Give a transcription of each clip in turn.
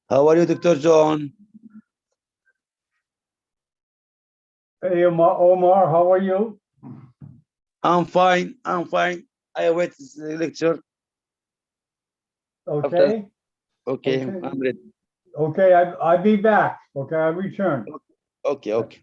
How are you, Dr. John? Hey, Omar, how are you? I'm fine. I'm fine. I wait the lecture. Okay. Okay, Okay. I'm ready. Okay, I'll be back. Okay, I return. Okay, okay.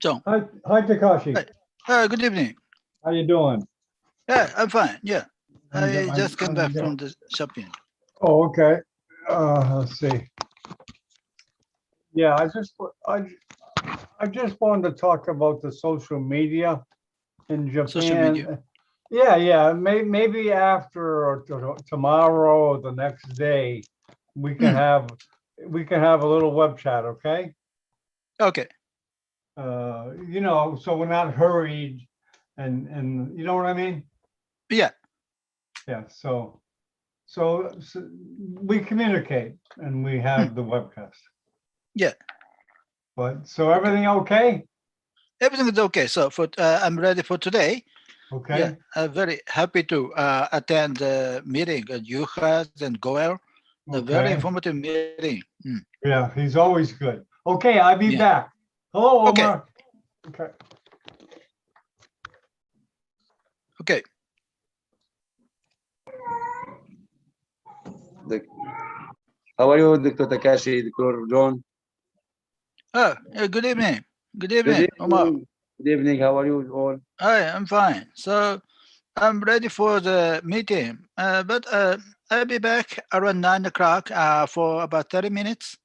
John. Hi, Takashi. Hi. Good evening. How you doing? Yeah, I'm fine. Yeah, I'm I just came back good. from the shopping. Oh, okay. Let's see. Yeah, I just wanted to talk about the social media in Japan. Social media. Yeah. Maybe after or tomorrow or the next day, we can have a little web chat. Okay. Okay. So we're not hurried, and you know what I mean. Yeah. Yeah. So we communicate and we have the webcast. Yeah. But so everything okay? Everything is okay. So I'm ready for today. Okay. Yeah, I'm very happy to attend the meeting at Juha and Goel. A very Okay. informative meeting. Yeah, he's always good. Okay, I'll be Yeah. back. Hello, Okay. Omar. Okay. Okay. How are you, Dr. Takashi, Dr. John? Good evening. Good Good evening, Omar. evening. Good evening. How are you all? Hi, I'm fine. So I'm ready for the meeting, but I'll be back around 9 o'clock for about 30 minutes.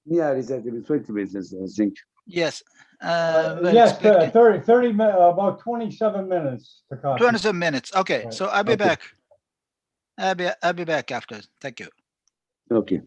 Yeah, exactly. 20 minutes, I think. Yes. Yes, 30 minutes, about 27 minutes. Takashi. 27 minutes. Okay. Right. So I'll be Okay. back. I'll be back after. Thank you. Okay.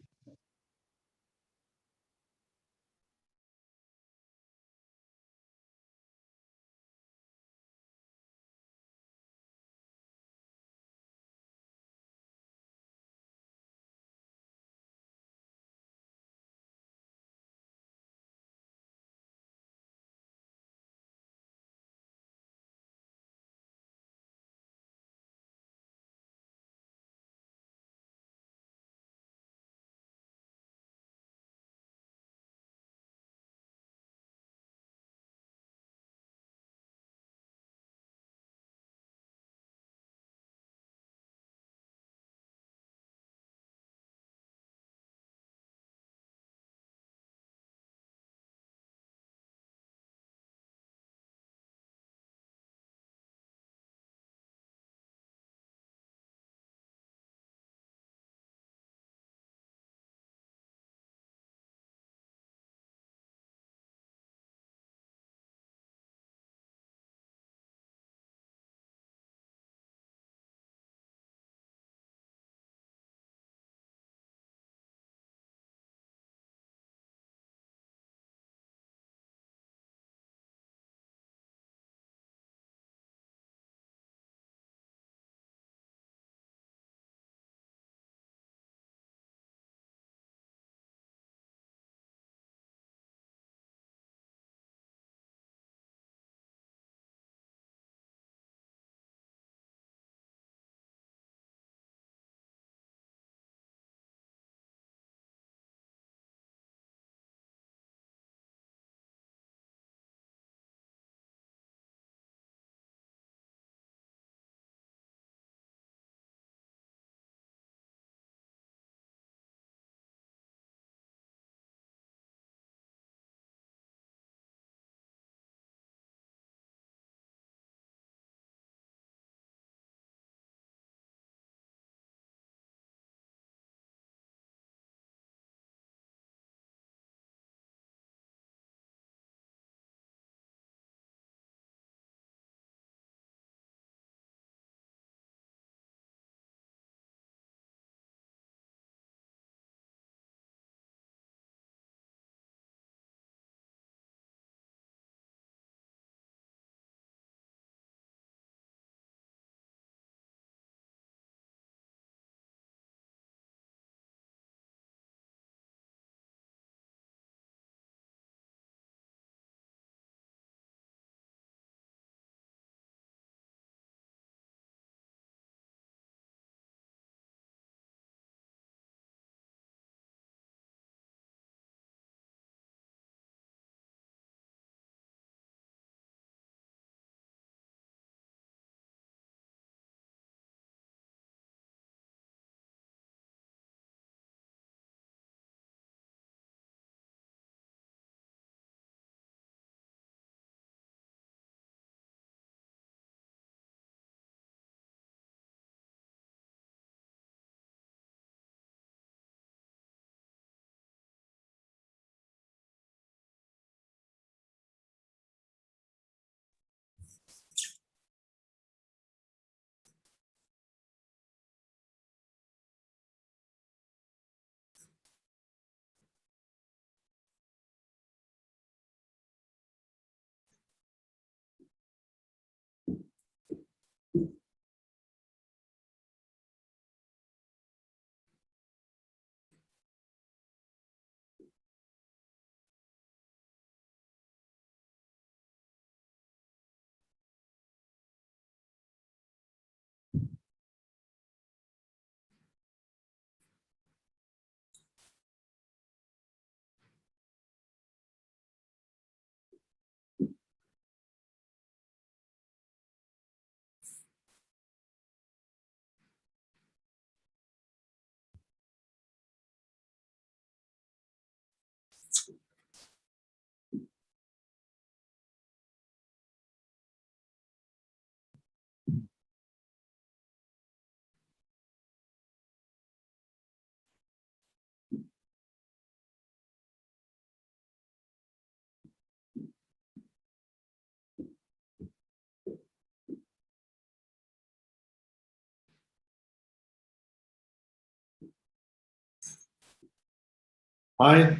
Hi.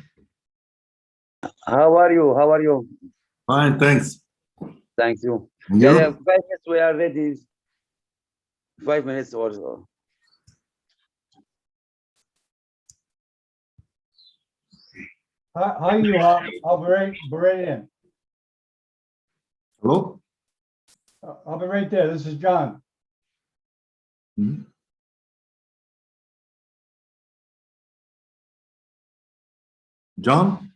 How are you? How are you? Fine, thanks. Thank you. And Yeah, you? yeah, 5 minutes, we are ready. 5 minutes or so. Hi, you are. I'll be right in. Hello? I'll be right there. This is John. Mhm. John?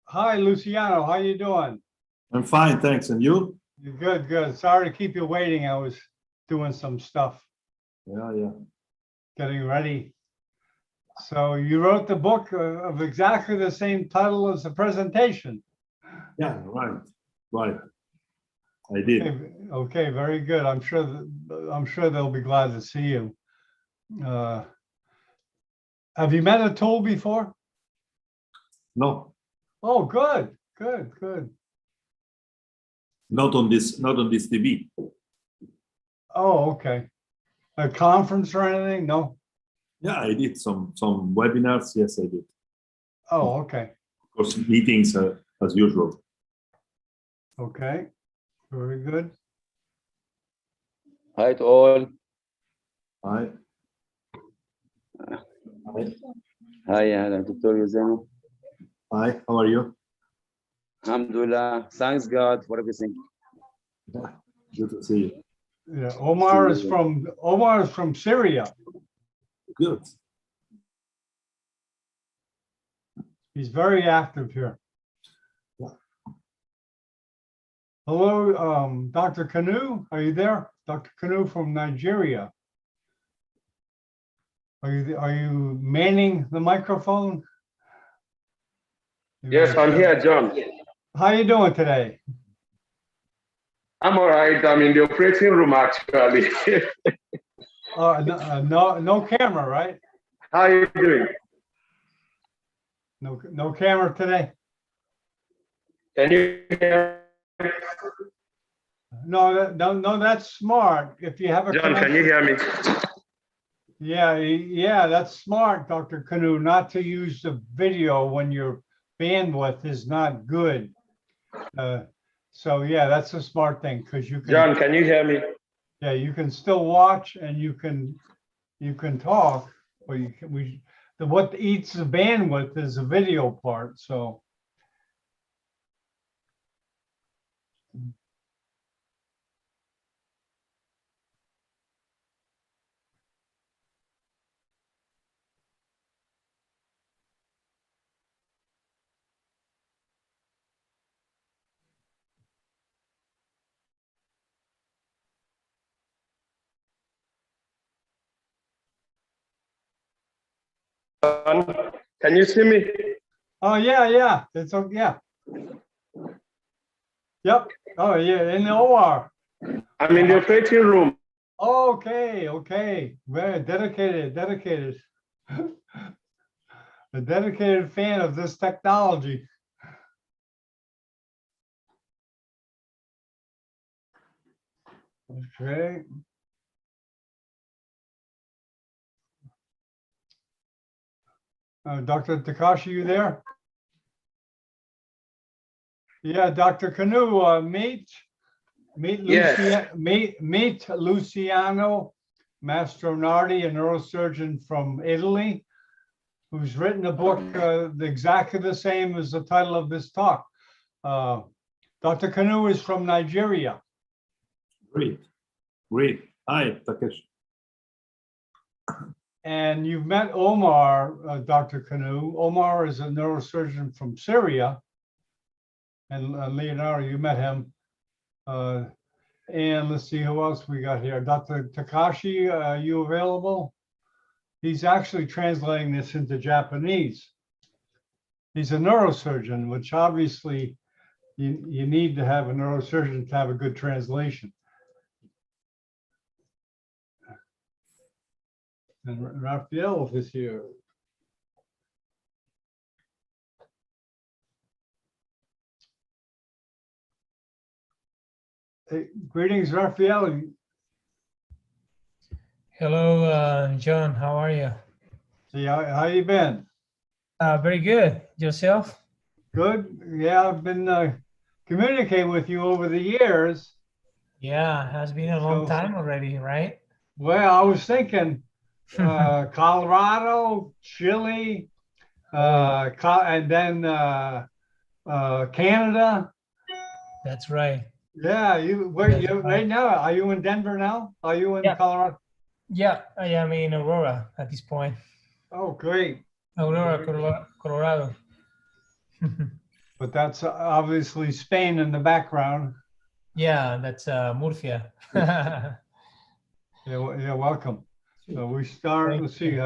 Hi, Luciano. How you doing? I'm fine, thanks. And you? Good, good. Sorry to keep you waiting. I was doing some stuff, Yeah. getting ready. So you wrote the book of exactly the same title as the presentation. Yeah, right. I did. Okay, very good. I'm sure they'll be glad to see you. Have you met Atul before? No, Oh, good, good, good. not on this TV. Oh, okay. A conference or anything? No? Yeah, I did some webinars. Yes, I did. Oh, okay. Of course, meetings as usual. Okay, very good. Hi to all. Hi. Hi. Hi, Dr. Yuzeno. Hi. How are you? Alhamdulillah. Thanks God for everything. Good to see you. Yeah, Omar is from Syria. Good. He's very active here. Hello, Dr. Kanu, are you there? Dr. Kanu from Nigeria. Are you manning the microphone? Yes, I'm here, John. How you doing today? I'm all right. I'm in the operating room, actually. No camera, right? How are you doing? No camera today. Can you hear me? No, that's smart. If you have a John, can you hear me? Yeah, that's smart, Dr. Kanu, not to use the video when your bandwidth is not good. So yeah, that's a smart thing because you can. John, can you hear me? Yeah, you can still watch and you can talk, but what eats the bandwidth is the video part. So. John, can you see me? Oh, yeah. It's, yeah. Yep. Oh, yeah, in the OR. I'm in the operating room. Okay. Very dedicated. A dedicated fan of this technology. Okay. Dr. Takashi, you there? Yeah, Dr. Canu, meet Yes. meet Luciano Mastronardi, a neurosurgeon from Italy, who's written a book exactly the same as the title of this talk. Dr. Canu is from Nigeria. Great. Hi, Takeshi. And you've met Omar, Dr. Canu. Omar is a neurosurgeon from Syria. And Leonardo, you met him. And let's see who else we got here. Dr. Takashi, are you available? He's actually translating this into Japanese. He's a neurosurgeon, which obviously you need to have a neurosurgeon to have a good translation. And Raphael is here. Hey, greetings, Raphael. Hello, John. How are you? See, how you been? Very good. Yourself? Good. Yeah, I've been communicating with you over the years. Yeah, it has been a long time already, right? Well, I was thinking Colorado, Chile, and then Canada. That's right. Yeah, you right now? Are you in Denver now? Are you in Colorado? Yeah, I am in Aurora at this point. Oh, great. Aurora, Colorado. But that's obviously Spain in the background. Yeah, that's Murcia. Yeah, welcome. So we start, let's see,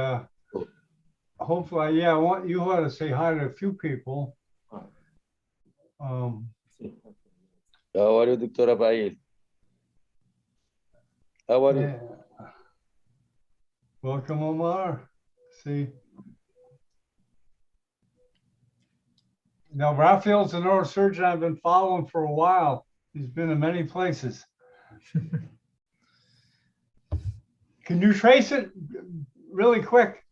hopefully, I want you to say hi to a few people. How are you, Dr. Abail? How are you? Yeah. Welcome, Omar. See. Now, Raphael's a neurosurgeon I've been following for a while. He's been in many places. Can you trace it really quick?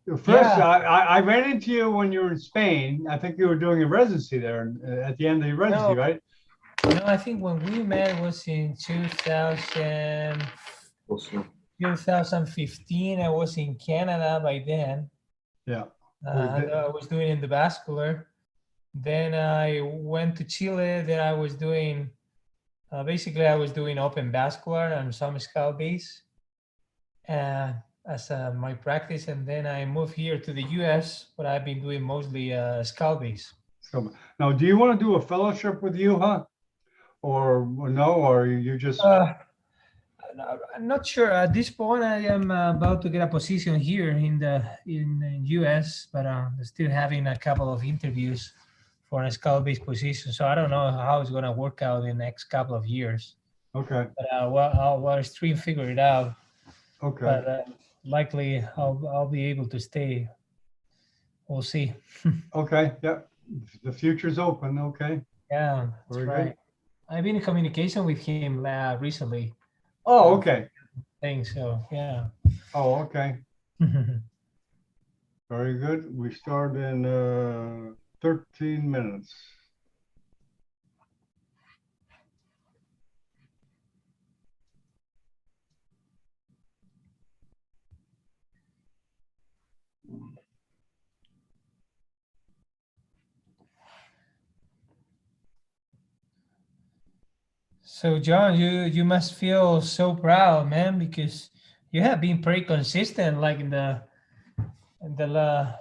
First, I ran into you when you were in Spain. I think you were doing a residency there at the end of your residency, right? No, I think when we met was in 2015. I was in Canada by then. Yeah. I was doing endovascular. Then I went to Chile. Then I was doing, basically I was doing open vascular and some skull base as my practice. And then I moved here to the US, but I've been doing mostly skull base. So now, do you want to do a fellowship with juha? Or no, or you just I'm not sure at this point. I am about to get a position here in the US, but I'm still having a couple of interviews for a skull-based position. So I don't know how it's going to work out in the next couple of years. Okay. But I'll stream figure it out. Okay. But likely I'll be able to stay. We'll see. Okay. Yeah. The future's open. Okay. Yeah, that's Very right. good. I've been in communication with him recently. Oh, okay. Thanks. So yeah. Oh, okay. Very good. We start in 13 minutes. So John, you must feel so proud, man, because you have been pretty consistent, like in the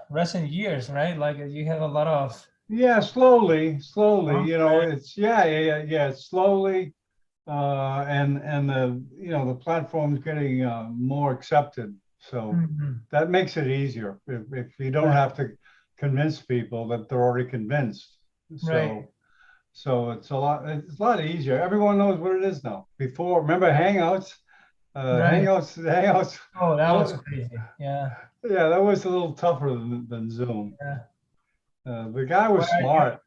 recent years, right? Like you have a lot of. Yeah, slowly. Okay. You know, it's it's slowly, and the the platform's getting more accepted. So Mhm. that makes it easier if you don't Right. have to convince people that they're already convinced. So, Right. so it's a lot easier. Everyone knows what it is now. Before, remember Hangouts? Right. Hangouts. Oh, that was Oh, crazy. Yeah. yeah, that was a little tougher than Zoom. Yeah. The guy was smart.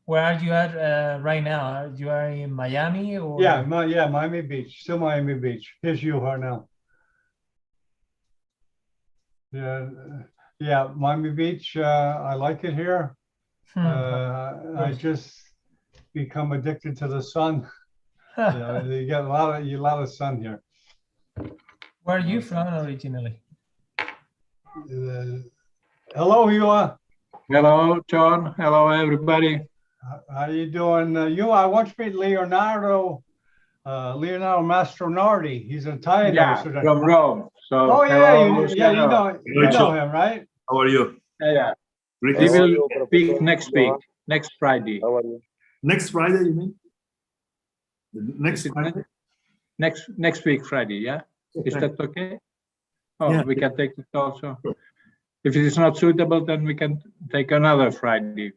Where are you at right now? You are in Miami or? Yeah, Miami Beach, still Miami Beach. Here's Juha now. Yeah, Miami Beach. I like it here. I just become addicted to the sun. You get a lot of sun here. Where are you from originally? Hello, Juha. Hello, John. Hello, everybody. How you doing? Juha, I want you to meet Leonardo Mastronardi. He's an Italian neurosurgeon. From Rome. So, Oh hello, yeah, you know him, right? How are you? Yeah. We Greetings. will speak next week, next Friday. How are you? Next Friday, you mean? Next Is it Friday? Next week, Friday, yeah? Is Okay. that okay? Oh, Yeah. we can take it also. If it is not suitable, then we can take another Friday.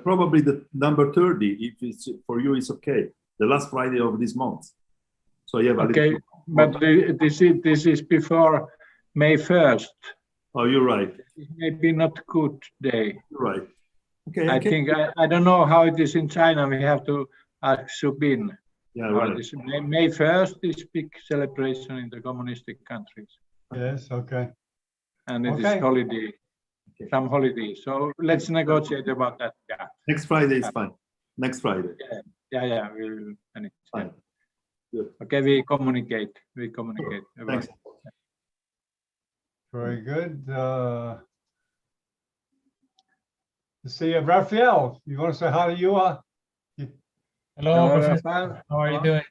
Probably the number 30, if it's for you, it's okay. The last Friday of this month. So you have a Okay, little... but this is before May 1st. Oh, you're right. Maybe not good day. You're right. Okay. I okay. think, I don't know how it is in China. We have to ask Subin. Yeah, Oh, right. this May 1st is big celebration in the communistic countries. Yes, okay. And it Okay. is holiday, some holiday. So let's negotiate about that. Yeah, Next Friday is fine. Next Friday. yeah, we will manage. Fine. Good. Okay, we communicate. About Thanks. it. Very good. Let's see, Raphael, you want to say hi to Juha? Hello, Hello, Professor. Rafael. How are you Hello. doing?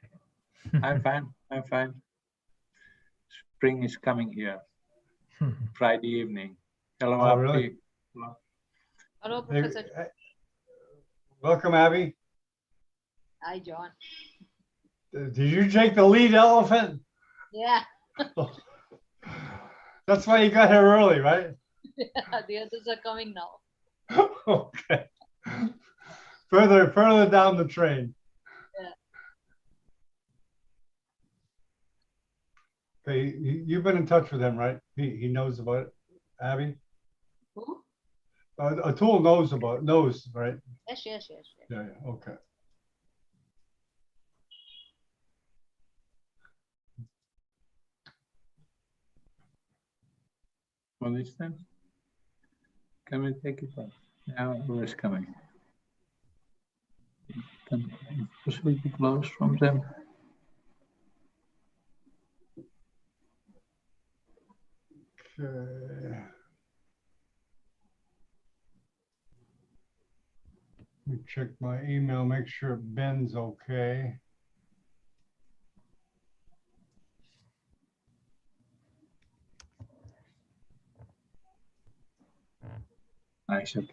I'm fine. Spring is coming here, Friday evening. Hello, Oh, Abby. really? Hello. Hello, Hey, Professor. welcome, Abby. Hi, John. Did you take the lead elephant? Yeah, That's why you got here early, right? the others are coming now. Okay. Further down the train. Yeah. Okay, you've been in touch with him, right? He knows about it, Abby? Who? Atul knows, right? Yes. Yeah, okay. What is that? Can we take it off? Yeah, who is coming? Then it's possible to close from them. Okay. Let me check my email, make sure Ben's okay. Nice, okay.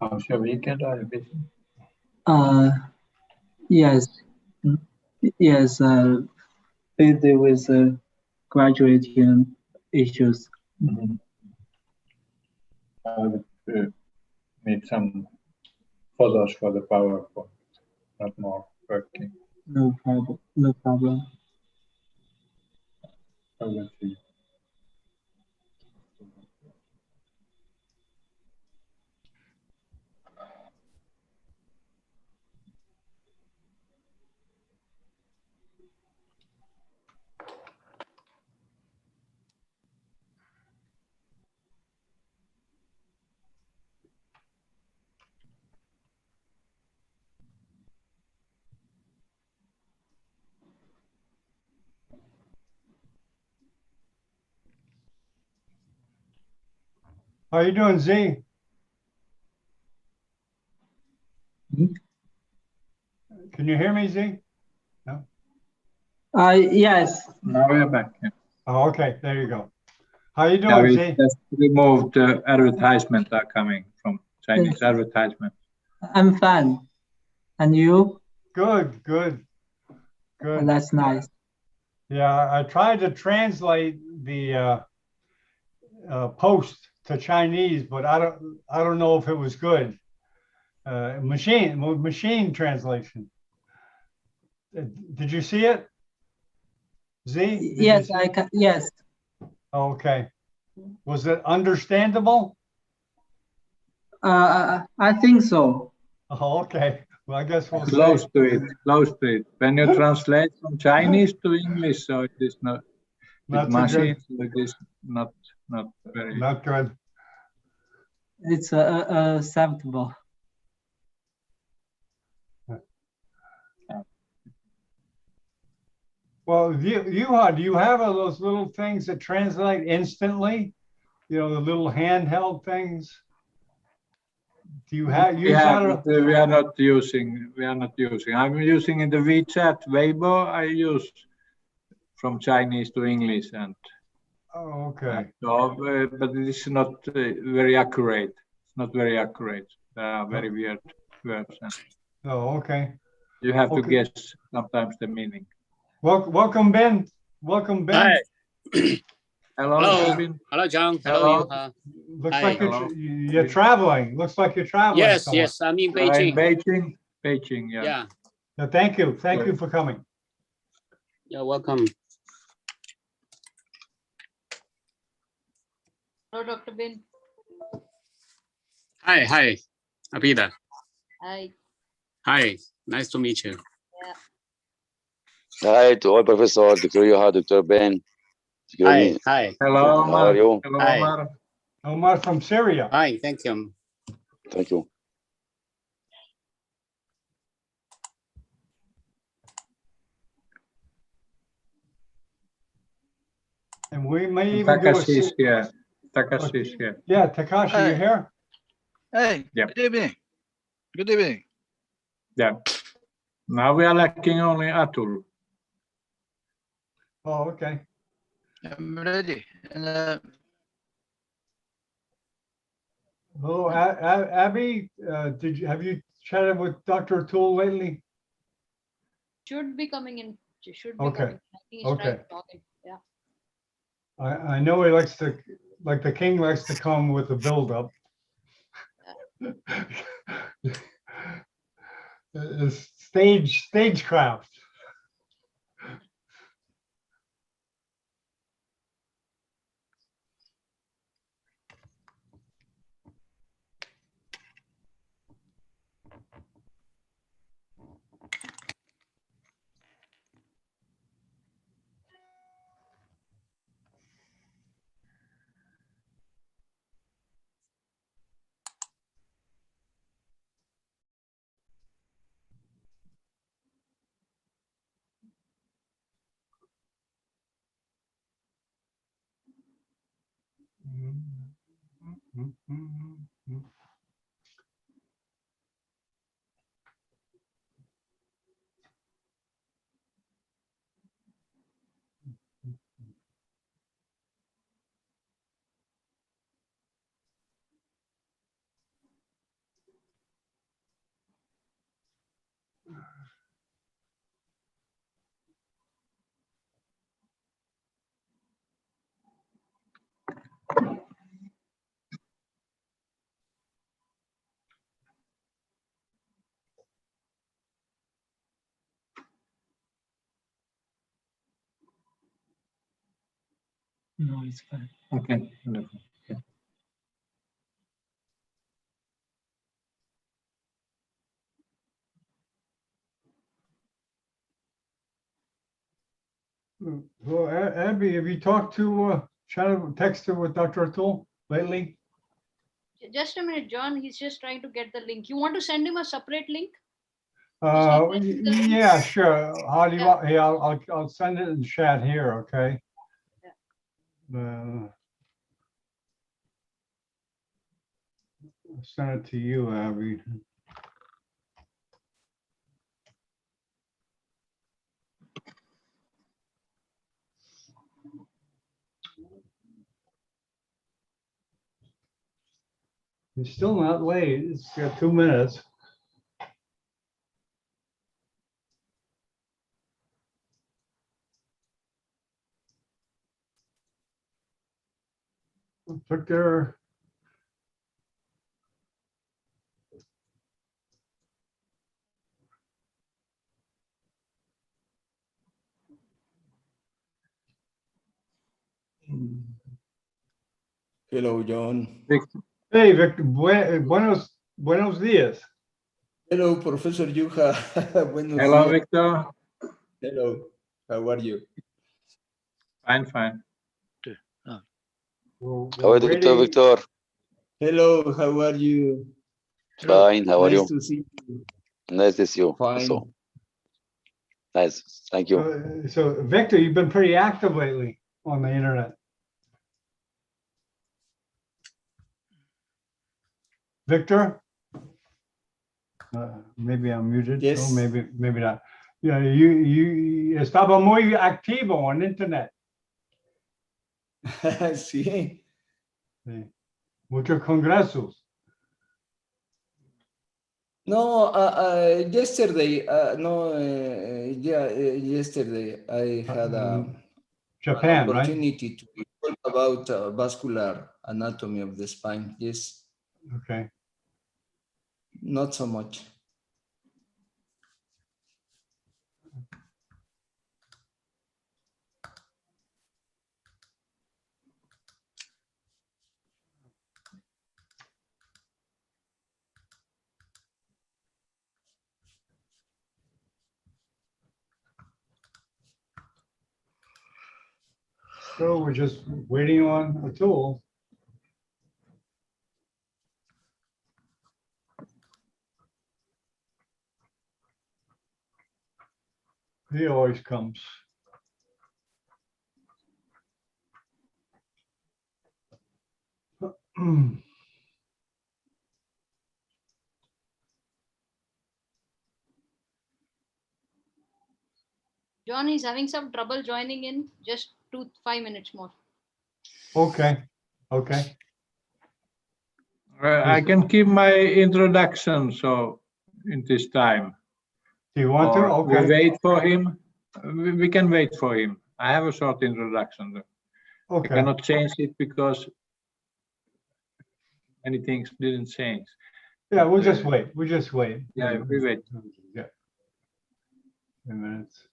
How's your weekend? Are you busy? Yes, yes, busy with graduation issues. I would need some photos for the PowerPoint, not more working. No problem, no problem. I will see. How you doing, Z? Can you hear me, Z? No? Yes, Now we are back. Yeah. Oh, okay, there you go. How you Yeah, doing, we Z? just removed the advertisement are coming from Chinese Yes. advertisement. I'm fine. And you? Good, good, Oh, good. that's nice. Yeah, I tried to translate the post to Chinese, but I don't know if it was good. Machine translation. Did you see it? Z? Did you Yes, see I it? can. Yes. Okay. Was it understandable? I think so. Oh, okay. Well, I guess we'll see. Close to it, close to it. When you translate from Chinese to English, so it is not with Not so good. machines. It is not very. Not good. It's acceptable. Well, Juha, do you have those little things that translate instantly? You know, the little handheld things? Do you have use Yeah, that? but we are not using. We are not using. I'm using in the WeChat Weibo. I use from Chinese to English, and Oh, okay. so, but it is not very accurate. It's not very accurate. There are very weird words, and Oh, okay. you have to Okay. guess sometimes the meaning. Welcome, Ben. Welcome, Ben. Hi. Hello, Hello. Robin. Hello, John. Hello. Hello, Juha. Looks Hi. like Hello. you're traveling. Looks like you're traveling. Yes, somewhere. yes, I'm in You are in Beijing. Beijing, yeah. Yeah, Yeah, thank you. Thank you for coming. you're welcome. Hello, Dr. Ben. Hi, Abida. Hi. Hi, nice to meet you. Hi to all Professor Dr. Juha, Dr. Ben. Hi. Hello, How are you? Hello, Hi. Omar. Omar from Syria. Hi, thank you. Thank you. And we may even do a. Takashi is here. Takashi is here. Yeah, Takashi, you Hey. here? Hey, Yeah. good evening. Good evening. Yeah. Now we are lacking only Atul. Oh, okay. I'm ready. And Hello, Abby. Have you chatted with Dr. Toole lately? Should be coming in. She should be Okay. coming. I think he's Okay. trying to talk in. Yeah. I know he likes to, like the king likes to come with the buildup. Stagecraft. No, it's fine. Okay. Wonderful. Yeah. Well, Abby, have you talked to, texted with Dr. Atul lately? Just a minute, John. He's just trying to get the link. You want to send him a separate link? Yeah, sure. How do you Yeah. want? Hey, I'll send it in chat here, okay? I'll send it to you, Abby. It's still not late. It's got 2 minutes. Victor. Hello, John. Hey, Victor. Buenos días. Hello, Professor Juha. Buenos Hello, días. Victor. Hello. How are you? Fine, fine. How are you, Dr. Victor? Hello, how are you? Fine, how are Nice you? to see you. Nice to see you. Fine. Also. Nice, thank you. So, Victor, you've been pretty active lately on the internet. Victor? Maybe I'm muted. Yes. Oh, maybe not. Yeah, you estaba muy activo on internet. Sí. Sí. Muchos congresos. No, yesterday, yesterday I had Japan, an right? opportunity to talk about vascular anatomy of the spine. Yes, Okay. not so much. So we're just waiting on a tool. He always comes. John is having some trouble joining in. Just 5 minutes more. Okay. Okay. I can keep my introduction so in this time. Do you want to? Or Okay. we wait for him. We can wait for him. I have a short introduction. I Okay. cannot change it because many things didn't change. Yeah, we'll just wait. We'll just wait. Yeah, we wait. Yeah. 10 minutes.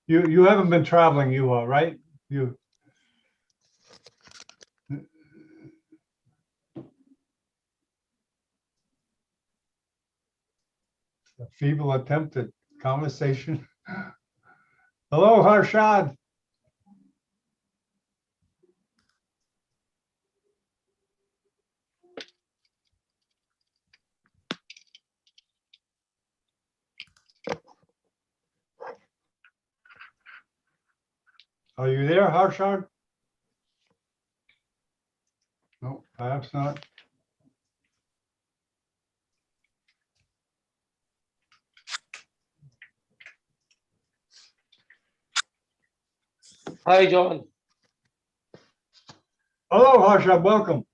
You haven't been traveling, you are, right? You. A feeble attempt at conversation. Hello, Harshad. Are you there, Harshad? No, perhaps not. Hi, John. Hello, Harshad. Welcome.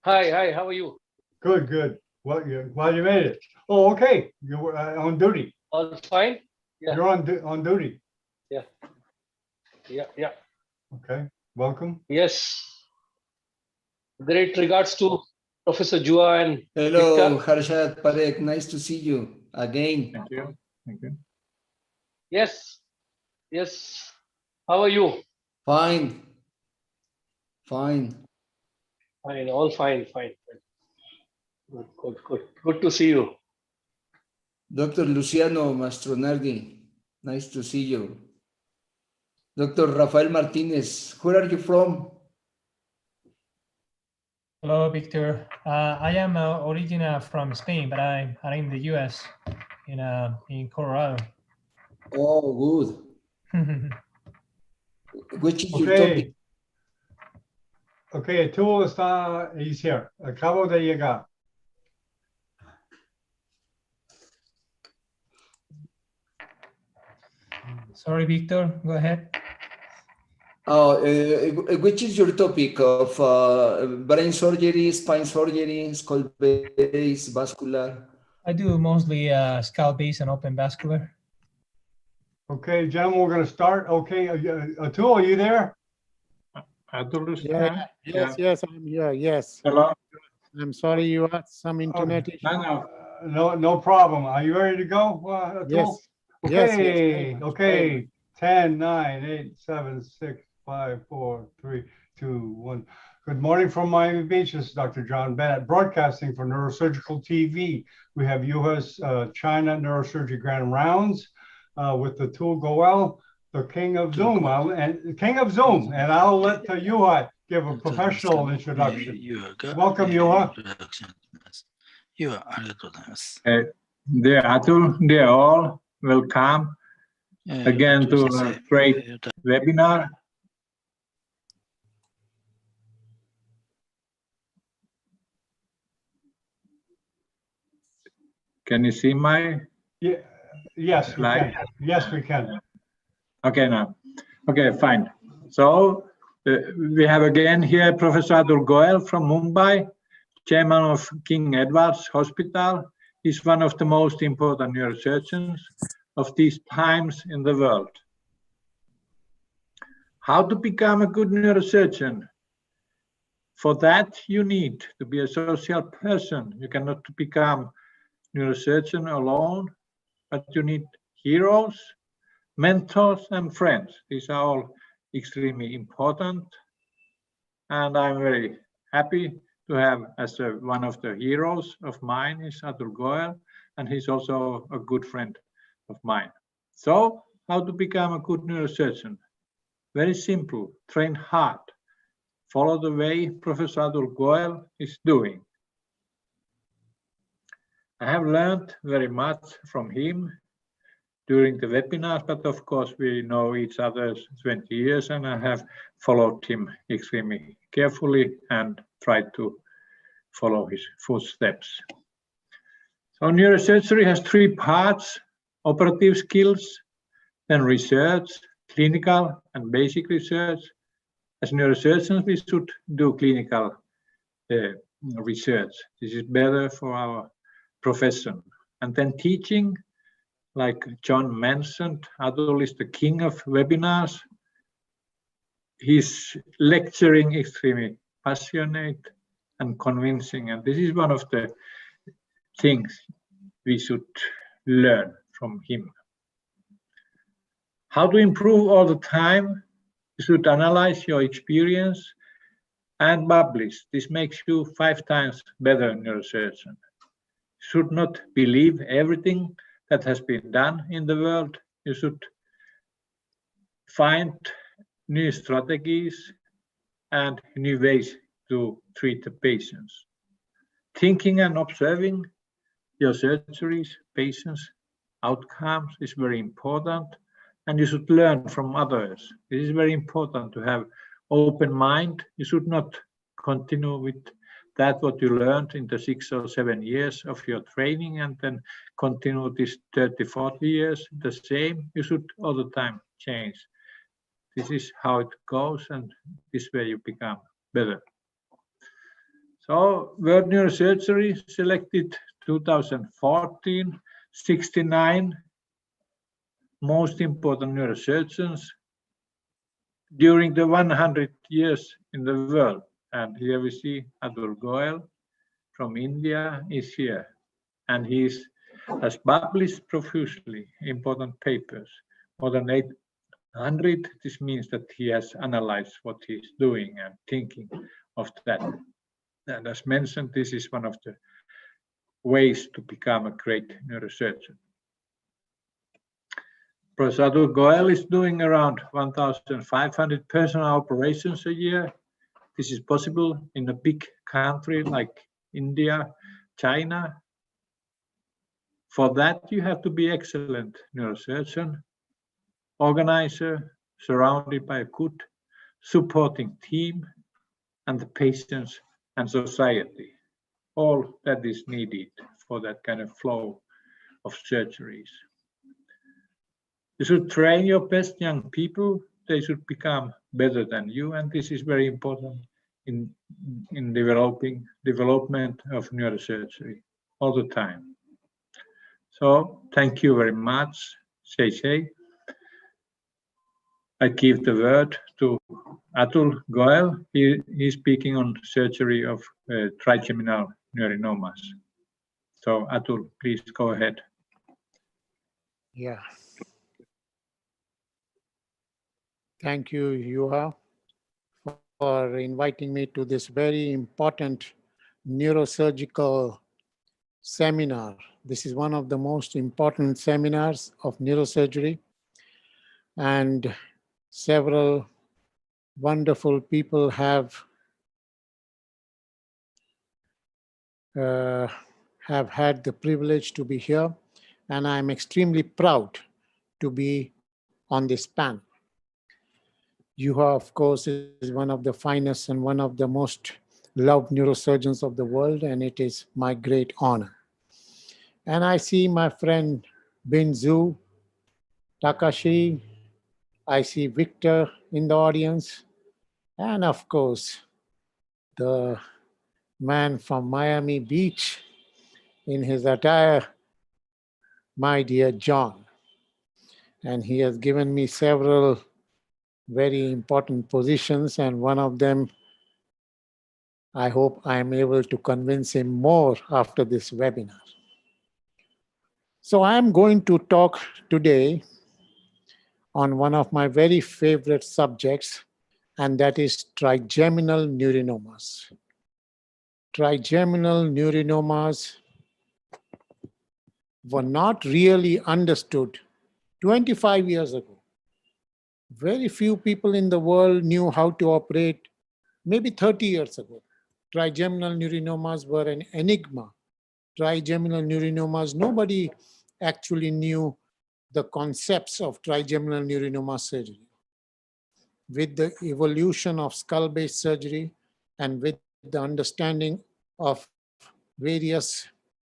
Hi, how are you? Good, good. Well, you made it. Oh, okay. You were on duty. All fine? Yeah. You're on duty. Yeah. Okay. Welcome. Yes. Great regards to Professor Juha and Hello, Victor. Harshad Parekh. Nice to see you again. Thank you. Thank you. Yes. How are you? Fine. Fine. Fine, all fine. Good to see you. Dr. Luciano Mastronardi. Nice to see you. Dr. Rafael Martinez. Where are you from? Hello, Victor. I am originally from Spain, but I'm in the US, in Colorado. Oh, good. Which is your Okay. topic? Okay, el tool he's here. Acabo de llegar. Sorry, Victor, go ahead. Which is your topic of brain surgery, spine surgery, skull base, vascular? I do mostly skull base and open vascular. Okay, gentlemen, we're going to start. Okay, Atul, are you there? Atul is Yeah, there? yes, yes, I'm here. Yes. Hello. I'm sorry you had some internet issue. No problem. Are you ready to go, Atul? Yes. Okay, Yes, yes, okay. 10, 9, 8, 7, 6, 5, 4, 3, 2, 1. Good morning from Miami Beach. This is Dr. John Bennett, broadcasting for Neurosurgical TV. We have U.S. China Neurosurgery Grand Rounds with the Atul Goel, the King of Zoom. I'll let Juha give a professional introduction. Welcome, Juha. Dear Atul, dear all, welcome again to a great webinar. Can you see my? Yeah. Yes, we can. Yes, we can. Okay, now. Okay, fine. So we have again here Professor Atul Goel from Mumbai, chairman of King Edward's Hospital. He's one of the most important neurosurgeons of these times in the world. How to become a good neurosurgeon? For that, you need to be a social person. You cannot become neurosurgeon alone, but you need heroes, mentors, and friends. These are all extremely important. And I'm very happy to have as one of the heroes of mine is Atul Goel, and he's also a good friend of mine. So, how to become a good neurosurgeon? Very simple, train hard. Follow the way Professor Atul Goel is doing. I have learned very much from him during the webinars, but of course we know each other 20 years and I have followed him extremely carefully and tried to follow his footsteps. So neurosurgery has three parts: operative skills, then research, clinical and basic research. As neurosurgeons, we should do clinical research. This is better for our profession. And then teaching, like John mentioned, Atul is the king of webinars. He's lecturing extremely passionate and convincing, and this is one of the things we should learn from him. How to improve all the time? You should analyze your experience and publish. This makes you 5 times better neurosurgeon. Should not believe everything that has been done in the world. You should find new strategies and new ways to treat the patients. Thinking and observing your surgeries, patients' outcomes is very important, and you should learn from others. It is very important to have open mind. You should not continue with that what you learned in the 6 or 7 years of your training and then continue this 30, 40 years the same. You should all the time change. This is how it goes, and this way you become better. So World Neurosurgery selected 2014, 69 most important neurosurgeons during the 100 years in the world. And here we see Atul Goel from India is here. And he has published profusely important papers, more than 800. This means that he has analyzed what he's doing and thinking of that. And as mentioned, this is one of the ways to become a great neurosurgeon. Professor Atul Goel is doing around 1,500 personal operations a year. This is possible in a big country like India, China. For that, you have to be excellent neurosurgeon, organizer, surrounded by a good supporting team, and the patients and society. All that is needed for that kind of flow of surgeries. You should train your best young people they should become better than you, and this is very important in development of neurosurgery all the time. So thank you very much, Shay. I give the word to Atul Goel. He's speaking on surgery of trigeminal neurinomas. So Atul, please go ahead. Yeah. Thank you, Juha, for inviting me to this very important neurosurgical seminar. This is one of the most important seminars of neurosurgery, and several wonderful people have had the privilege to be here, and I'm extremely proud to be on this panel. Juha, of course, is one of the finest and one of the most loved neurosurgeons of the world, and it is my great honor. And I see my friend Binzu, Takashi, I see Victor in the audience, and of course, the man from Miami Beach in his attire, my dear John. And he has given me several very important positions, and one of them, I hope I am able to convince him more after this webinar. So I am going to talk today on one of my very favorite subjects, and that is trigeminal neurinomas. Trigeminal neurinomas were not really understood 25 years ago. Very few people in the world knew how to operate maybe 30 years ago. Trigeminal neurinomas were an enigma. Trigeminal neurinomas, nobody actually knew the concepts of trigeminal neuronoma surgery. With the evolution of skull-based surgery and with the understanding of various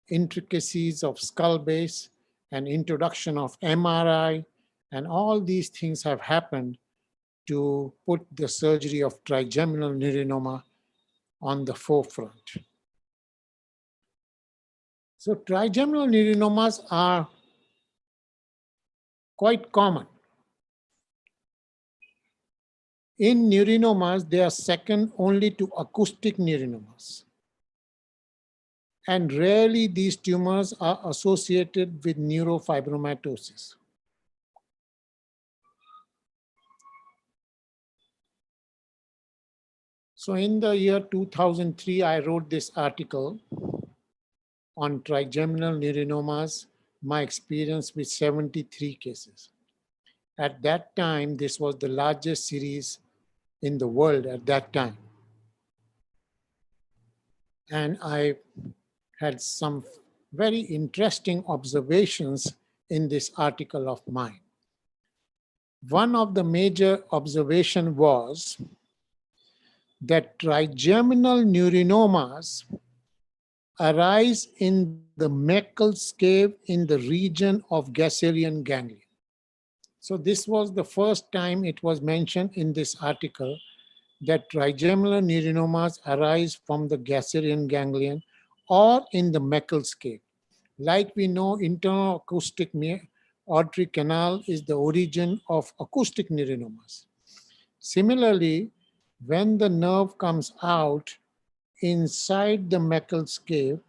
intricacies of skull base and introduction of MRI, and all these things have happened to put the surgery of trigeminal neuronoma on the forefront. So trigeminal neuronomas are quite common. In neurinomas, they are second only to acoustic neurinomas. And rarely these tumors are associated with neurofibromatosis. So in the year 2003, I wrote this article on trigeminal neuronomas, my experience with 73 cases. At that time, this was the largest series in the world at that time. And I had some very interesting observations in this article of mine. One of the major observations was that trigeminal neurinomas arise in the Meckel's cave in the region of Gasserian ganglion. So this was the first time it was mentioned in this article that trigeminal neurinomas arise from the Gasserian ganglion or in the Meckel's cave. Like we know, internal acoustic auditory canal is the origin of acoustic neurinomas. Similarly, when the nerve comes out inside the Meckel's cave,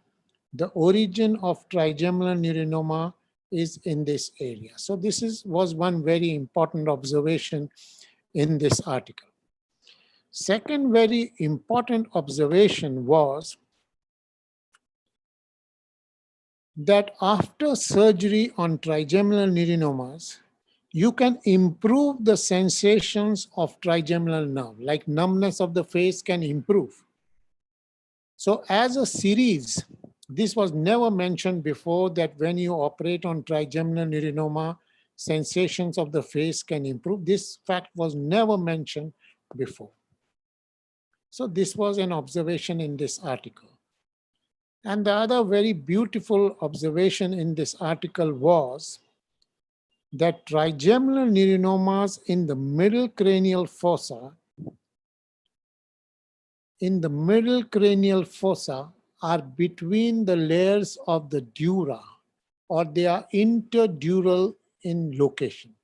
the origin of trigeminal neuronoma is in this area. So this was one very important observation in this article. Second very important observation was that after surgery on trigeminal neurinomas, you can improve the sensations of trigeminal nerve, like numbness of the face can improve. So as a series, this was never mentioned before, that when you operate on trigeminal neuronoma, sensations of the face can improve. This fact was never mentioned before. So this was an observation in this article. And the other very beautiful observation in this article was that trigeminal neurinomas in the middle cranial fossa, are between the layers of the dura, or they are interdural in location.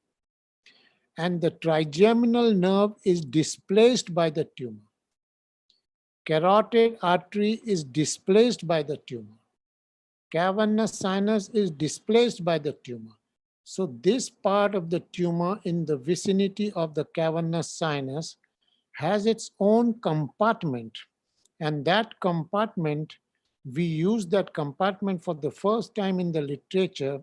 And the trigeminal nerve is displaced by the tumor. Carotid artery is displaced by the tumor. Cavernous sinus is displaced by the tumor. So this part of the tumor in the vicinity of the cavernous sinus has its own compartment. And that compartment, we use that compartment for the first time in the literature,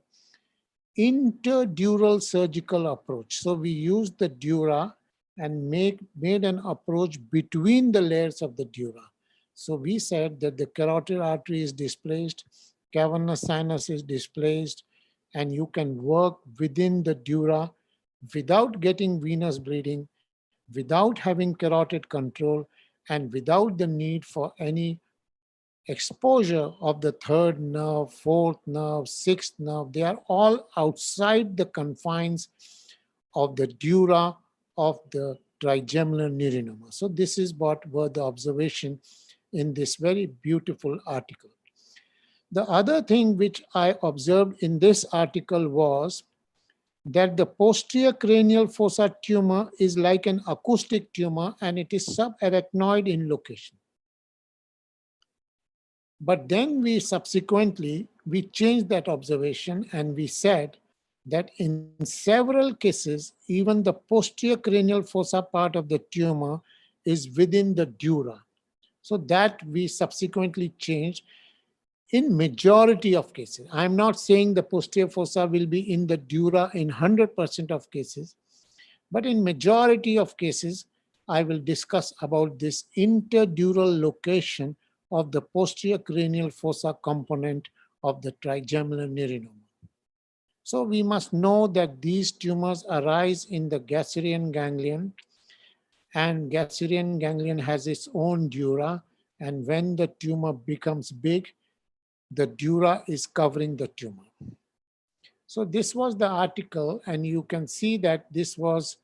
interdural surgical approach. So we used the dura and made an approach between the layers of the dura. So we said that the carotid artery is displaced, cavernous sinus is displaced, and you can work within the dura without getting venous bleeding, without having carotid control, and without the need for any exposure of the third nerve, fourth nerve, sixth nerve. They are all outside the confines of the dura of the trigeminal neurinoma. So this is what were the observation in this very beautiful article. The other thing which I observed in this article was that the posterior cranial fossa tumor is like an acoustic tumor and it is subarachnoid in location. But then we subsequently, we changed that observation and we said that in several cases, even the posterior cranial fossa part of the tumor is within the dura. So that we subsequently changed in majority of cases. I'm not saying the posterior fossa will be in the dura in 100% of cases, but in majority of cases, I will discuss about this interdural location of the posterior cranial fossa component of the trigeminal neurinoma. So we must know that these tumors arise in the Gasserian ganglion, and Gasserian ganglion has its own dura, and when the tumor becomes big, the dura is covering the tumor. So this was the article, and you can see that this was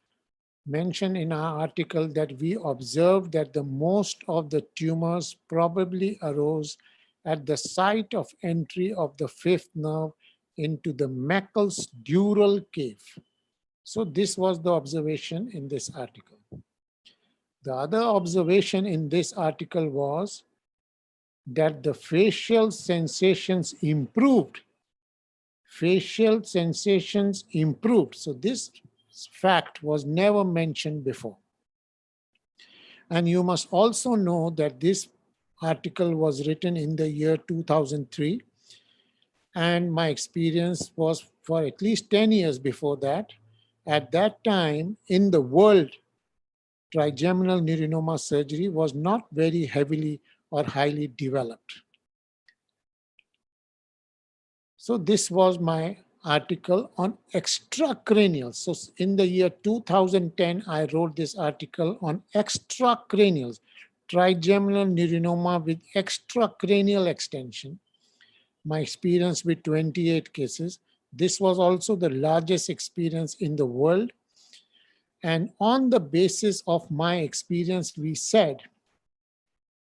mentioned in our article that we observed that the most of the tumors probably arose at the site of entry of the fifth nerve into the Meckel's dural cave. So this was the observation in this article. The other observation in this article was that the facial sensations improved. Facial sensations improved. So this fact was never mentioned before. And you must also know that this article was written in the year 2003. And my experience was for at least 10 years before that. At that time, in the world, trigeminal neurinoma surgery was not very heavily or highly developed. So this was my article on extracranial. So in the year 2010, I wrote this article on extracranial, trigeminal neurinoma with extracranial extension. My experience with 28 cases. This was also the largest experience in the world. And on the basis of my experience, we said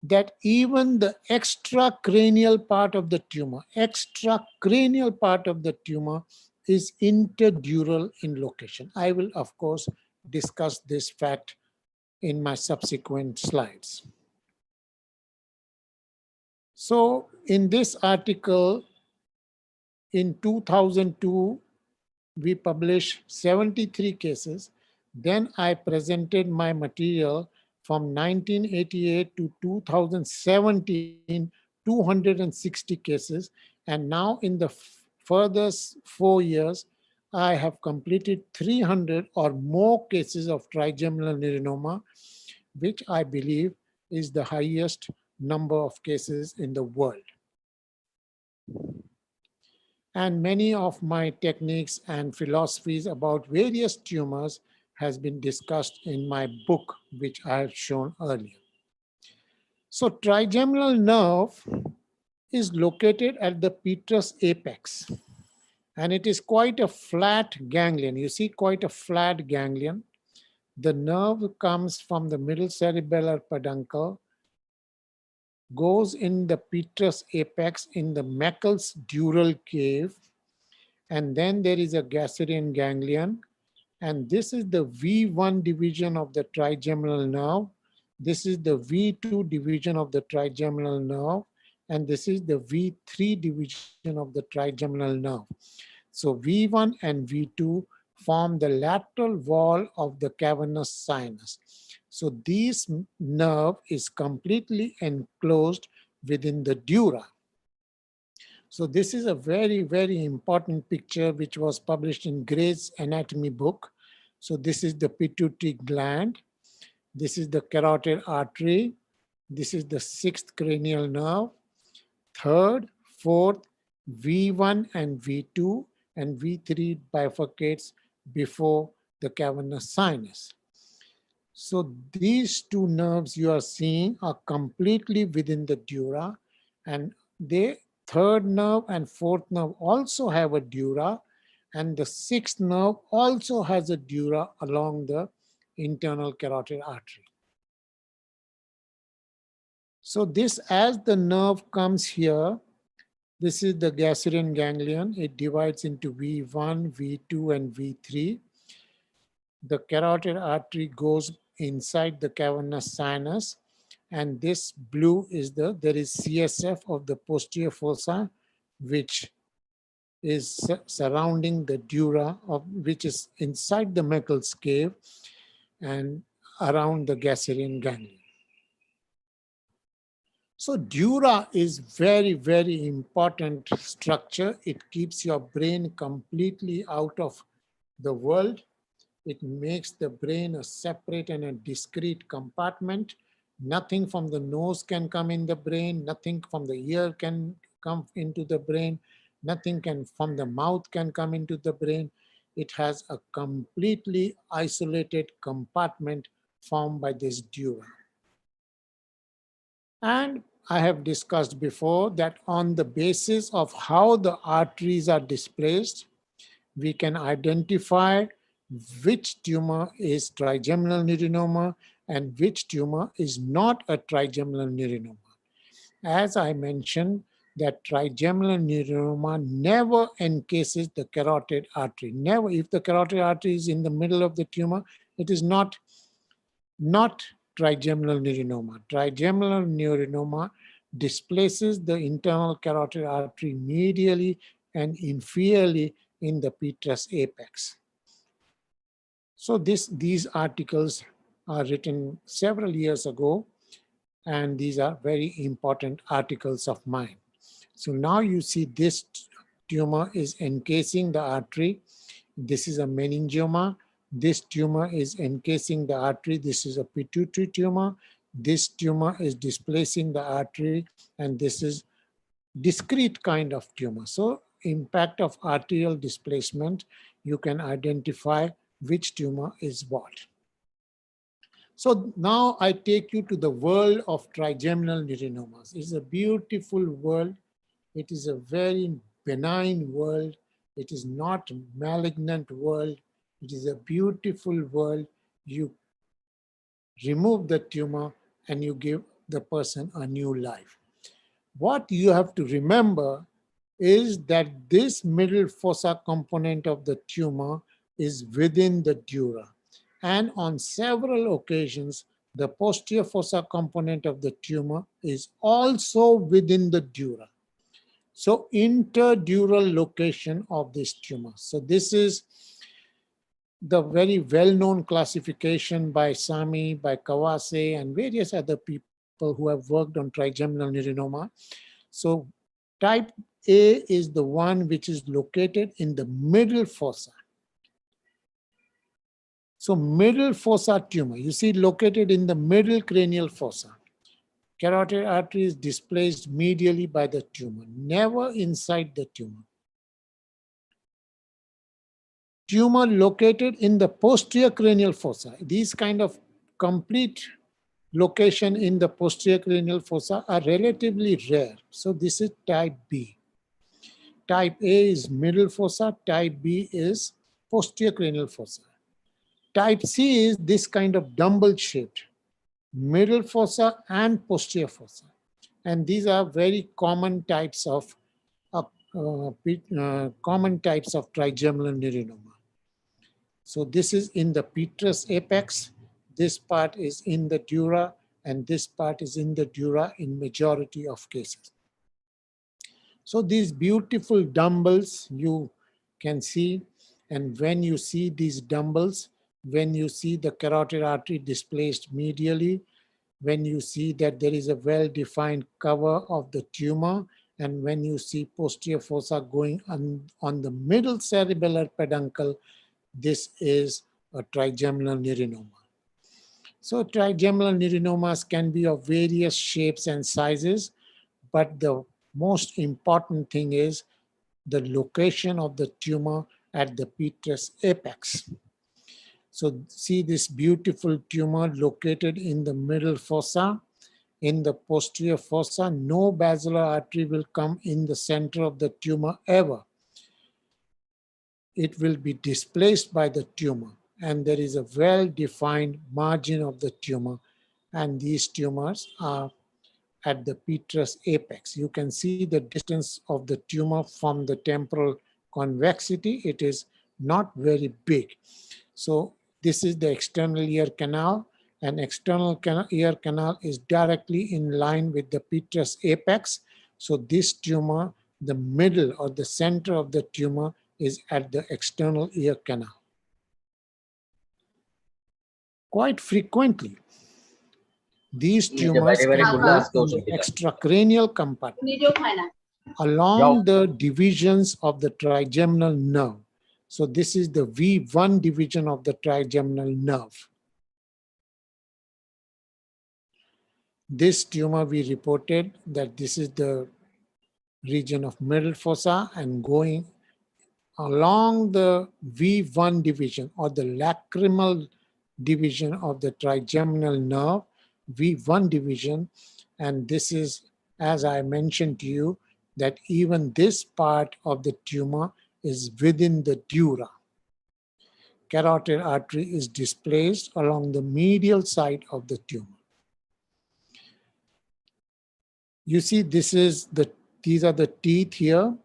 that even the extracranial part of the tumor, is interdural in location. I will, of course, discuss this fact in my subsequent slides. So in this article, in 2002, we published 73 cases. Then I presented my material from 1988 to 2017, 260 cases. And now in the further 4 years, I have completed 300 or more cases of trigeminal neurinoma, which I believe is the highest number of cases in the world. And many of my techniques and philosophies about various tumors has been discussed in my book, which I have shown earlier. So trigeminal nerve is located at the petrous apex. And it is quite a flat ganglion. You see quite a flat ganglion. The nerve comes from the middle cerebellar peduncle, goes in the petrous apex in the Meckel's dural cave, and then there is a Gasserian ganglion, and this is the V1 division of the trigeminal nerve. This is the V2 division of the trigeminal nerve, and this is the V3 division of the trigeminal nerve. So V1 and V2 form the lateral wall of the cavernous sinus. So this nerve is completely enclosed within the dura. So this is a very, very important picture which was published in Gray's anatomy book. So this is the pituitary gland. This is the carotid artery. This is the sixth cranial nerve. Third, fourth, V1 and V2 and V3 bifurcates before the cavernous sinus. So these two nerves you are seeing are completely within the dura, and they third nerve and fourth nerve also have a dura, and the sixth nerve also has a dura along the internal carotid artery. So this, as the nerve comes here, this is the Gasserian ganglion. It divides into V1, V2, and V3. The carotid artery goes inside the cavernous sinus, and this blue is there is CSF of the posterior fossa, which is surrounding the dura, which is inside the Meckel's cave and around the Gasserian ganglion. So dura is very, very important structure. It keeps your brain completely out of the world. It makes the brain a separate and a discrete compartment. Nothing from the nose can come in the brain. Nothing from the ear can come into the brain. Nothing from the mouth can come into the brain. It has a completely isolated compartment formed by this dura. And I have discussed before that on the basis of how the arteries are displaced, we can identify which tumor is trigeminal neurinoma and which tumor is not a trigeminal neurinoma. As I mentioned, that trigeminal neurinoma never encases the carotid artery. Never. If the carotid artery is in the middle of the tumor, it is not trigeminal neurinoma. Trigeminal neurinoma displaces the internal carotid artery medially and inferiorly in the petrous apex. So these articles are written several years ago, and these are very important articles of mine. So now you see this tumor is encasing the artery. This is a meningioma. This tumor is encasing the artery. This is a pituitary tumor. This tumor is displacing the artery, and this is discrete kind of tumor. So impact of arterial displacement, you can identify which tumor is what. So now I take you to the world of trigeminal neurinomas. It's a beautiful world. It is a very benign world. It is not a malignant world. It is a beautiful world. You remove the tumor and you give the person a new life. What you have to remember is that this middle fossa component of the tumor is within the dura. And on several occasions, the posterior fossa component of the tumor is also within the dura. So interdural location of this tumor. So this is the very well-known classification by Sami, by Kawase, and various other people who have worked on trigeminal neurinoma. So type A is the one which is located in the middle fossa. So middle fossa tumor, you see located in the middle cranial fossa. Carotid artery is displaced medially by the tumor, never inside the tumor. Tumor located in the posterior cranial fossa. These kind of complete location in the posterior cranial fossa are relatively rare. So this is type B. Type A is middle fossa, type B is posterior cranial fossa. Type C is this kind of dumbbell shaped, middle fossa and posterior fossa. And these are very common types of trigeminal neurinoma. So this is in the petrous apex, this part is in the dura, and this part is in the dura in majority of cases. So these beautiful dumbbells you can see, and when you see these dumbbells, when you see the carotid artery displaced medially, when you see that there is a well-defined cover of the tumor, and when you see posterior fossa going on the middle cerebellar peduncle, this is a trigeminal neurinoma. So trigeminal neurinomas can be of various shapes and sizes, but the most important thing is the location of the tumor at the petrous apex. So see this beautiful tumor located in the middle fossa. In the posterior fossa, no basilar artery will come in the center of the tumor ever. It will be displaced by the tumor, and there is a well-defined margin of the tumor, and these tumors are at the petrous apex. You can see the distance of the tumor from the temporal convexity. It is not very big. So this is the external ear canal, and external ear canal is directly in line with the petrous apex. So this tumor, the middle or the center of the tumor is at the external ear canal. Quite frequently, these tumors can go in the extracranial compartment along the divisions of the trigeminal nerve. So this is the V1 division of the trigeminal nerve. This tumor we reported that this is the region of middle fossa, and going along the V1 division or the lacrimal division of the trigeminal nerve, V1 division, and this is, as I mentioned to you, that even this part of the tumor is within the dura. Carotid artery is displaced along the medial side of the tumor. You see, these are the teeth here,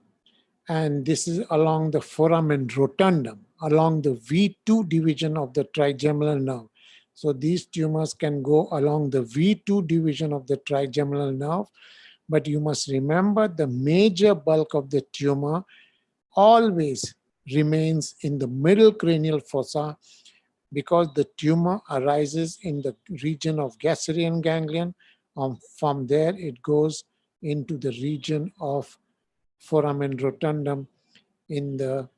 and this is along the foramen rotundum, along the V2 division of the trigeminal nerve. So these tumors can go along the V2 division of the trigeminal nerve, but you must remember the major bulk of the tumor always remains in the middle cranial fossa, because the tumor arises in the region of Gasserian ganglion. From there, it goes into the region of foramen rotundum in the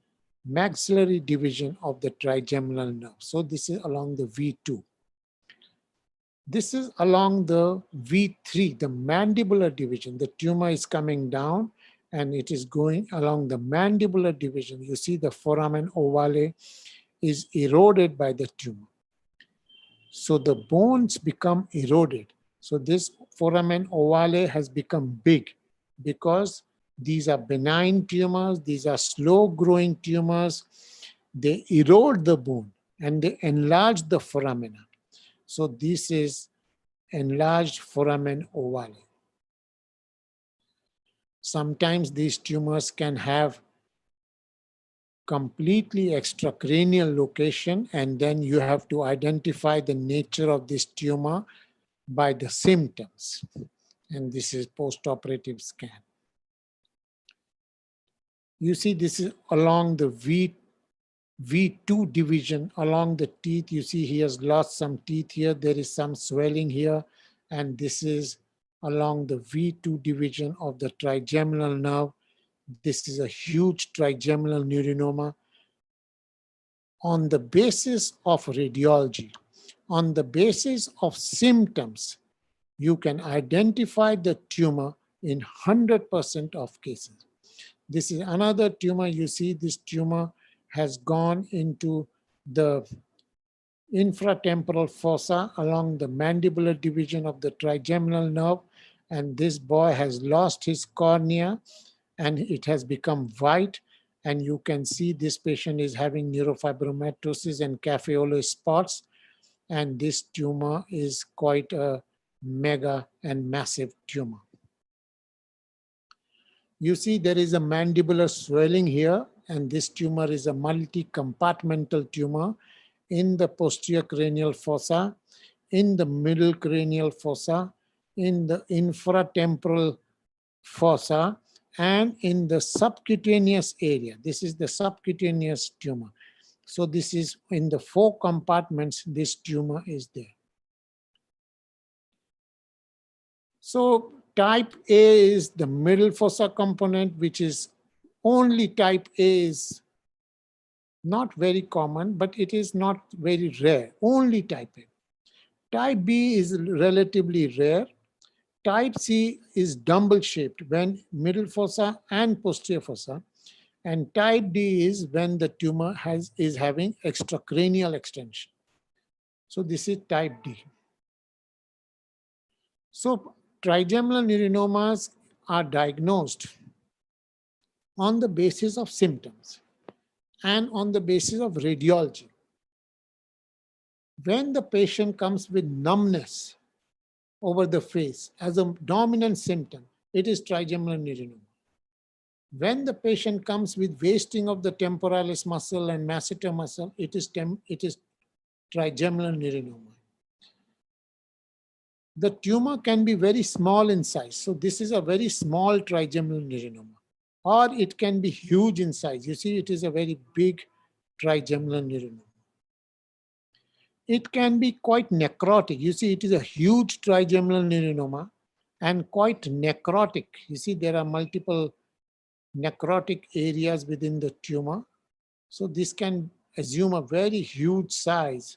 maxillary division of the trigeminal nerve. So this is along the V2. This is along the V3, the mandibular division. The tumor is coming down and it is going along the mandibular division. You see the foramen ovale is eroded by the tumor. So the bones become eroded. So this foramen ovale has become big because these are benign tumors. These are slow growing tumors. They erode the bone and they enlarge the foramina. So this is enlarged foramen ovale. Sometimes these tumors can have completely extracranial location, and then you have to identify the nature of this tumor by the symptoms. And this is post-operative scan. You see, this is along the V2 division, along the teeth. You see he has lost some teeth here. There is some swelling here. And this is along the V2 division of the trigeminal nerve. This is a huge trigeminal neurinoma. On the basis of radiology, on the basis of symptoms, you can identify the tumor in 100% of cases. This is another tumor. You see this tumor has gone into the infratemporal fossa along the mandibular division of the trigeminal nerve, and this boy has lost his cornea, and it has become white. And you can see this patient is having neurofibromatosis and cafeolo spots. And this tumor is quite a mega and massive tumor. You see there is a mandibular swelling here, and this tumor is a multi-compartmental tumor in the posterior cranial fossa, in the middle cranial fossa, in the infratemporal fossa, and in the subcutaneous area. This is the subcutaneous tumor. So this is in the 4 compartments, this tumor is there. So type A is the middle fossa component, which is only type A is not very common, but it is not very rare, only type A. Type B is relatively rare. Type C is dumbbell shaped when middle fossa and posterior fossa. And type D is when the tumor is having extracranial extension. So this is type D. So trigeminal neurinomas are diagnosed on the basis of symptoms and on the basis of radiology. When the patient comes with numbness over the face as a dominant symptom, it is trigeminal neuronoma. When the patient comes with wasting of the temporalis muscle and masseter muscle, it is trigeminal neuronoma. The tumor can be very small in size. So this is a very small trigeminal neuronoma, or it can be huge in size. You see, it is a very big trigeminal neuronoma. It can be quite necrotic. You see, it is a huge trigeminal neuronoma and quite necrotic. You see, there are multiple necrotic areas within the tumor. So this can assume a very huge size,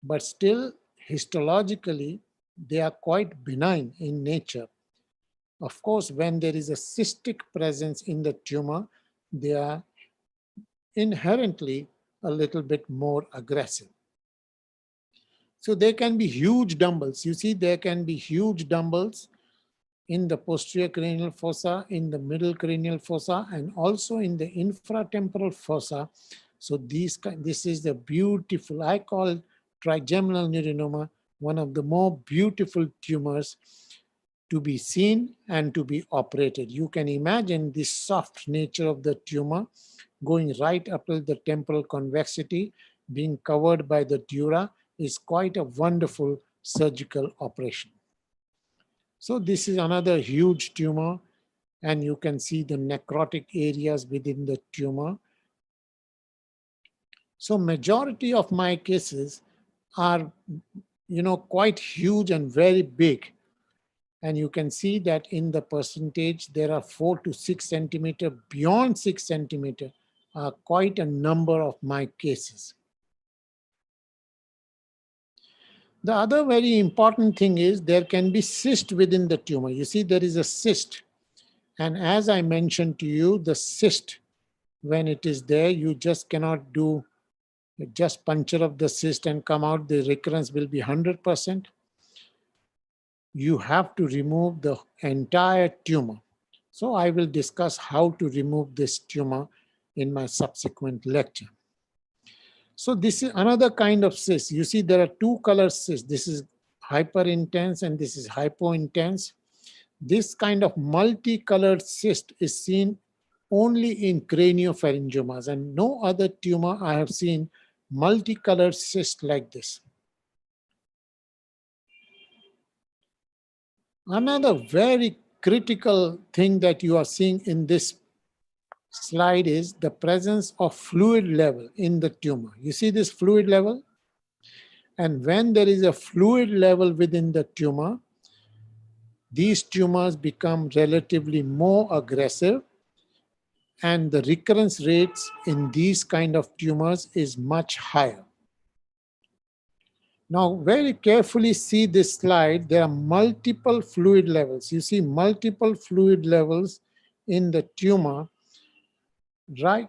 but still histologically, they are quite benign in nature. Of course, when there is a cystic presence in the tumor, they are inherently a little bit more aggressive. So there can be huge dumbbells. You see, there can be huge dumbbells in the posterior cranial fossa, in the middle cranial fossa, and also in the infratemporal fossa. So this is the beautiful, I call trigeminal neuronoma, one of the more beautiful tumors to be seen and to be operated. You can imagine the soft nature of the tumor going right up to the temporal convexity, being covered by the dura, is quite a wonderful surgical operation. So this is another huge tumor, and you can see the necrotic areas within the tumor. So majority of my cases are, quite huge and very big. And you can see that in the percentage, there are 4 to 6 centimeter, beyond 6 centimeter are quite a number of my cases. The other very important thing is there can be cyst within the tumor. You see, there is a cyst. And as I mentioned to you, the cyst, when it is there, you just cannot do just puncture of the cyst and come out. The recurrence will be 100%. You have to remove the entire tumor. So I will discuss how to remove this tumor in my subsequent lecture. So this is another kind of cyst. You see, there are 2 color cysts. This is hyper intense and this is hypo intense. This kind of multicolored cyst is seen only in craniopharyngiomas, and no other tumor I have seen multicolored cyst like this. Another very critical thing that you are seeing in this slide is the presence of fluid level in the tumor. You see this fluid level? And when there is a fluid level within the tumor, these tumors become relatively more aggressive, and the recurrence rates in these kind of tumors is much higher. Now, very carefully see this slide. There are multiple fluid levels. You see multiple fluid levels in the tumor. Right,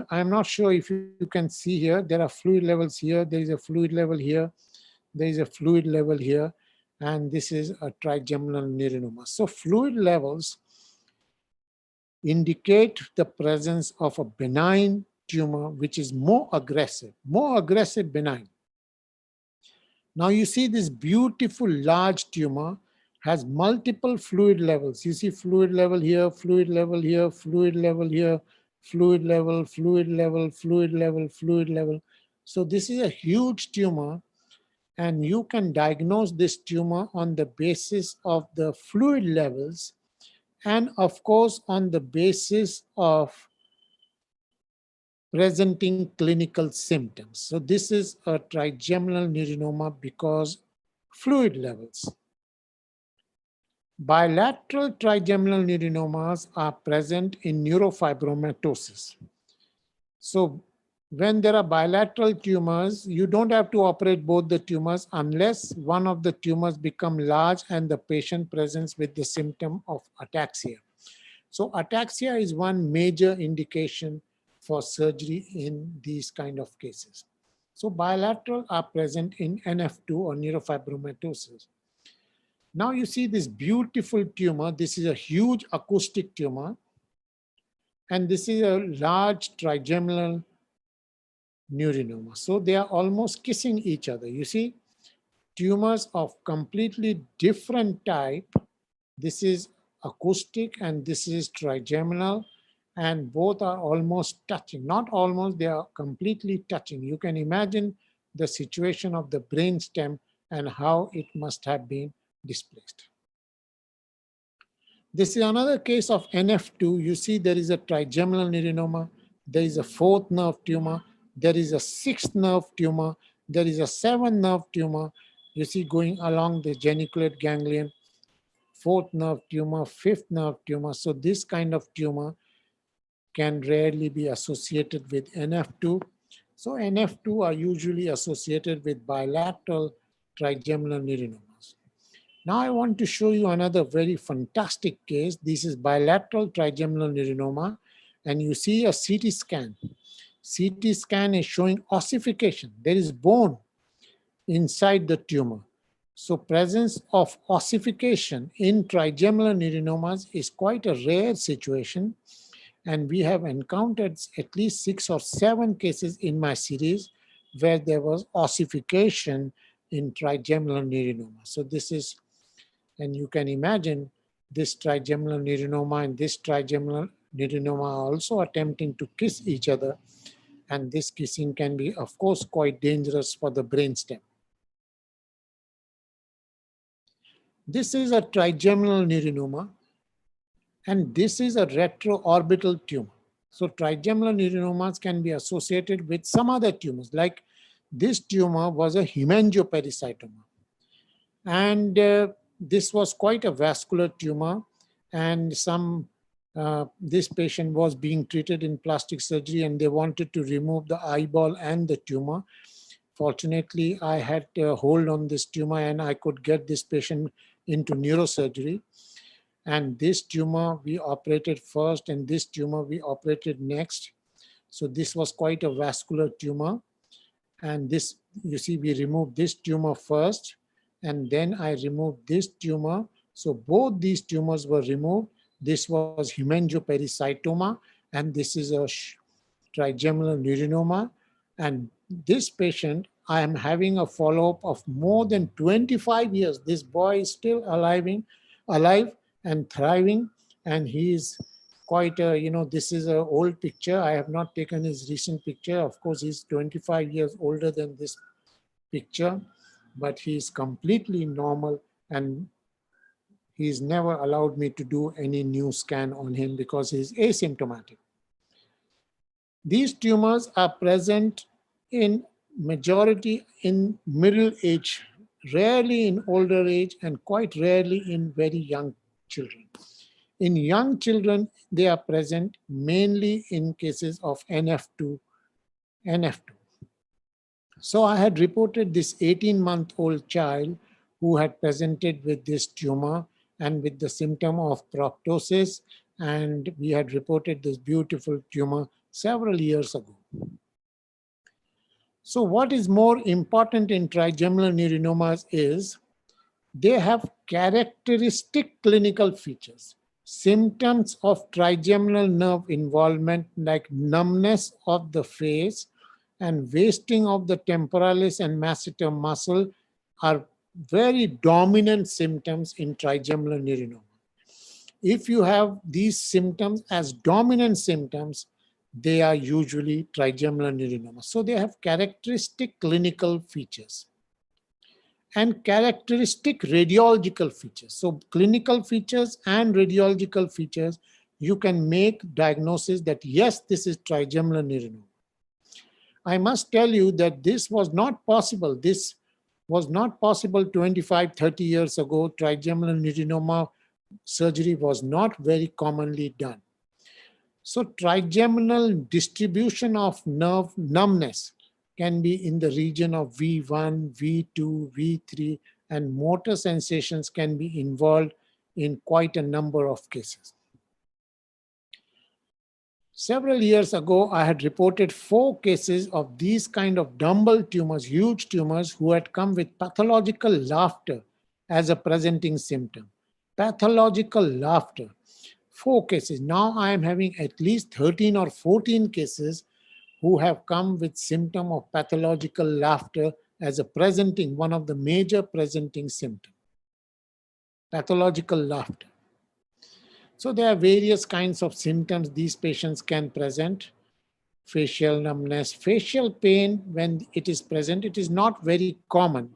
I'm not sure if you can see here, there are fluid levels here, there is a fluid level here, there is a fluid level here, and this is a trigeminal neuronoma. So fluid levels indicate the presence of a benign tumor, which is more aggressive benign. Now you see this beautiful large tumor has multiple fluid levels. You see fluid level here, fluid level here, fluid level here, fluid level, fluid level, fluid level, fluid level. So this is a huge tumor, and you can diagnose this tumor on the basis of the fluid levels and of course on the basis of presenting clinical symptoms. So this is a trigeminal neurinoma because fluid levels. Bilateral trigeminal neurinomas are present in neurofibromatosis. So when there are bilateral tumors, you don't have to operate both the tumors unless one of the tumors become large and the patient presents with the symptom of ataxia. So ataxia is one major indication for surgery in these kind of cases. So bilateral are present in NF2 or neurofibromatosis. Now you see this beautiful tumor. This is a huge acoustic tumor. And this is a large trigeminal neurinoma. So they are almost kissing each other. You see, tumors of completely different type. This is acoustic and this is trigeminal, and both are almost touching. Not almost, they are completely touching. You can imagine the situation of the brainstem and how it must have been displaced. This is another case of NF2. You see there is a trigeminal neurinoma, there is a fourth nerve tumor, there is a sixth nerve tumor, there is a seventh nerve tumor. You see going along the geniculate ganglion, fourth nerve tumor, fifth nerve tumor. So this kind of tumor can rarely be associated with NF2. So NF2 are usually associated with bilateral trigeminal neurinomas. Now I want to show you another very fantastic case. This is bilateral trigeminal neurinoma, and you see a CT scan. CT scan is showing ossification. There is bone inside the tumor. So presence of ossification in trigeminal neurinomas is quite a rare situation. And we have encountered at least 6 or 7 cases in my series where there was ossification in trigeminal neurinoma. So this is, and you can imagine this trigeminal neurinoma and this trigeminal neurinoma are also attempting to kiss each other. And this kissing can be, of course, quite dangerous for the brainstem. This is a trigeminal neurinoma, and this is a retroorbital tumor. So trigeminal neurinomas can be associated with some other tumors, like this tumor was a hemangiopericytoma. And this was quite a vascular tumor, and this patient was being treated in plastic surgery and they wanted to remove the eyeball and the tumor. Fortunately, I had a hold on this tumor and I could get this patient into neurosurgery. And this tumor we operated first and this tumor we operated next. So this was quite a vascular tumor. And this, you see, we removed this tumor first and then I removed this tumor. So both these tumors were removed. This was hemangiopericytoma and this is a trigeminal neurinoma. And this patient, I am having a follow-up of more than 25 years. This boy is still alive and thriving, and he is quite a, this is an old picture. I have not taken his recent picture. Of course, he's 25 years older than this picture, but he's completely normal, and he's never allowed me to do any new scan on him because he's asymptomatic. These tumors are present in majority in middle age, rarely in older age, and quite rarely in very young children. In young children, they are present mainly in cases of NF2. So I had reported this 18-month-old child who had presented with this tumor and with the symptom of proptosis, and we had reported this beautiful tumor several years ago. So what is more important in trigeminal neurinomas is they have characteristic clinical features. symptoms of trigeminal nerve involvement like numbness of the face and wasting of the temporalis and masseter muscle are very dominant symptoms in trigeminal neurinoma. If you have these symptoms as dominant symptoms, they are usually trigeminal neurinoma. So they have characteristic clinical features and characteristic radiological features. So clinical features and radiological features, you can make diagnosis that yes, this is trigeminal neurinoma. I must tell you that this was not possible. This was not possible 25, 30 years ago. Trigeminal neurinoma surgery was not very commonly done. So trigeminal distribution of nerve numbness can be in the region of V1, V2, V3, and motor sensations can be involved in quite a number of cases. Several years ago, I had reported 4 cases of these kind of dumbbell tumors, huge tumors, who had come with pathological laughter as a presenting symptom. Pathological laughter. 4 cases. Now I am having at least 13 or 14 cases who have come with symptom of pathological laughter as a presenting, one of the major presenting symptoms. Pathological laughter. So there are various kinds of symptoms these patients can present. Facial numbness, facial pain, when it is present, it is not very common.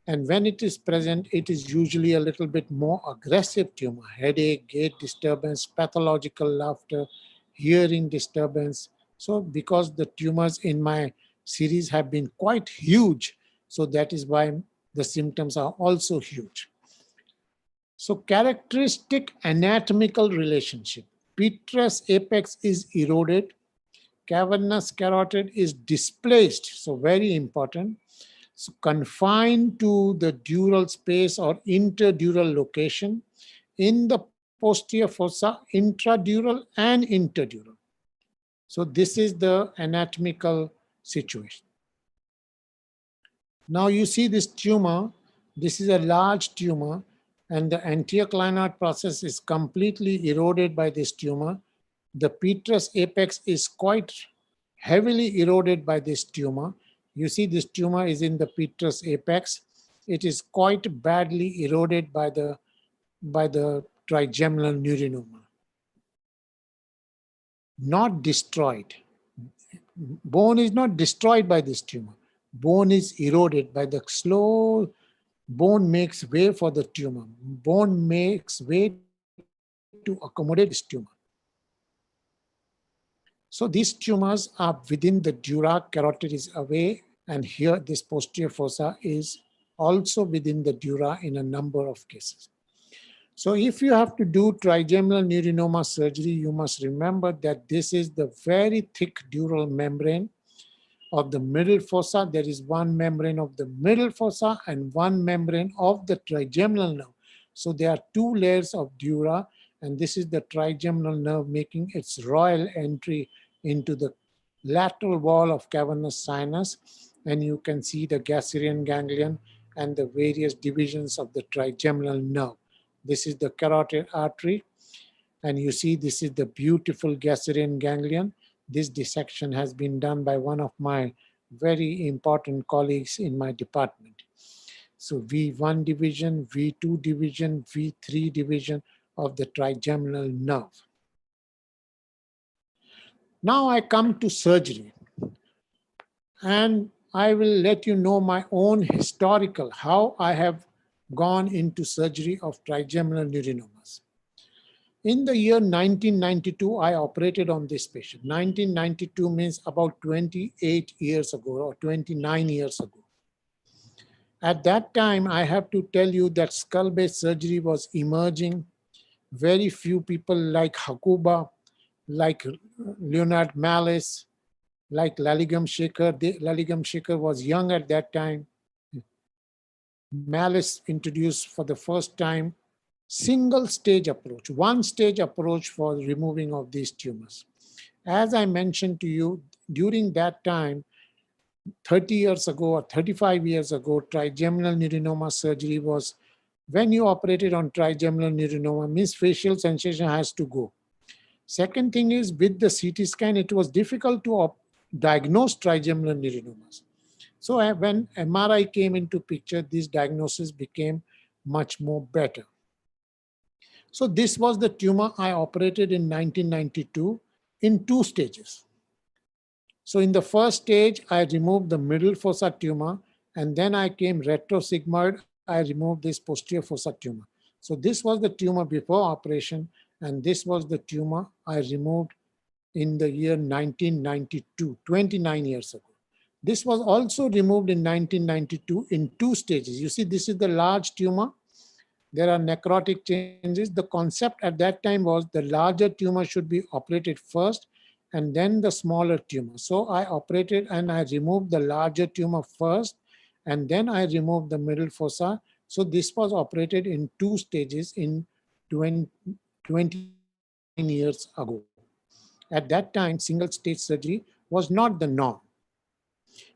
And when it is present, it is usually a little bit more aggressive tumor, headache, gait disturbance, pathological laughter, hearing disturbance. So because the tumors in my series have been quite huge, so that is why the symptoms are also huge. So characteristic anatomical relationship. Petrous apex is eroded. Cavernous carotid is displaced, so very important. So confined to the dural space or interdural location in the posterior fossa, intradural and interdural. So this is the anatomical situation. Now you see this tumor. This is a large tumor, and the anterior clinoid process is completely eroded by this tumor. The petrous apex is quite heavily eroded by this tumor. You see this tumor is in the petrous apex. It is quite badly eroded by the trigeminal neurinoma. Not destroyed. Bone is not destroyed by this tumor. Bone is eroded by the slow. Bone makes way for the tumor. Bone makes way to accommodate this tumor. So these tumors are within the dura, carotid is away, and here this posterior fossa is also within the dura in a number of cases. So if you have to do trigeminal neurinoma surgery, you must remember that this is the very thick dural membrane of the middle fossa. There is one membrane of the middle fossa and one membrane of the trigeminal nerve. So there are 2 layers of dura, and this is the trigeminal nerve making its royal entry into the lateral wall of cavernous sinus, and you can see the gasserian ganglion and the various divisions of the trigeminal nerve. This is the carotid artery, and you see this is the beautiful gasserian ganglion. This dissection has been done by one of my very important colleagues in my department. So V1 division, V2 division, V3 division of the trigeminal nerve. Now I come to surgery, and I will let you know my own historical, how I have gone into surgery of trigeminal neurinomas. In the year 1992, I operated on this patient. 1992 means about 28 years ago or 29 years ago. At that time, I have to tell you that skull-based surgery was emerging. Very few people like Hakuba, like Leonard Mallis, like Laligam Shekhar. Laligam Shekhar was young at that time. Mallis introduced for the first time single stage approach, 1-stage approach for removing of these tumors. As I mentioned to you, during that time, 30 years ago or 35 years ago, trigeminal neurinoma surgery was when you operated on trigeminal neurinoma, means facial sensation has to go. Second thing is, with the CT scan, it was difficult to diagnose trigeminal neurinomas. So when MRI came into picture, this diagnosis became much more better. So this was the tumor I operated in 1992 in 2 stages. So in the first stage, I removed the middle fossa tumor, and then I came retrosigmoid, I removed this posterior fossa tumor. So this was the tumor before operation, and this was the tumor I removed in the year 1992, 29 years ago. This was also removed in 1992 in 2 stages. You see, this is the large tumor. There are necrotic changes. The concept at that time was the larger tumor should be operated first and then the smaller tumor. So I operated and I removed the larger tumor first, and then I removed the middle fossa. So this was operated in 2 stages in 20 years ago. At that time, single stage surgery was not the norm.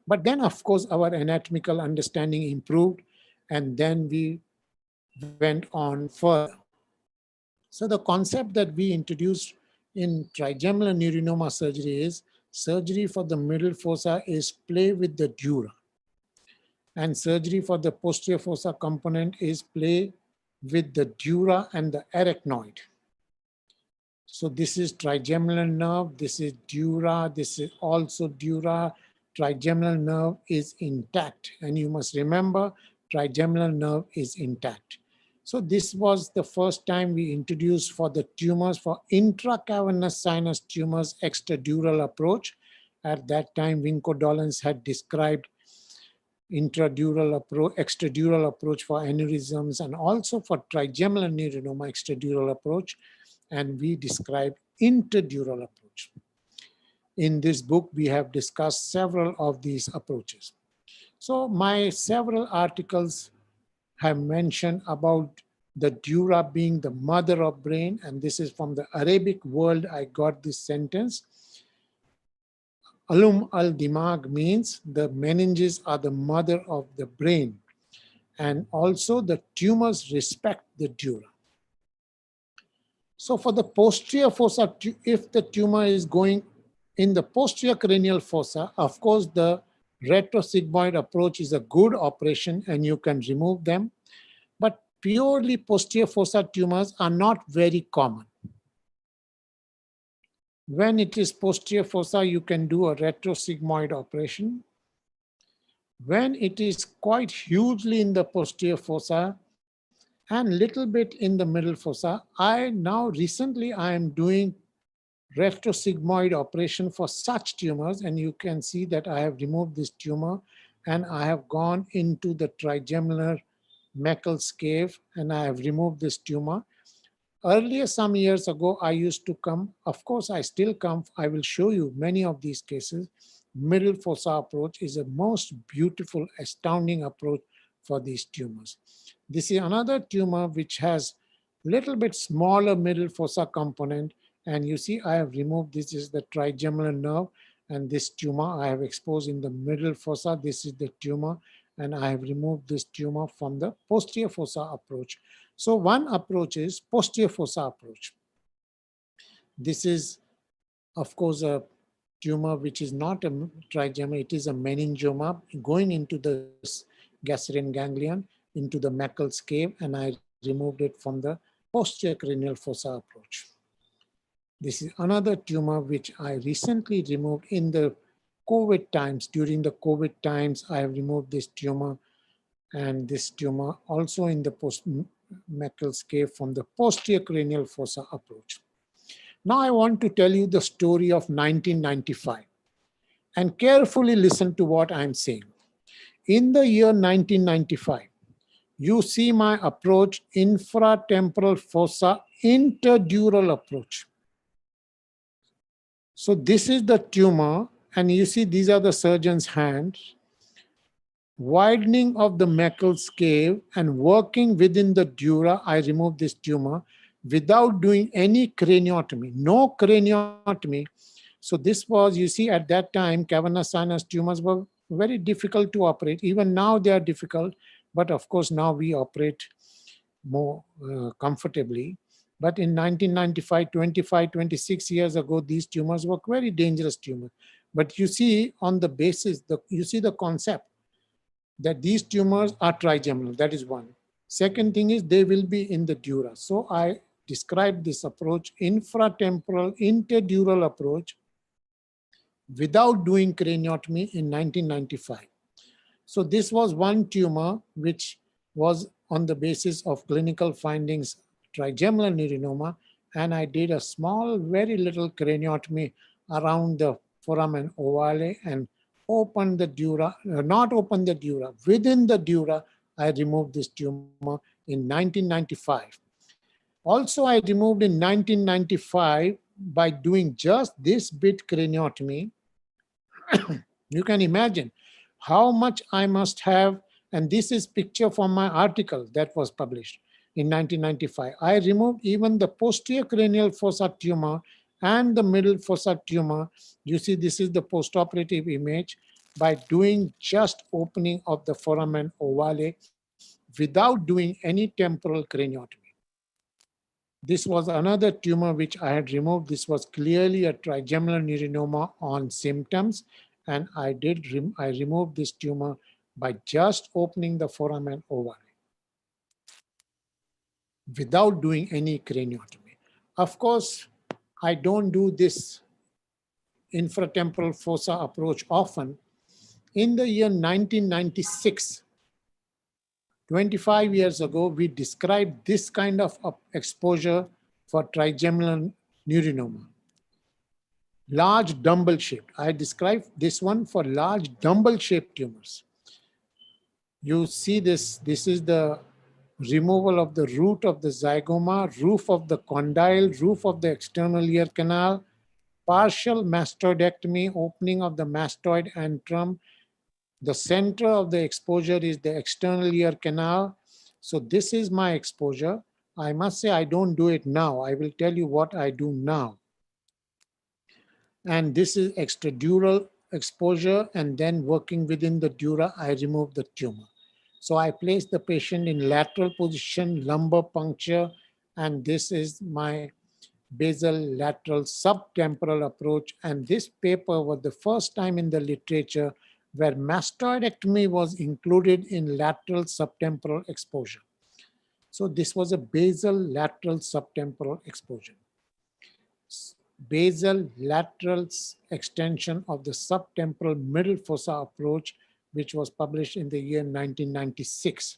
But then, of course, our anatomical understanding improved, and then we went on further. So the concept that we introduced in trigeminal neurinoma surgery is surgery for the middle fossa is play with the dura. And surgery for the posterior fossa component is play with the dura and the arachnoid. So this is trigeminal nerve, this is dura, this is also dura. Trigeminal nerve is intact. And you must remember, trigeminal nerve is intact. So this was the first time we introduced for the tumors, for intracavernous sinus tumors, extradural approach. At that time, Vinko Dollens had described intradural approach, extradural approach for aneurysms, and also for trigeminal neuronoma extradural approach. And we described interdural approach. In this book, we have discussed several of these approaches. So my several articles have mentioned about the dura being the mother of brain, and this is from the Arabic world I got this sentence. Alum al-Dimag means the meninges are the mother of the brain, and also the tumors respect the dura. So for the posterior fossa, if the tumor is going in the posterior cranial fossa, of course, the retrosigmoid approach is a good operation and you can remove them. But purely posterior fossa tumors are not very common. When it is posterior fossa, you can do a retrosigmoid operation. When it is quite hugely in the posterior fossa and little bit in the middle fossa, recently I am doing retrosigmoid operation for such tumors, and you can see that I have removed this tumor and I have gone into the trigeminal Meckel's cave and I have removed this tumor. Earlier, some years ago, I used to come, of course I still come, I will show you many of these cases. Middle fossa approach is a most beautiful, astounding approach for these tumors. This is another tumor which has little bit smaller middle fossa component. And you see, I have removed, this is the trigeminal nerve, and this tumor I have exposed in the middle fossa. This is the tumor, and I have removed this tumor from the posterior fossa approach. So one approach is posterior fossa approach. This is, of course, a tumor which is not a trigeminal, it is a meningioma going into the Gasserian ganglion, into the Meckel's cave, and I removed it from the posterior cranial fossa approach. This is another tumor which I recently removed in the COVID times. During the COVID times, I have removed this tumor and this tumor also in the Meckel's cave from the posterior cranial fossa approach. Now I want to tell you the story of 1995 and carefully listen to what I'm saying. In the year 1995, you see my approach, infratemporal fossa interdural approach. So this is the tumor, and you see these are the surgeon's hands, widening of the Meckel's cave and working within the dura. I removed this tumor without doing any craniotomy, no craniotomy. So this was, you see, at that time, cavernous sinus tumors were very difficult to operate. Even now they are difficult, but of course now we operate more comfortably. But in 1995, 25, 26 years ago, these tumors were very dangerous tumors. But you see on the basis, you see the concept that these tumors are trigeminal. That is one. Second thing is they will be in the dura. So I described this approach, infratemporal interdural approach, without doing craniotomy in 1995. So this was one tumor which was on the basis of clinical findings, trigeminal neurinoma, and I did a small, very little craniotomy around the foramen ovale and opened the dura, not opened the dura, within the dura, I removed this tumor in 1995. Also, I removed in 1995 by doing just this bit craniotomy. You can imagine how much I must have, and this is picture from my article that was published in 1995. I removed even the posterior cranial fossa tumor and the middle fossa tumor. You see, this is the post-operative image by doing just opening of the foramen ovale without doing any temporal craniotomy. This was another tumor which I had removed. This was clearly a trigeminal neurinoma on symptoms, and I removed this tumor by just opening the foramen ovale without doing any craniotomy. Of course, I don't do this infratemporal fossa approach often. In the year 1996, 25 years ago, we described this kind of exposure for trigeminal neurinoma. Large dumbbell-shaped. I described this one for large dumbbell-shaped tumors. You see this is the removal of the root of the zygoma, roof of the condyle, roof of the external ear canal, partial mastoidectomy, opening of the mastoid antrum. The center of the exposure is the external ear canal. So this is my exposure. I must say I don't do it now. I will tell you what I do now. And this is extradural exposure, and then working within the dura, I remove the tumor. So I place the patient in lateral position, lumbar puncture, and this is my basal lateral subtemporal approach. And this paper was the first time in the literature where mastoidectomy was included in lateral subtemporal exposure. So this was a basal lateral subtemporal exposure. Basal lateral extension of the subtemporal middle fossa approach, which was published in the year 1996.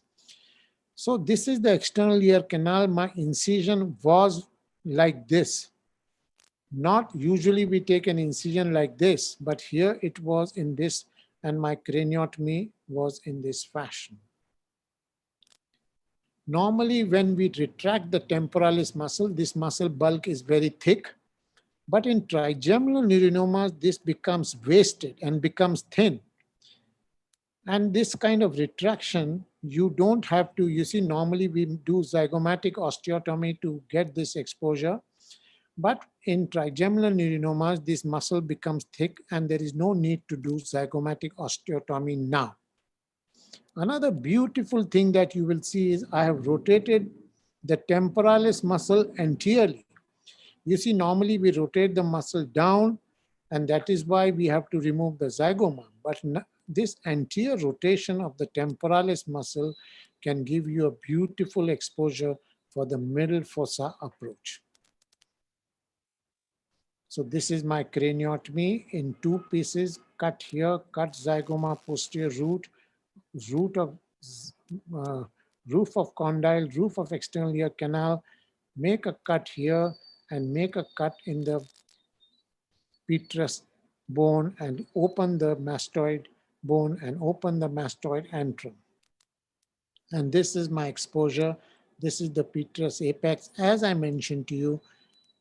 So this is the external ear canal. My incision was like this. Not usually we take an incision like this, but here it was in this, and my craniotomy was in this fashion. Normally, when we retract the temporalis muscle, this muscle bulk is very thick. But in trigeminal neurinomas, this becomes wasted and becomes thin. And this kind of retraction, you don't have to, you see, normally we do zygomatic osteotomy to get this exposure. But in trigeminal neurinomas, this muscle becomes thick and there is no need to do zygomatic osteotomy now. Another beautiful thing that you will see is I have rotated the temporalis muscle anteriorly. You see, normally we rotate the muscle down, and that is why we have to remove the zygoma. But this anterior rotation of the temporalis muscle can give you a beautiful exposure for the middle fossa approach. So this is my craniotomy in two pieces, cut here, cut zygoma posterior root, roof of condyle, roof of external ear canal, make a cut here, and make a cut in the petrous bone and open the mastoid bone and open the mastoid antrum. And this is my exposure. This is the petrous apex. As I mentioned to you,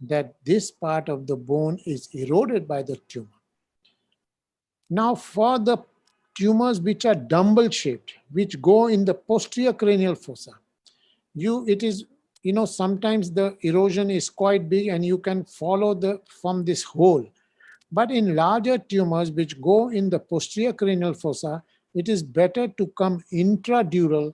that this part of the bone is eroded by the tumor. Now for the tumors which are dumbbell shaped, which go in the posterior cranial fossa, sometimes the erosion is quite big and you can follow from this hole. But in larger tumors which go in the posterior cranial fossa, it is better to come intradural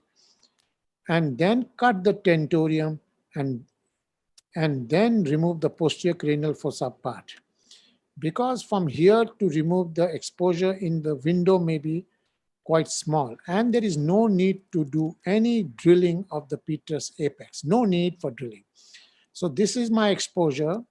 and then cut the tentorium and then remove the posterior cranial fossa part. Because from here to remove the exposure in the window may be quite small, and there is no need to do any drilling of the petrous apex, no need for drilling. So this is my exposure,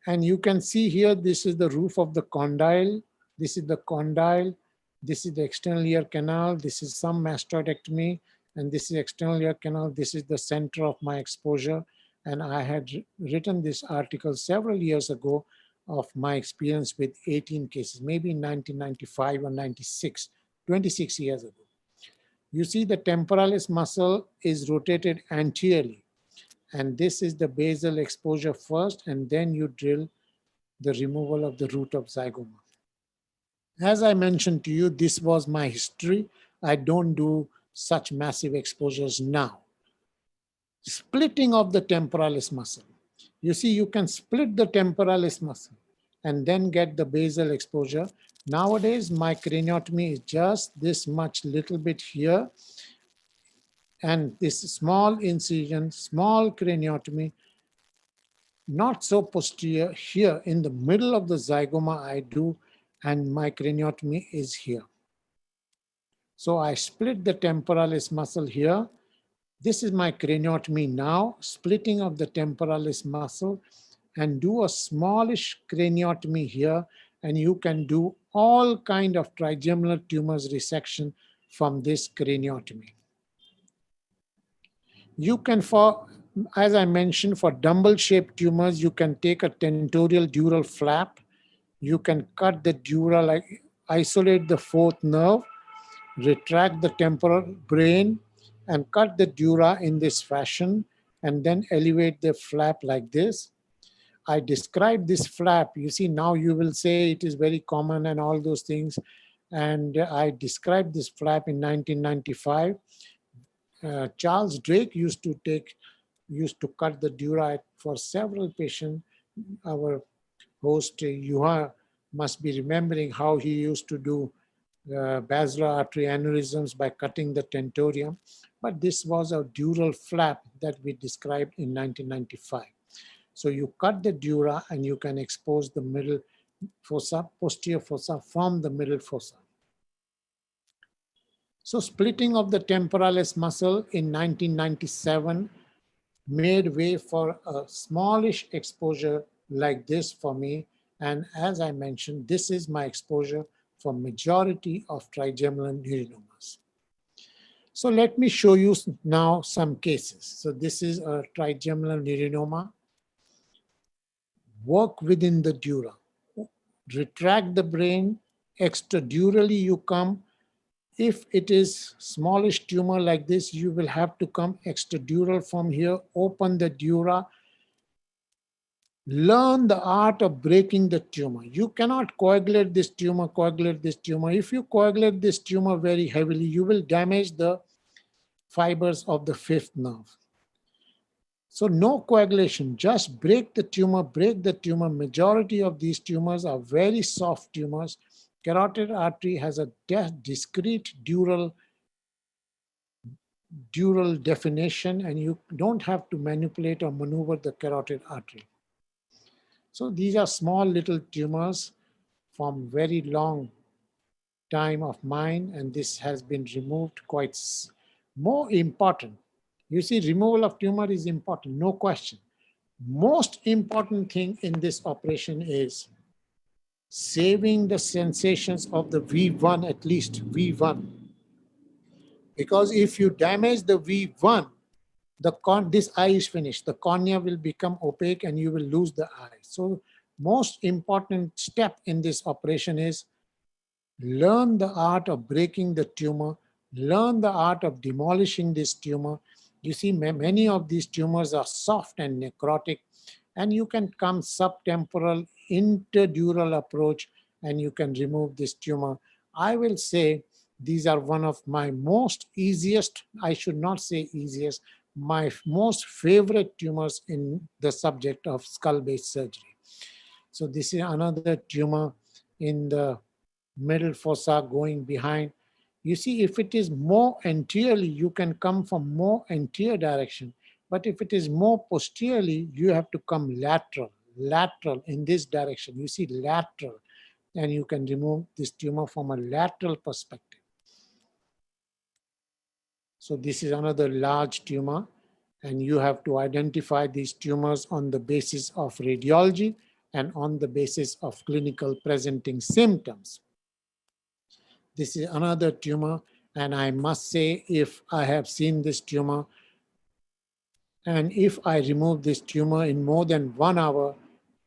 and you can see here, this is the roof of the condyle, this is the condyle, this is the external ear canal, this is some mastoidectomy, and this is external ear canal, this is the center of my exposure. And I had written this article several years ago of my experience with 18 cases, maybe in 1995 or 96, 26 years ago. You see the temporalis muscle is rotated anteriorly, and this is the basal exposure first, and then you drill the removal of the root of zygoma. As I mentioned to you, this was my history. I don't do such massive exposures now. Splitting of the temporalis muscle. You see, you can split the temporalis muscle and then get the basal exposure. Nowadays, my craniotomy is just this much, little bit here, and this small incision, small craniotomy, not so posterior here in the middle of the zygoma I do, and my craniotomy is here. So I split the temporalis muscle here. This is my craniotomy now, splitting of the temporalis muscle, and do a smallish craniotomy here, and you can do all kind of trigeminal tumors resection from this craniotomy. You can, as I mentioned, for dumbbell-shaped tumors, you can take a tentorial dural flap. You can cut the dura, like isolate the fourth nerve, retract the temporal brain, and cut the dura in this fashion, and then elevate the flap like this. I described this flap. You see, now you will say it is very common and all those things. And I described this flap in 1995. Charles Drake used to cut the dura for several patients. Our host Juha must be remembering how he used to do basilar artery aneurysms by cutting the tentorium. But this was a dural flap that we described in 1995. So you cut the dura and you can expose the middle fossa, posterior fossa from the middle fossa. So splitting of the temporalis muscle in 1997 made way for a smallish exposure like this for me. And as I mentioned, this is my exposure for majority of trigeminal neurinomas. So let me show you now some cases. So this is a trigeminal neurinoma. Work within the dura. Retract the brain. Extradurally you come. If it is smallish tumor like this, you will have to come extradural from here, open the dura. Learn the art of breaking the tumor. You cannot coagulate this tumor, If you coagulate this tumor very heavily, you will damage the fibers of the fifth nerve. So no coagulation, just break the tumor, Majority of these tumors are very soft tumors. Carotid artery has a discrete dural definition, and you don't have to manipulate or maneuver the carotid artery. So these are small little tumors from very long time of mine, and this has been removed quite more important. You see, removal of tumor is important, no question. Most important thing in this operation is saving the sensations of the V1, at least V1. Because if you damage the V1, this eye is finished. The cornea will become opaque and you will lose the eye. So most important step in this operation is learn the art of breaking the tumor, learn the art of demolishing this tumor. You see, many of these tumors are soft and necrotic, and you can come subtemporal, interdural approach, and you can remove this tumor. I will say these are one of my most easiest, I should not say easiest, my most favorite tumors in the subject of skull-base surgery. So this is another tumor in the middle fossa going behind. You see, if it is more anteriorly, you can come from more anterior direction. But if it is more posteriorly, you have to come lateral in this direction. You see, lateral, and you can remove this tumor from a lateral perspective. So this is another large tumor, and you have to identify these tumors on the basis of radiology and on the basis of clinical presenting symptoms. This is another tumor, and I must say, if I have seen this tumor, and if I remove this tumor in more than 1 hour,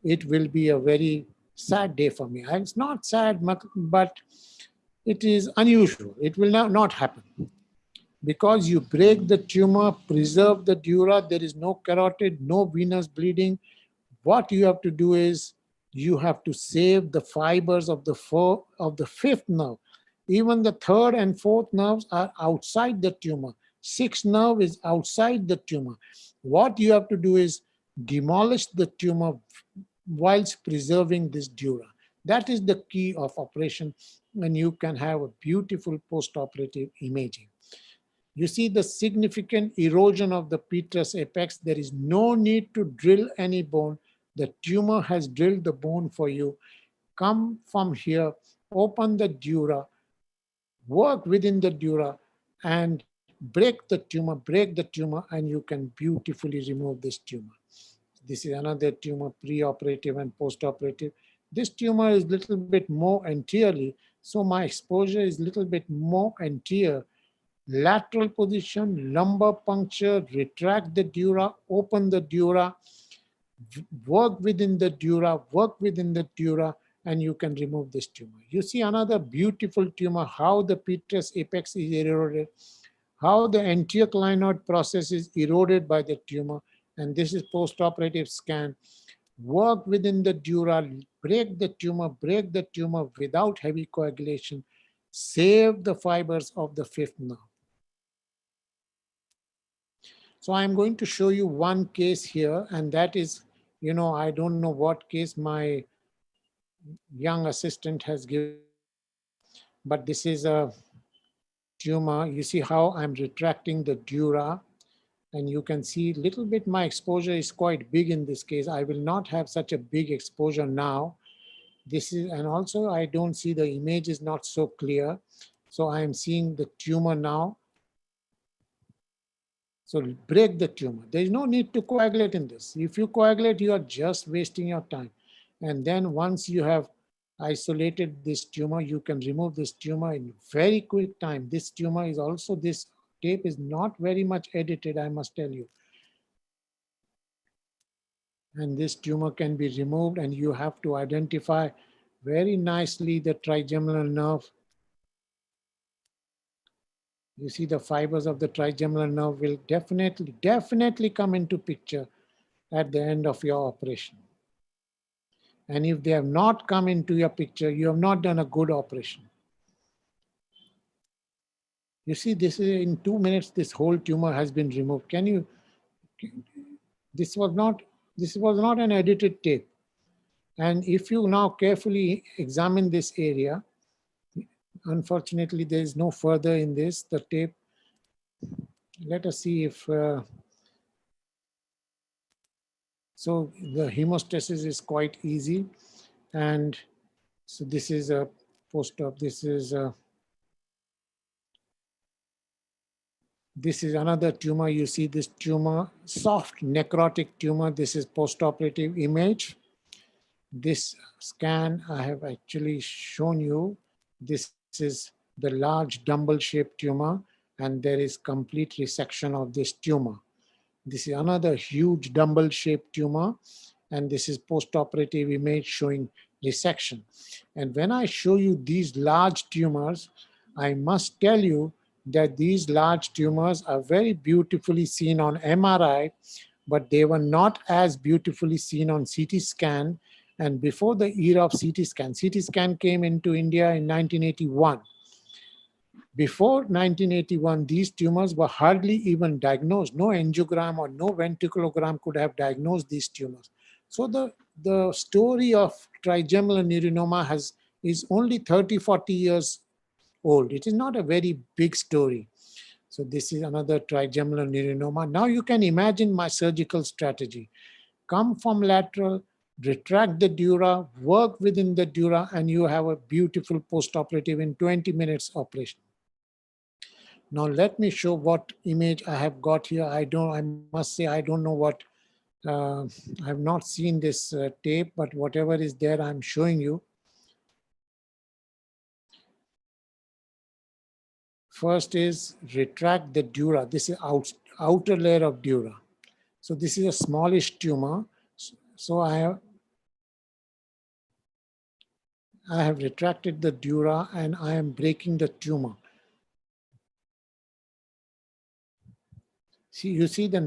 it will be a very sad day for me. It's not sad, but it is unusual. It will not happen. Because you break the tumor, preserve the dura, there is no carotid, no venous bleeding. What you have to do is you have to save the fibers of the fifth nerve. Even the third and fourth nerves are outside the tumor. Sixth nerve is outside the tumor. What you have to do is demolish the tumor whilst preserving this dura. That is the key of operation, and you can have a beautiful post-operative imaging. You see the significant erosion of the petrous apex. There is no need to drill any bone. The tumor has drilled the bone for you. Come from here, open the dura, work within the dura, and break the tumor, and you can beautifully remove this tumor. This is another tumor, pre-operative and post-operative. This tumor is a little bit more anteriorly, so my exposure is a little bit more anterior. Lateral position, lumbar puncture, retract the dura, open the dura, work within the dura, and you can remove this tumor. You see another beautiful tumor, how the petrous apex is eroded, how the anterior clinoid process is eroded by the tumor, and this is post-operative scan. Work within the dura, break the tumor without heavy coagulation, save the fibers of the fifth nerve. So I'm going to show you one case here, and that is, I don't know what case my young assistant has given, but this is a tumor. You see how I'm retracting the dura, and you can see a little bit my exposure is quite big in this case. I will not have such a big exposure now. And also I don't see the image is not so clear. So I am seeing the tumor now. So break the tumor. There is no need to coagulate in this. If you coagulate, you are just wasting your time. And then once you have isolated this tumor, you can remove this tumor in very quick time. This tumor is also, this tape is not very much edited, I must tell you. And this tumor can be removed, and you have to identify very nicely the trigeminal nerve. You see the fibers of the trigeminal nerve will definitely come into picture at the end of your operation. And if they have not come into your picture, you have not done a good operation. You see, this is in 2 minutes, this whole tumor has been removed. This was not an edited tape. And if you now carefully examine this area, unfortunately, there is no further in this, the tape. Let us see if, so the hemostasis is quite easy. And so this is a post-op, this is another tumor. You see this tumor, soft necrotic tumor. This is post-operative image. This scan I have actually shown you. This is the large dumbbell-shaped tumor, and there is complete resection of this tumor. This is another huge dumbbell-shaped tumor, and this is post-operative image showing resection. And when I show you these large tumors, I must tell you that these large tumors are very beautifully seen on MRI, but they were not as beautifully seen on CT scan. And before the era of CT scan came into India in 1981. Before 1981, these tumors were hardly even diagnosed. No angiogram or no ventriculogram could have diagnosed these tumors. So the story of trigeminal neurinoma is only 30, 40 years old. It is not a very big story. So this is another trigeminal neurinoma. Now you can imagine my surgical strategy. Come from lateral, retract the dura, work within the dura, and you have a beautiful postoperative in 20 minutes operation. Now let me show what image I have got here. I must say, I don't know what, I have not seen this tape, but whatever is there, I'm showing you. First is retract the dura. This is outer layer of dura. So this is a smallish tumor. So I have retracted the dura and I am breaking the tumor. See, you see the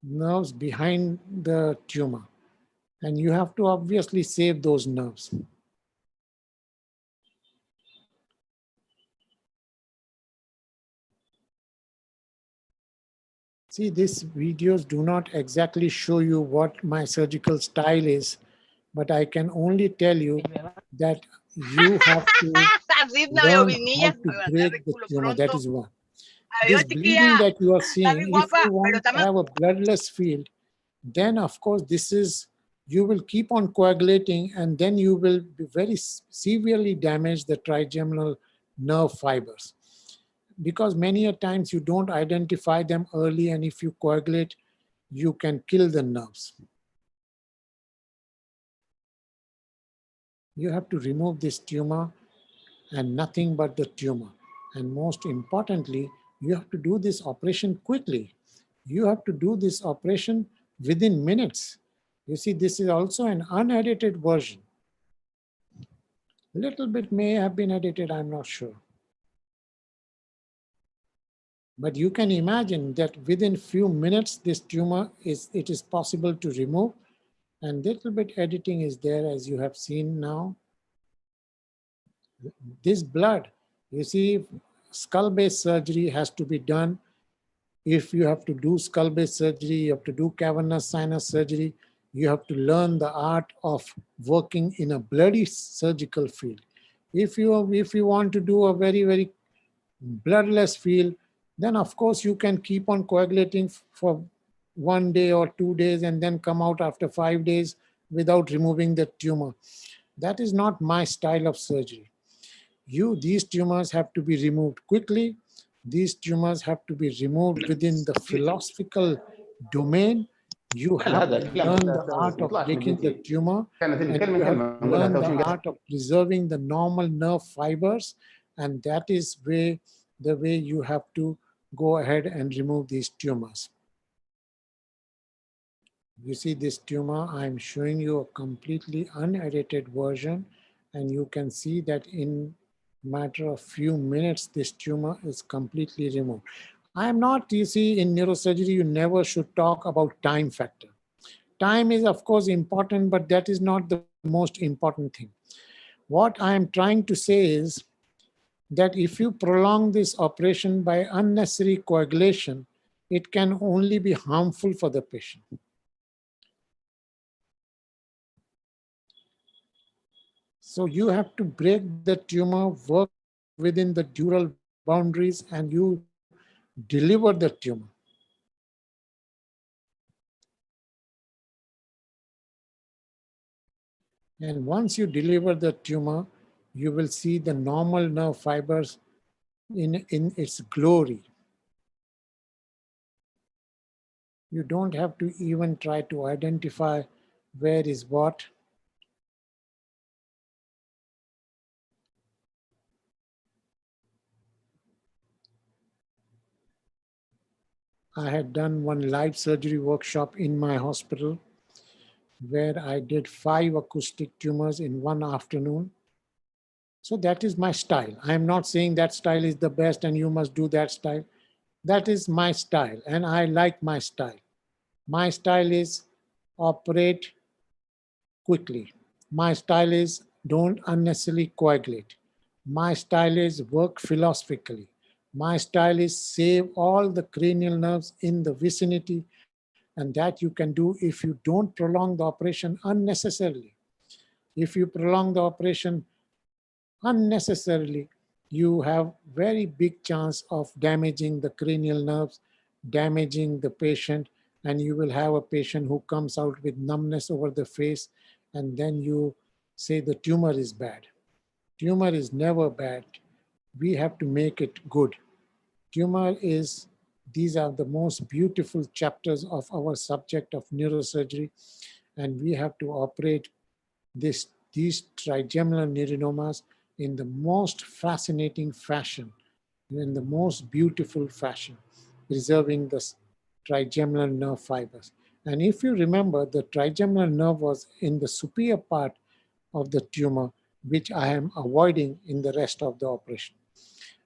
nerves behind the tumor, and you have to obviously save those nerves. See, these videos do not exactly show you what my surgical style is, but I can only tell you that you have to learn how to break the tumor. That is one. This bleeding that you are seeing, if you want to have a bloodless field, then of course you will keep on coagulating, and then you will be very severely damage the trigeminal nerve fibers. Because many a times you don't identify them early, and if you coagulate, you can kill the nerves. You have to remove this tumor and nothing but the tumor. And most importantly, you have to do this operation quickly. You have to do this operation within minutes. You see, this is also an unedited version. A little bit may have been edited, I'm not sure. But you can imagine that within few minutes, this tumor it is possible to remove, and little bit editing is there, as you have seen now. This blood, you see, skull-based surgery has to be done. If you have to do skull-based surgery, you have to do cavernous sinus surgery, you have to learn the art of working in a bloody surgical field. If you want to do a very, very bloodless field, then of course you can keep on coagulating for 1 day or 2 days and then come out after 5 days without removing the tumor. That is not my style of surgery. These tumors have to be removed quickly. These tumors have to be removed within the philosophical domain. You have to learn the art of breaking the tumor, and you have to learn the art of preserving the normal nerve fibers, and that is the way you have to go ahead and remove these tumors. You see this tumor, I'm showing you a completely unedited version, and you can see that in a matter of few minutes, this tumor is completely removed. I am not, you see, in neurosurgery, you never should talk about time factor. Time is of course important, but that is not the most important thing. What I am trying to say is that if you prolong this operation by unnecessary coagulation, it can only be harmful for the patient. So you have to break the tumor, work within the dural boundaries, and you deliver the tumor. And once you deliver the tumor, you will see the normal nerve fibers in its glory. You don't have to even try to identify where is what. I had done one live surgery workshop in my hospital where I did 5 acoustic tumors in one afternoon. So that is my style. I am not saying that style is the best and you must do that style. That is my style, and I like my style. My style is operate quickly. My style is don't unnecessarily coagulate. My style is work philosophically. My style is save all the cranial nerves in the vicinity, and that you can do if you don't prolong the operation unnecessarily. If you prolong the operation unnecessarily, you have very big chance of damaging the cranial nerves, damaging the patient, and you will have a patient who comes out with numbness over the face, and then you say the tumor is bad. Tumor is never bad. We have to make it good. Tumor is, these are the most beautiful chapters of our subject of neurosurgery, and we have to operate these trigeminal neurinomas in the most fascinating fashion, in the most beautiful fashion, preserving the trigeminal nerve fibers. And if you remember, the trigeminal nerve was in the superior part of the tumor, which I am avoiding in the rest of the operation.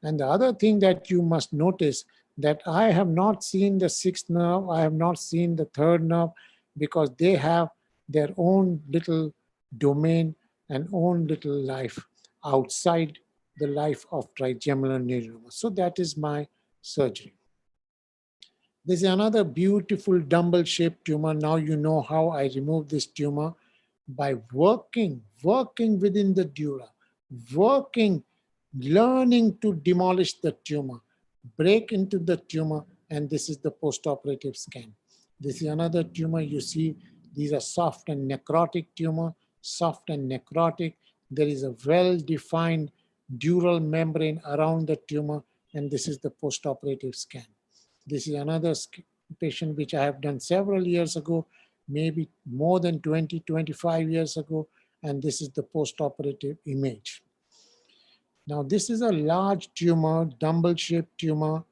And the other thing that you must notice, that I have not seen the sixth nerve, I have not seen the third nerve, because they have their own little domain and own little life outside the life of trigeminal neuronoma. So that is my surgery. This is another beautiful dumbbell-shaped tumor. Now you know how I remove this tumor by working within the dura, learning to demolish the tumor, break into the tumor, and this is the post-operative scan. This is another tumor. You see, these are soft and necrotic tumor, soft and necrotic. There is a well-defined dural membrane around the tumor, and this is the post-operative scan. This is another patient which I have done several years ago, maybe more than 20, 25 years ago, and this is the post-operative image. Now, this is a large tumor, dumbbell-shaped tumor,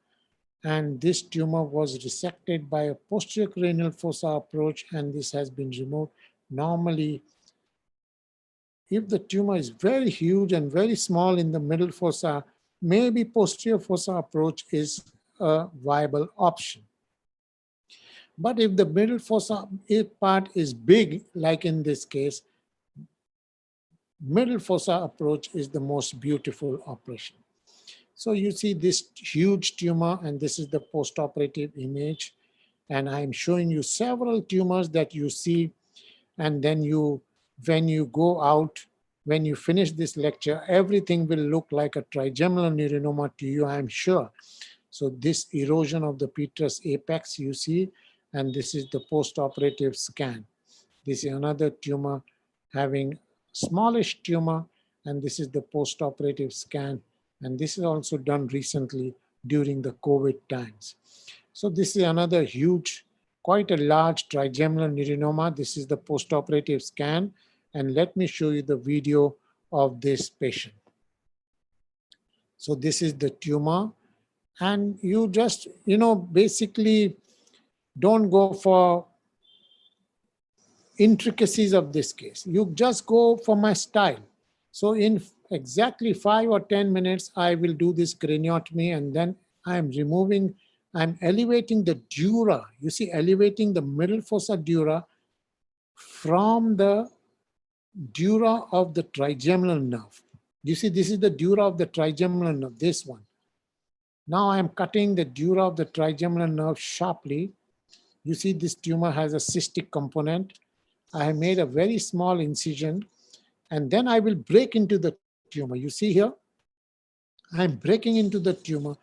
and this tumor was resected by a posterior cranial fossa approach, and this has been removed. Normally, if the tumor is very huge and very small in the middle fossa, maybe posterior fossa approach is a viable option. But if the middle fossa part is big, like in this case, middle fossa approach is the most beautiful operation. So you see this huge tumor, and this is the post-operative image. And I'm showing you several tumors that you see. And then when you go out, when you finish this lecture, everything will look like a trigeminal neuronoma to you, I'm sure. So this erosion of the petrous apex you see, and this is the post-operative scan. This is another tumor having smallish tumor, and this is the post-operative scan. And this is also done recently during the COVID times. So this is another huge, quite a large trigeminal neuronoma. This is the post-operative scan. And let me show you the video of this patient. So this is the tumor. And you just, basically don't go for intricacies of this case. You just go for my style. So in exactly 5 or 10 minutes, I will do this craniotomy, and then I'm elevating the dura. You see, elevating the middle fossa dura from the dura of the trigeminal nerve. You see, this is the dura of the trigeminal nerve, this one. Now I'm cutting the dura of the trigeminal nerve sharply. You see, this tumor has a cystic component. I have made a very small incision, and then I will break into the tumor. You see here, I'm breaking into the tumor,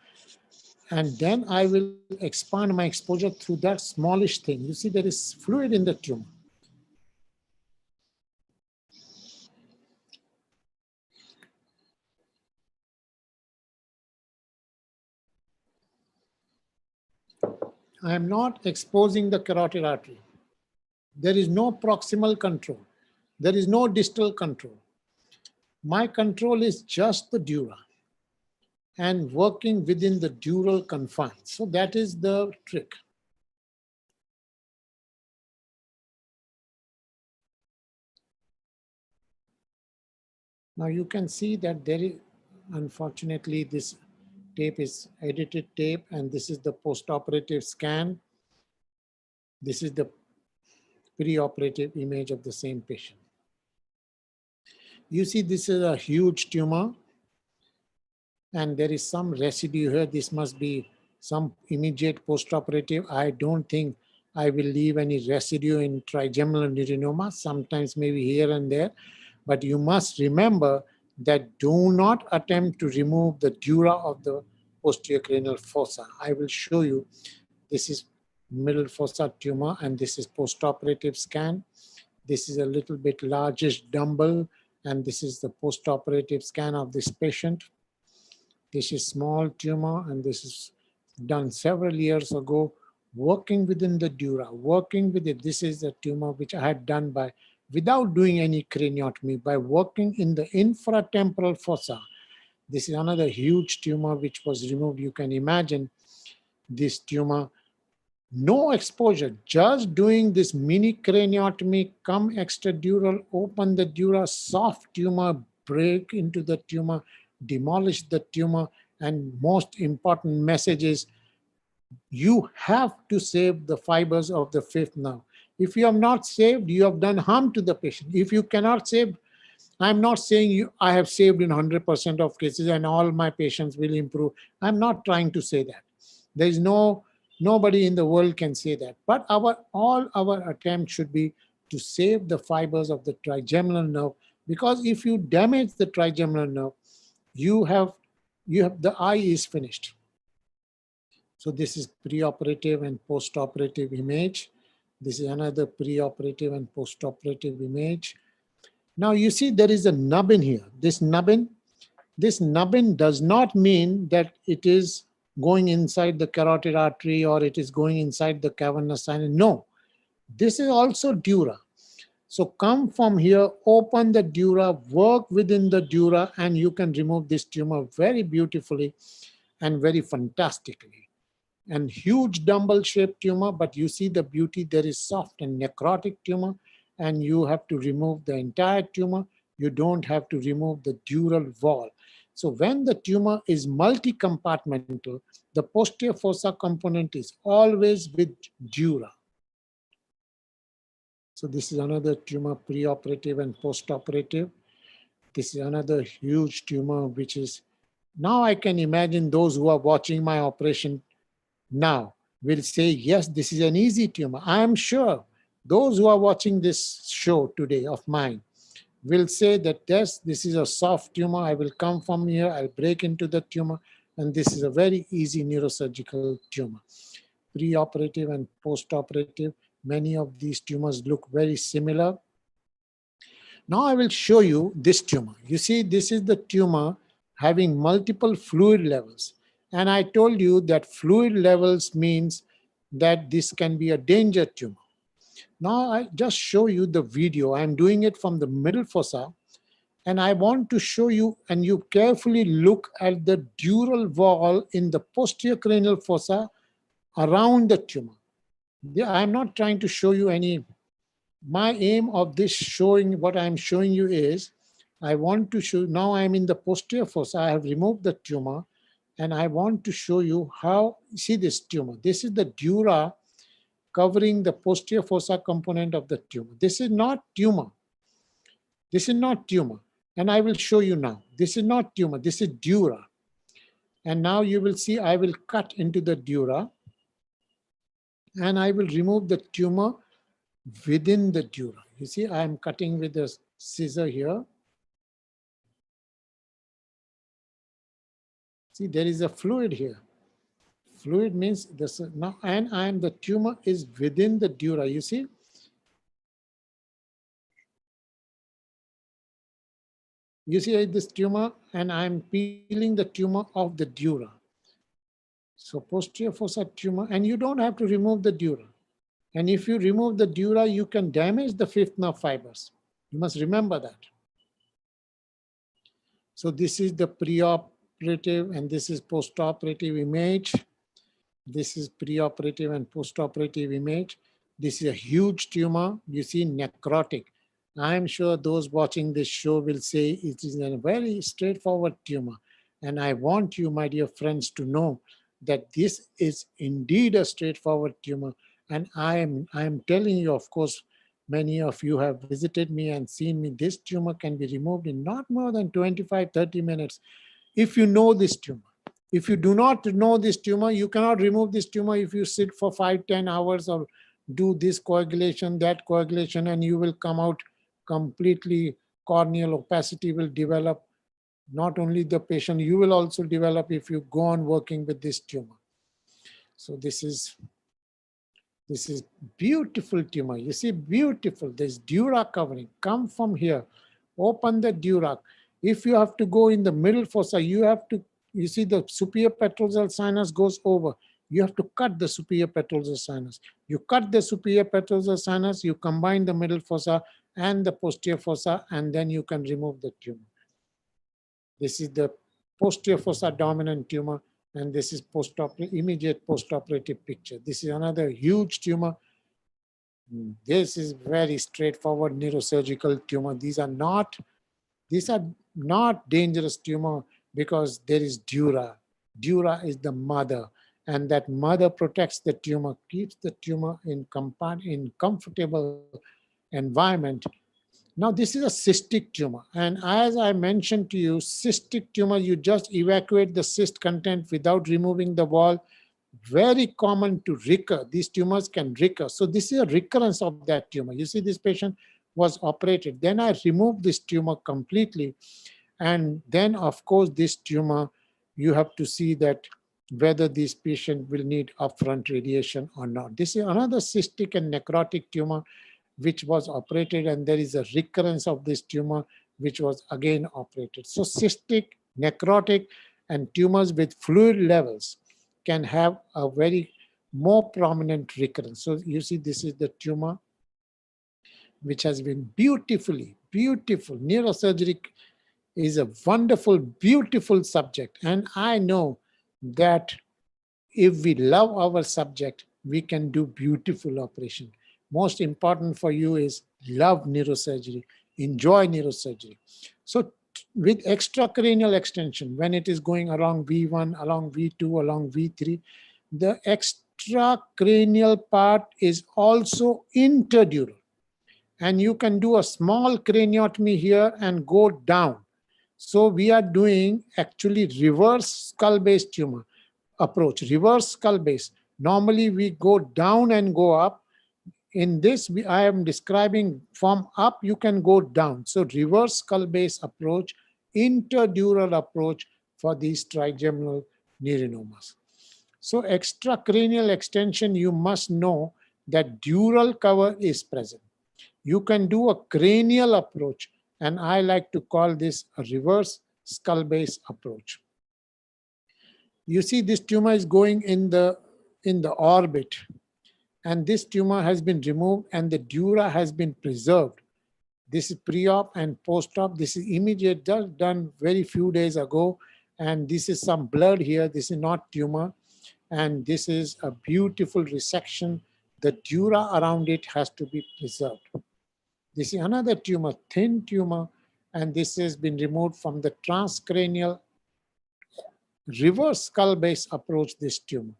and then I will expand my exposure through that smallish thing. You see, there is fluid in the tumor. I am not exposing the carotid artery. There is no proximal control. There is no distal control. My control is just the dura and working within the dural confines. So that is the trick. Now you can see that there is, unfortunately, this tape is edited tape, and this is the post-operative scan. This is the pre-operative image of the same patient. You see, this is a huge tumor, and there is some residue here. This must be some immediate post-operative. I don't think I will leave any residue in trigeminal neuronoma, sometimes maybe here and there. But you must remember that do not attempt to remove the dura of the posterior cranial fossa. I will show you. This is middle fossa tumor, and this is post-operative scan. This is a little bit largish dumbbell, and this is the post-operative scan of this patient. This is small tumor, and this is done several years ago, working within the dura, working with it. This is a tumor which I had done without doing any craniotomy, by working in the infratemporal fossa. This is another huge tumor which was removed. You can imagine this tumor, no exposure, just doing this mini craniotomy, come extradural, open the dura, soft tumor, break into the tumor, demolish the tumor, and most important message is you have to save the fibers of the fifth nerve. If you have not saved, you have done harm to the patient. If you cannot save, I'm not saying I have saved in 100% of cases and all my patients will improve. I'm not trying to say that. There is nobody in the world can say that. But all our attempt should be to save the fibers of the trigeminal nerve, because if you damage the trigeminal nerve, the eye is finished. So this is preoperative and postoperative image. This is another preoperative and postoperative image. Now you see there is a nubbin here. This nubbin does not mean that it is going inside the carotid artery or it is going inside the cavernous sinus. No, this is also dura. So come from here, open the dura, work within the dura, and you can remove this tumor very beautifully and very fantastically. And huge dumbbell-shaped tumor, but you see the beauty, there is soft and necrotic tumor, and you have to remove the entire tumor. You don't have to remove the dural wall. So when the tumor is multi-compartmental, the posterior fossa component is always with dura. So this is another tumor, preoperative and postoperative. This is another huge tumor, which is, now I can imagine those who are watching my operation now will say, yes, this is an easy tumor. I am sure those who are watching this show today of mine will say that, yes, this is a soft tumor. I will come from here, I'll break into the tumor, and this is a very easy neurosurgical tumor. Preoperative and postoperative, many of these tumors look very similar. Now I will show you this tumor. You see, this is the tumor having multiple fluid levels. And I told you that fluid levels means that this can be a danger tumor. Now I just show you the video. I'm doing it from the middle fossa. And I want to show you, and you carefully look at the dural wall in the posterior cranial fossa around the tumor. I'm not trying to show you any. My aim of this showing, what I'm showing you is, I want to show, now I'm in the posterior fossa, I have removed the tumor, and I want to show you how, see this tumor. This is the dura covering the posterior fossa component of the tumor. This is not tumor. This is not tumor. And I will show you now. This is not tumor, this is dura. And now you will see I will cut into the dura and I will remove the tumor within the dura. You see, I am cutting with a scissor here. See, there is a fluid here. Fluid means this now, and the tumor is within the dura. You see, this tumor, and I'm peeling the tumor off the dura. So posterior fossa tumor, and you don't have to remove the dura. And if you remove the dura, you can damage the fifth nerve fibers. You must remember that. So this is the preoperative and this is postoperative image. This is preoperative and postoperative image. This is a huge tumor. You see, necrotic. I'm sure those watching this show will say it is a very straightforward tumor. And I want you, my dear friends, to know that this is indeed a straightforward tumor. And I am telling you, of course, many of you have visited me and seen me. This tumor can be removed in not more than 25-30 minutes if you know this tumor. If you do not know this tumor, you cannot remove this tumor if you sit for 5-10 hours or do this coagulation, that coagulation, and you will come out completely, corneal opacity will develop. not only the patient, you will also develop if you go on working with this tumor. So this is beautiful tumor. You see, beautiful. There's dura covering. Come from here. Open the dura. If you have to go in the middle fossa, you have to, you see the superior petrosal sinus goes over. You have to cut the superior petrosal sinus. You cut the superior petrosal sinus, you combine the middle fossa and the posterior fossa, and then you can remove the tumor. This is the posterior fossa dominant tumor, and this is immediate post-operative picture. This is another huge tumor. This is very straightforward neurosurgical tumor. These are not dangerous tumor because there is dura. Dura is the mother, and that mother protects the tumor, keeps the tumor in comfortable environment. Now, this is a cystic tumor. And as I mentioned to you, cystic tumor, you just evacuate the cyst content without removing the wall. Very common to recur. These tumors can recur. So this is a recurrence of that tumor. You see, this patient was operated. Then I removed this tumor completely. And then, of course, this tumor, you have to see that whether this patient will need upfront radiation or not. This is another cystic and necrotic tumor which was operated, and there is a recurrence of this tumor which was again operated. So cystic, necrotic, and tumors with fluid levels can have a very more prominent recurrence. So you see, this is the tumor which has been beautiful. Neurosurgery is a wonderful, beautiful subject. And I know that if we love our subject, we can do beautiful operation. Most important for you is love neurosurgery, enjoy neurosurgery. So with extracranial extension, when it is going along V1, along V2, along V3, the extracranial part is also interdural. And you can do a small craniotomy here and go down. So we are doing actually reverse skull-base tumor approach, reverse skull-base. Normally we go down and go up. In this, I am describing from up, you can go down. So reverse skull-base approach, interdural approach for these trigeminal neurinomas. So extracranial extension, you must know that dural cover is present. You can do a cranial approach, and I like to call this a reverse skull-base approach. You see, this tumor is going in the orbit. And this tumor has been removed and the dura has been preserved. This is pre-op and post-op. This is immediate, just done very few days ago. And this is some blood here. This is not tumor. And this is a beautiful resection. The dura around it has to be preserved. This is another tumor, thin tumor. And this has been removed from the transcranial reverse skull-base approach, this tumor.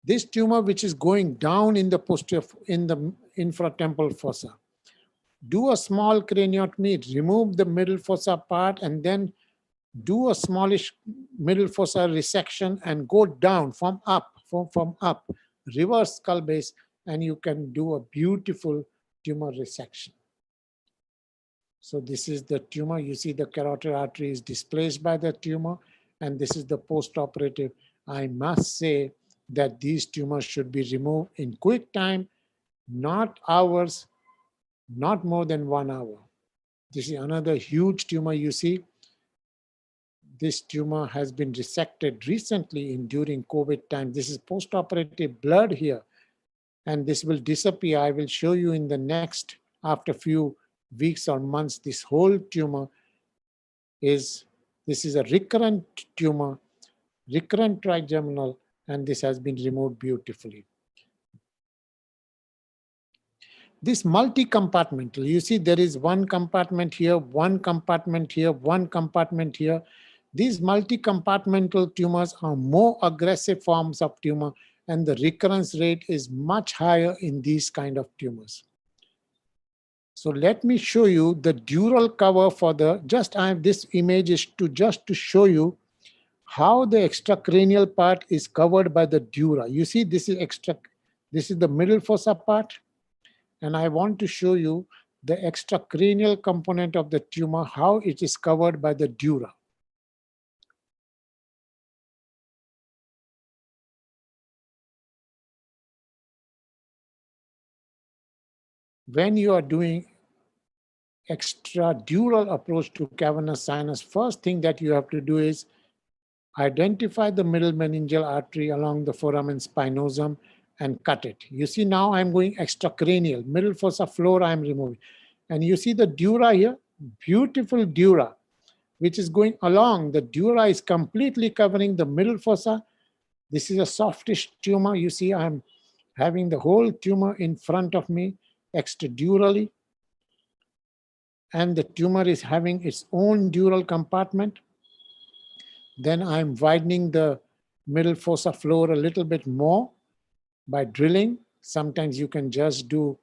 This tumor, which is going down in the posterior, in the infratemporal fossa. Do a small craniotomy, remove the middle fossa part, and then do a smallish middle fossa resection and go down from up, from up, reverse skull base, and you can do a beautiful tumor resection. So this is the tumor. You see the carotid artery is displaced by the tumor, and this is the post-operative. I must say that these tumors should be removed in quick time, not hours, not more than 1 hour. This is another huge tumor you see. This tumor has been resected recently during COVID time. This is post-operative blood here, and this will disappear. I will show you in the next, after few weeks or months, this whole tumor this is a recurrent tumor, recurrent trigeminal, and this has been removed beautifully. This multi-compartmental, you see there is one compartment here, one compartment here, one compartment here. These multi-compartmental tumors are more aggressive forms of tumor, and the recurrence rate is much higher in these kind of tumors. So let me show you the dural cover for the, this image is just to show you how the extracranial part is covered by the dura. You see, this is the middle fossa part. And I want to show you the extracranial component of the tumor, how it is covered by the dura. When you are doing extradural approach to cavernous sinus, first thing that you have to do is identify the middle meningeal artery along the foramen spinosum and cut it. You see now I'm going extracranial, middle fossa floor I'm removing. And you see the dura here, beautiful dura, which is going along. The dura is completely covering the middle fossa. This is a softish tumor. You see I'm having the whole tumor in front of me extradurally. And the tumor is having its own dural compartment. Then I'm widening the middle fossa floor a little bit more by drilling. Sometimes you can just do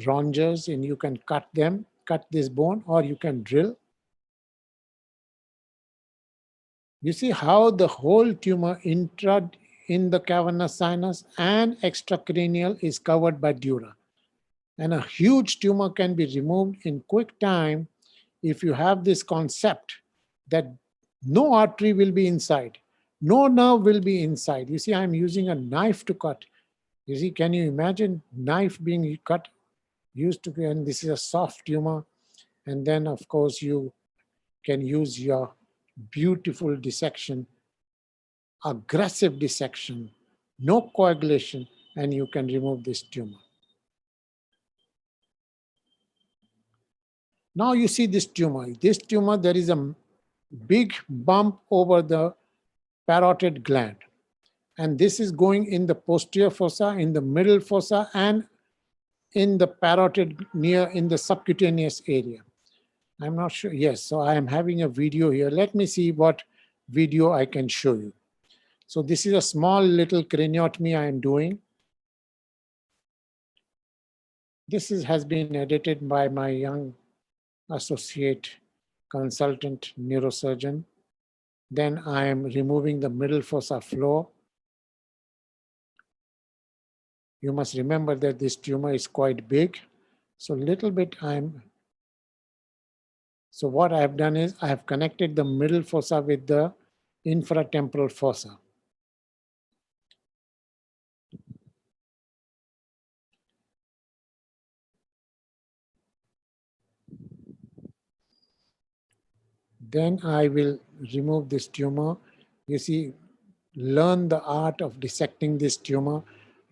rongers and you can cut them, cut this bone, or you can drill. You see how the whole tumor in the cavernous sinus and extracranial is covered by dura. And a huge tumor can be removed in quick time if you have this concept that no artery will be inside, no nerve will be inside. You see, I'm using a knife to cut. You see, can you imagine knife being cut, used to be, and this is a soft tumor. And then of course you can use your beautiful dissection, aggressive dissection, no coagulation, and you can remove this tumor. Now you see this tumor. This tumor, there is a big bump over the parotid gland. And this is going in the posterior fossa, in the middle fossa, and in the parotid in the subcutaneous area. I'm not sure. Yes, so I am having a video here. Let me see what video I can show you. So this is a small little craniotomy I am doing. This has been edited by my young associate consultant neurosurgeon. Then I am removing the middle fossa floor. You must remember that this tumor is quite big. So little bit so what I have done is I have connected the middle fossa with the infratemporal fossa. Then I will remove this tumor. You see, learn the art of dissecting this tumor.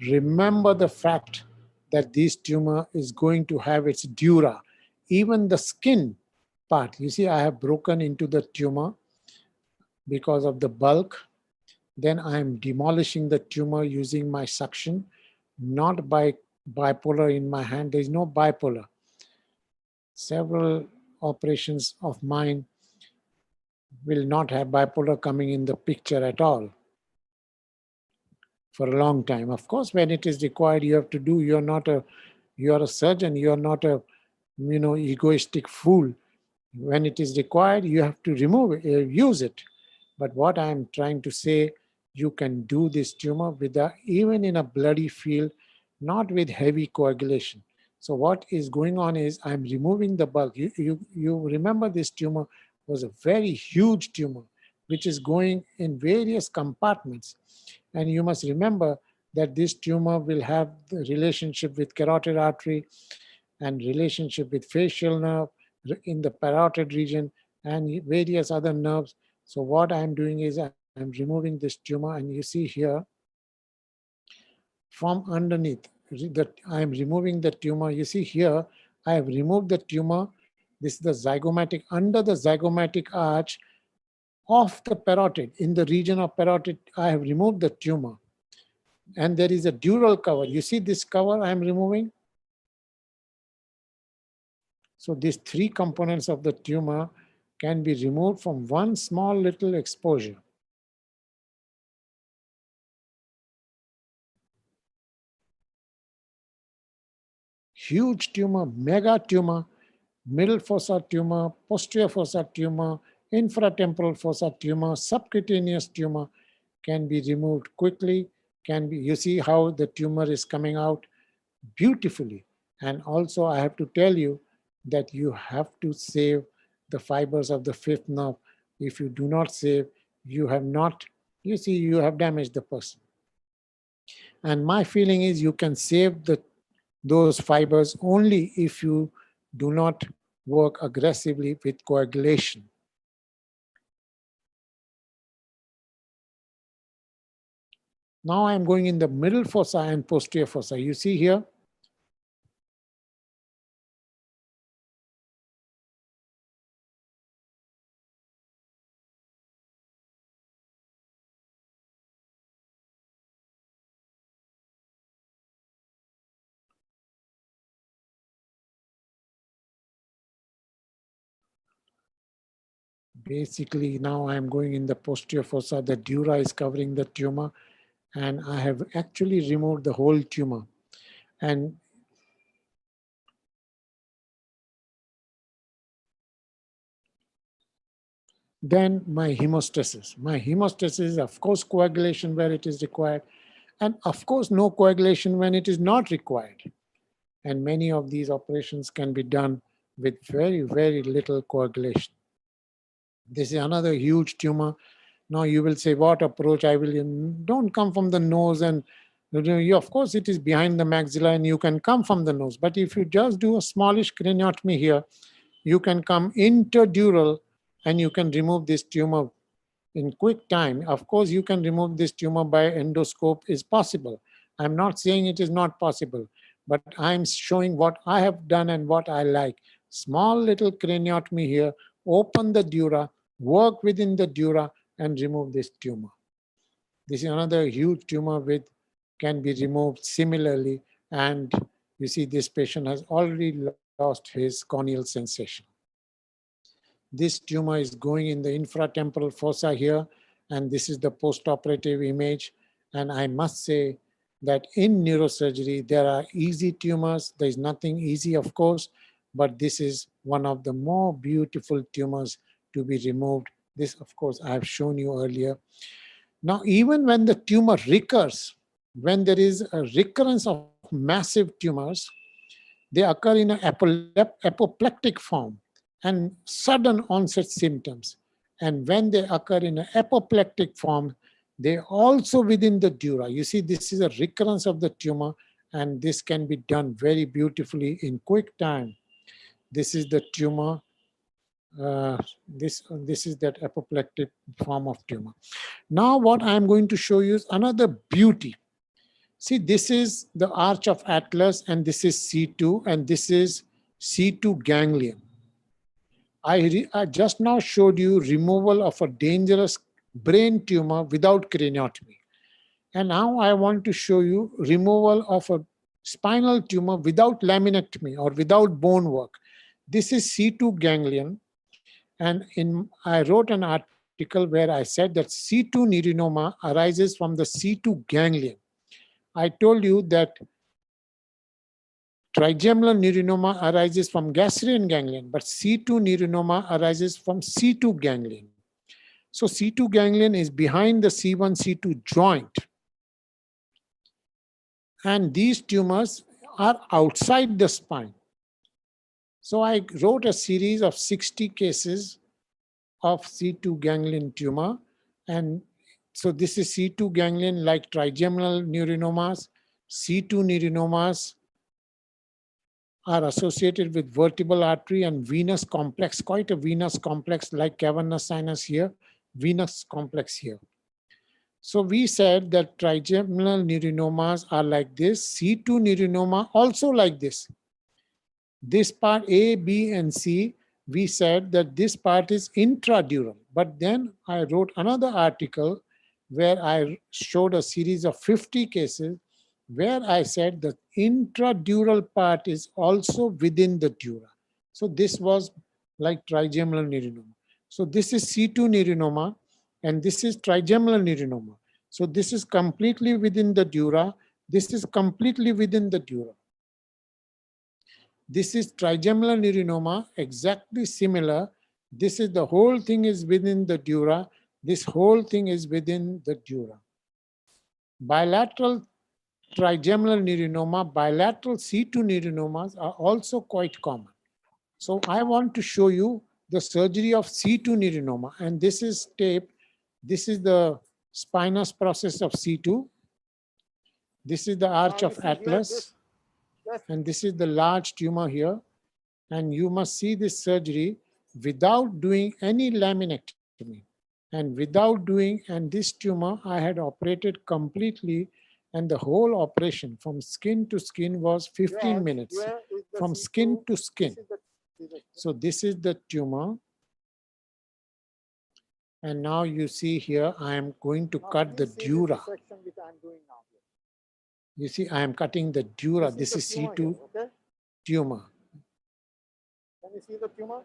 Remember the fact that this tumor is going to have its dura, even the skin part. You see, I have broken into the tumor because of the bulk. Then I am demolishing the tumor using my suction, not by bipolar in my hand. There is no bipolar. Several operations of mine will not have bipolar coming in the picture at all for a long time. Of course, when it is required, you have to do. You are a surgeon. You are not a egoistic fool. When it is required, you have to remove it, use it. But what I am trying to say, you can do this tumor even in a bloody field, not with heavy coagulation. So what is going on is I'm removing the bulk. You remember this tumor was a very huge tumor, which is going in various compartments. And you must remember that this tumor will have the relationship with carotid artery and relationship with facial nerve in the parotid region and various other nerves. So what I'm doing is I'm removing this tumor, and you see here from underneath that I'm removing the tumor. You see here, I have removed the tumor. This is the zygomatic, under the zygomatic arch of the parotid. In the region of parotid, I have removed the tumor. And there is a dural cover. You see this cover I am removing? So these three components of the tumor can be removed from one small little exposure. Huge tumor, mega tumor, middle fossa tumor, posterior fossa tumor, infratemporal fossa tumor, subcutaneous tumor can be removed quickly. You see how the tumor is coming out beautifully. And also I have to tell you that you have to save the fibers of the fifth nerve. If you do not save, you have not, you see, you have damaged the person. And my feeling is you can save those fibers only if you do not work aggressively with coagulation. Now I'm going in the middle fossa and posterior fossa. You see here, basically now I'm going in the posterior fossa. The dura is covering the tumor, and I have actually removed the whole tumor. And then my hemostasis. My hemostasis, of course, coagulation where it is required, and of course, no coagulation when it is not required. And many of these operations can be done with very, very little coagulation. This is another huge tumor. Now you will say, what approach I will, don't come from the nose, and you, of course it is behind the maxilla and you can come from the nose. But if you just do a smallish craniotomy here, you can come interdural and you can remove this tumor in quick time. Of course, you can remove this tumor by endoscope is possible. I'm not saying it is not possible, but I'm showing what I have done and what I like. Small little craniotomy here, open the dura, work within the dura and remove this tumor. This is another huge tumor which can be removed similarly. And you see this patient has already lost his corneal sensation. This tumor is going in the infratemporal fossa here, and this is the post-operative image. And I must say that in neurosurgery, there are easy tumors. There is nothing easy, of course, but this is one of the more beautiful tumors to be removed. This, of course, I have shown you earlier. Now, even when the tumor recurs, when there is a recurrence of massive tumors, they occur in an apoplectic form and sudden onset symptoms. And when they occur in an apoplectic form, they also within the dura. You see, this is a recurrence of the tumor, and this can be done very beautifully in quick time. This is the tumor. This is that apoplectic form of tumor. Now what I'm going to show you is another beauty. See, this is the arch of Atlas, and this is C2, and this is C2 ganglion. I just now showed you removal of a dangerous brain tumor without craniotomy. And now I want to show you removal of a spinal tumor without laminectomy or without bone work. This is C2 ganglion. And I wrote an article where I said that C2 Nerenoma arises from the C2 ganglion. I told you that Trigeminal Neuronoma arises from Gasserian ganglion, but C2 Nerenoma arises from C2 ganglion. So C2 ganglion is behind the C1, C2 joint. And these tumors are outside the spine. So I wrote a series of 60 cases of C2 ganglion tumor. And so this is C2 ganglion like trigeminal neurinomas. C2 neurinomas are associated with vertebral artery and venous complex, quite a venous complex like cavernous sinus here, venous complex here. So we said that trigeminal neurinomas are like this, C2 neuronoma also like this. This part A, B, and C, we said that this part is intradural. But then I wrote another article where I showed a series of 50 cases where I said the intradural part is also within the dura. So this was like trigeminal neuronoma. So this is C2 neuronoma, and this is trigeminal neuronoma. So this is completely within the dura. This is completely within the dura. This is trigeminal neuronoma, exactly similar. This is the whole thing is within the dura. This whole thing is within the dura. Bilateral trigeminal neurinoma, bilateral C2 neurinomas are also quite common. So I want to show you the surgery of C2 neurinoma, and this is tape. This is the spinous process of C2. This is the arch of Atlas, and this is the large tumor here. And you must see this surgery without doing any laminectomy and without doing, and this tumor I had operated completely, and the whole operation from skin to skin was 15 minutes, from skin to skin. So this is the tumor. And now you see here, I am going to cut the dura. You see, I am cutting the dura. This is C2 tumor. Can you see the tumor?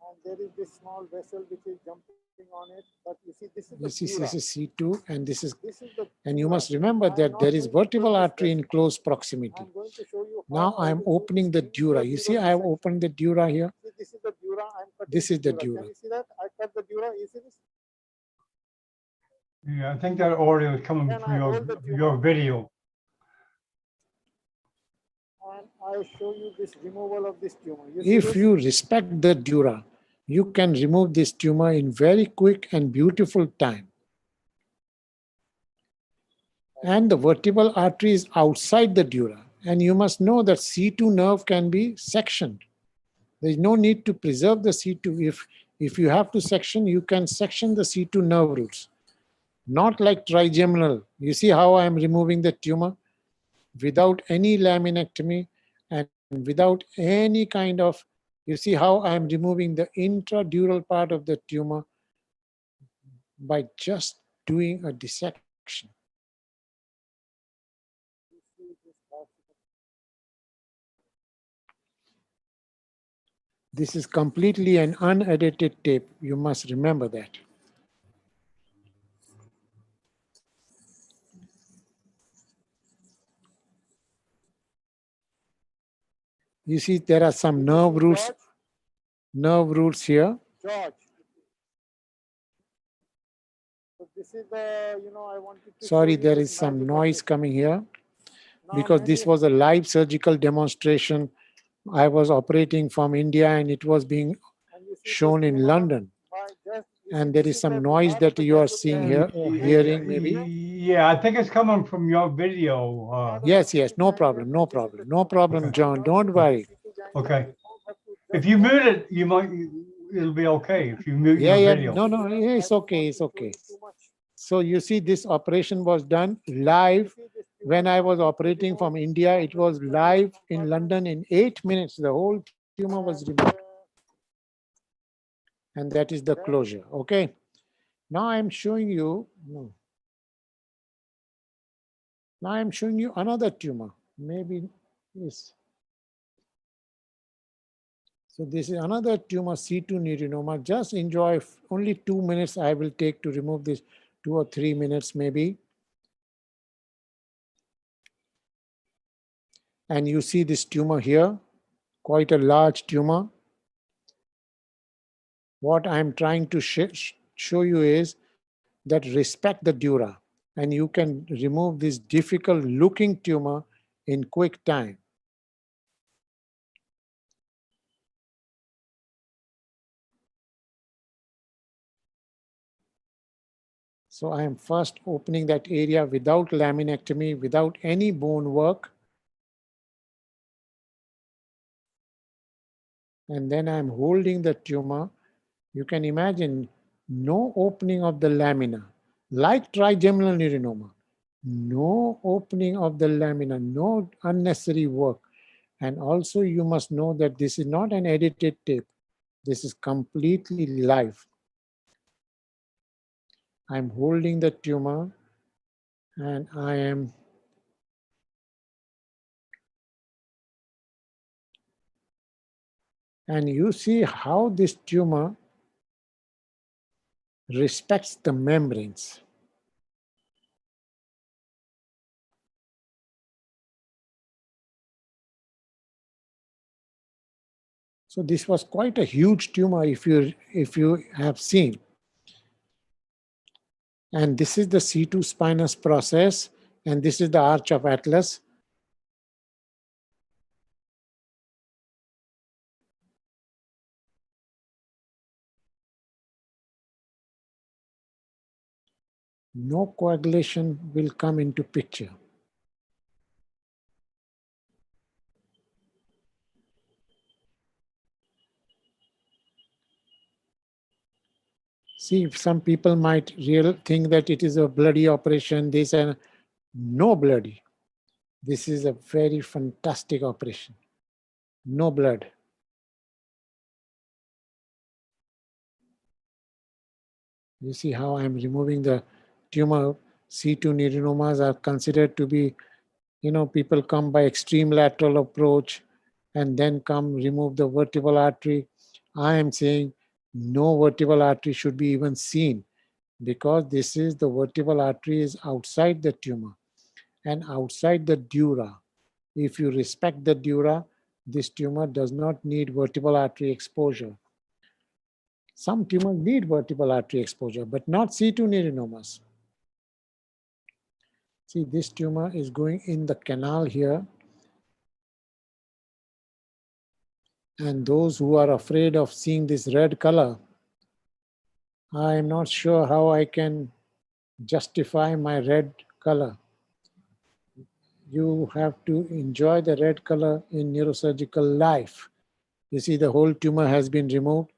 And there is this small vessel which is jumping on it. But you see, this is the dura. This is C2, and this is and you must remember that there is vertebral artery in close proximity. I'm going to show you Now I am opening the dura. You see, I have opened the dura here. See, this is the dura. I'm cutting This is the Can dura. you see that? I cut the dura. You see this? Yeah, I think that audio is coming Then from I hold the your video. And I show you this removal of this tumor. You see If this? you respect the dura, you can remove this tumor in very quick and beautiful time. And the vertebral artery is outside the dura. And you must know that C2 nerve can be sectioned. There is no need to preserve the C2. If you have to section, you can section the C2 nerve roots. Not like trigeminal. You see how I am removing the tumor without any laminectomy and without any kind of, you see how I am removing the intradural part of the tumor by just doing a dissection. This is completely an unedited tape. You must remember that. You see, there are some nerve roots here. George. So this is the, I wanted to Sorry, show you there this is some magic of noise this. coming here Now because when this you- was a live surgical demonstration. I was operating from India and it was being shown in London. And there is some noise that you are seeing here, hearing maybe. Yeah, I think it's coming from your video. Yes, no problem, no problem, no problem, John. Don't worry. Okay. If you mute it, it'll be okay. If you mute your video. No, it's okay, it's okay. So you see, this operation was done live. When I was operating from India, it was live in London in 8 minutes. The whole tumor was removed. And that is the closure, okay? Now I'm showing you, now I'm showing you another tumor, maybe this. So this is another tumor, C2 Nerenoma. Just enjoy, only 2 minutes I will take to remove this, 2 or 3 minutes maybe. And you see this tumor here, quite a large tumor. What I'm trying to show you is that respect the dura, and you can remove this difficult looking tumor in quick time. So I am first opening that area without laminectomy, without any bone work. And then I'm holding the tumor. You can imagine no opening of the lamina, like trigeminal neurinoma. No opening of the lamina, no unnecessary work. And also you must know that this is not an edited tape. This is completely live. I'm holding the tumor and I am and you see how this tumor respects the membranes. So this was quite a huge tumor if you have seen. And this is the C2 spinous process, and this is the arch of atlas. No coagulation will come into picture. See, some people might think that it is a bloody operation. This and no bloody. This is a very fantastic operation. No blood. You see how I'm removing the tumor. C2 Nerenoma are considered to be, people come by extreme lateral approach and then come remove the vertebral artery. I am saying no vertebral artery should be even seen, because this is the vertebral artery is outside the tumor and outside the dura. If you respect the dura, this tumor does not need vertebral artery exposure. Some tumors need vertebral artery exposure, but not C2 Nerenomas. See, this tumor is going in the canal here. And those who are afraid of seeing this red color, I am not sure how I can justify my red color. You have to enjoy the red color in neurosurgical life. You see, the whole tumor has been removed,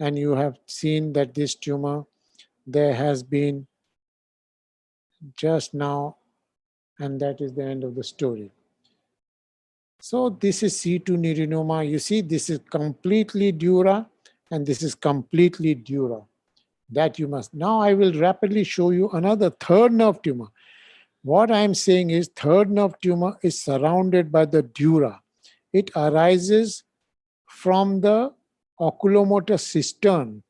and you have seen that this tumor, there has been just now, and that is the end of the story. So this is C2 Nerenoma. You see, this is completely dura, and this is completely dura. That you must. Now I will rapidly show you another third nerve tumor. What I am saying is third nerve tumor is surrounded by the dura. It arises from the oculomotor cistern,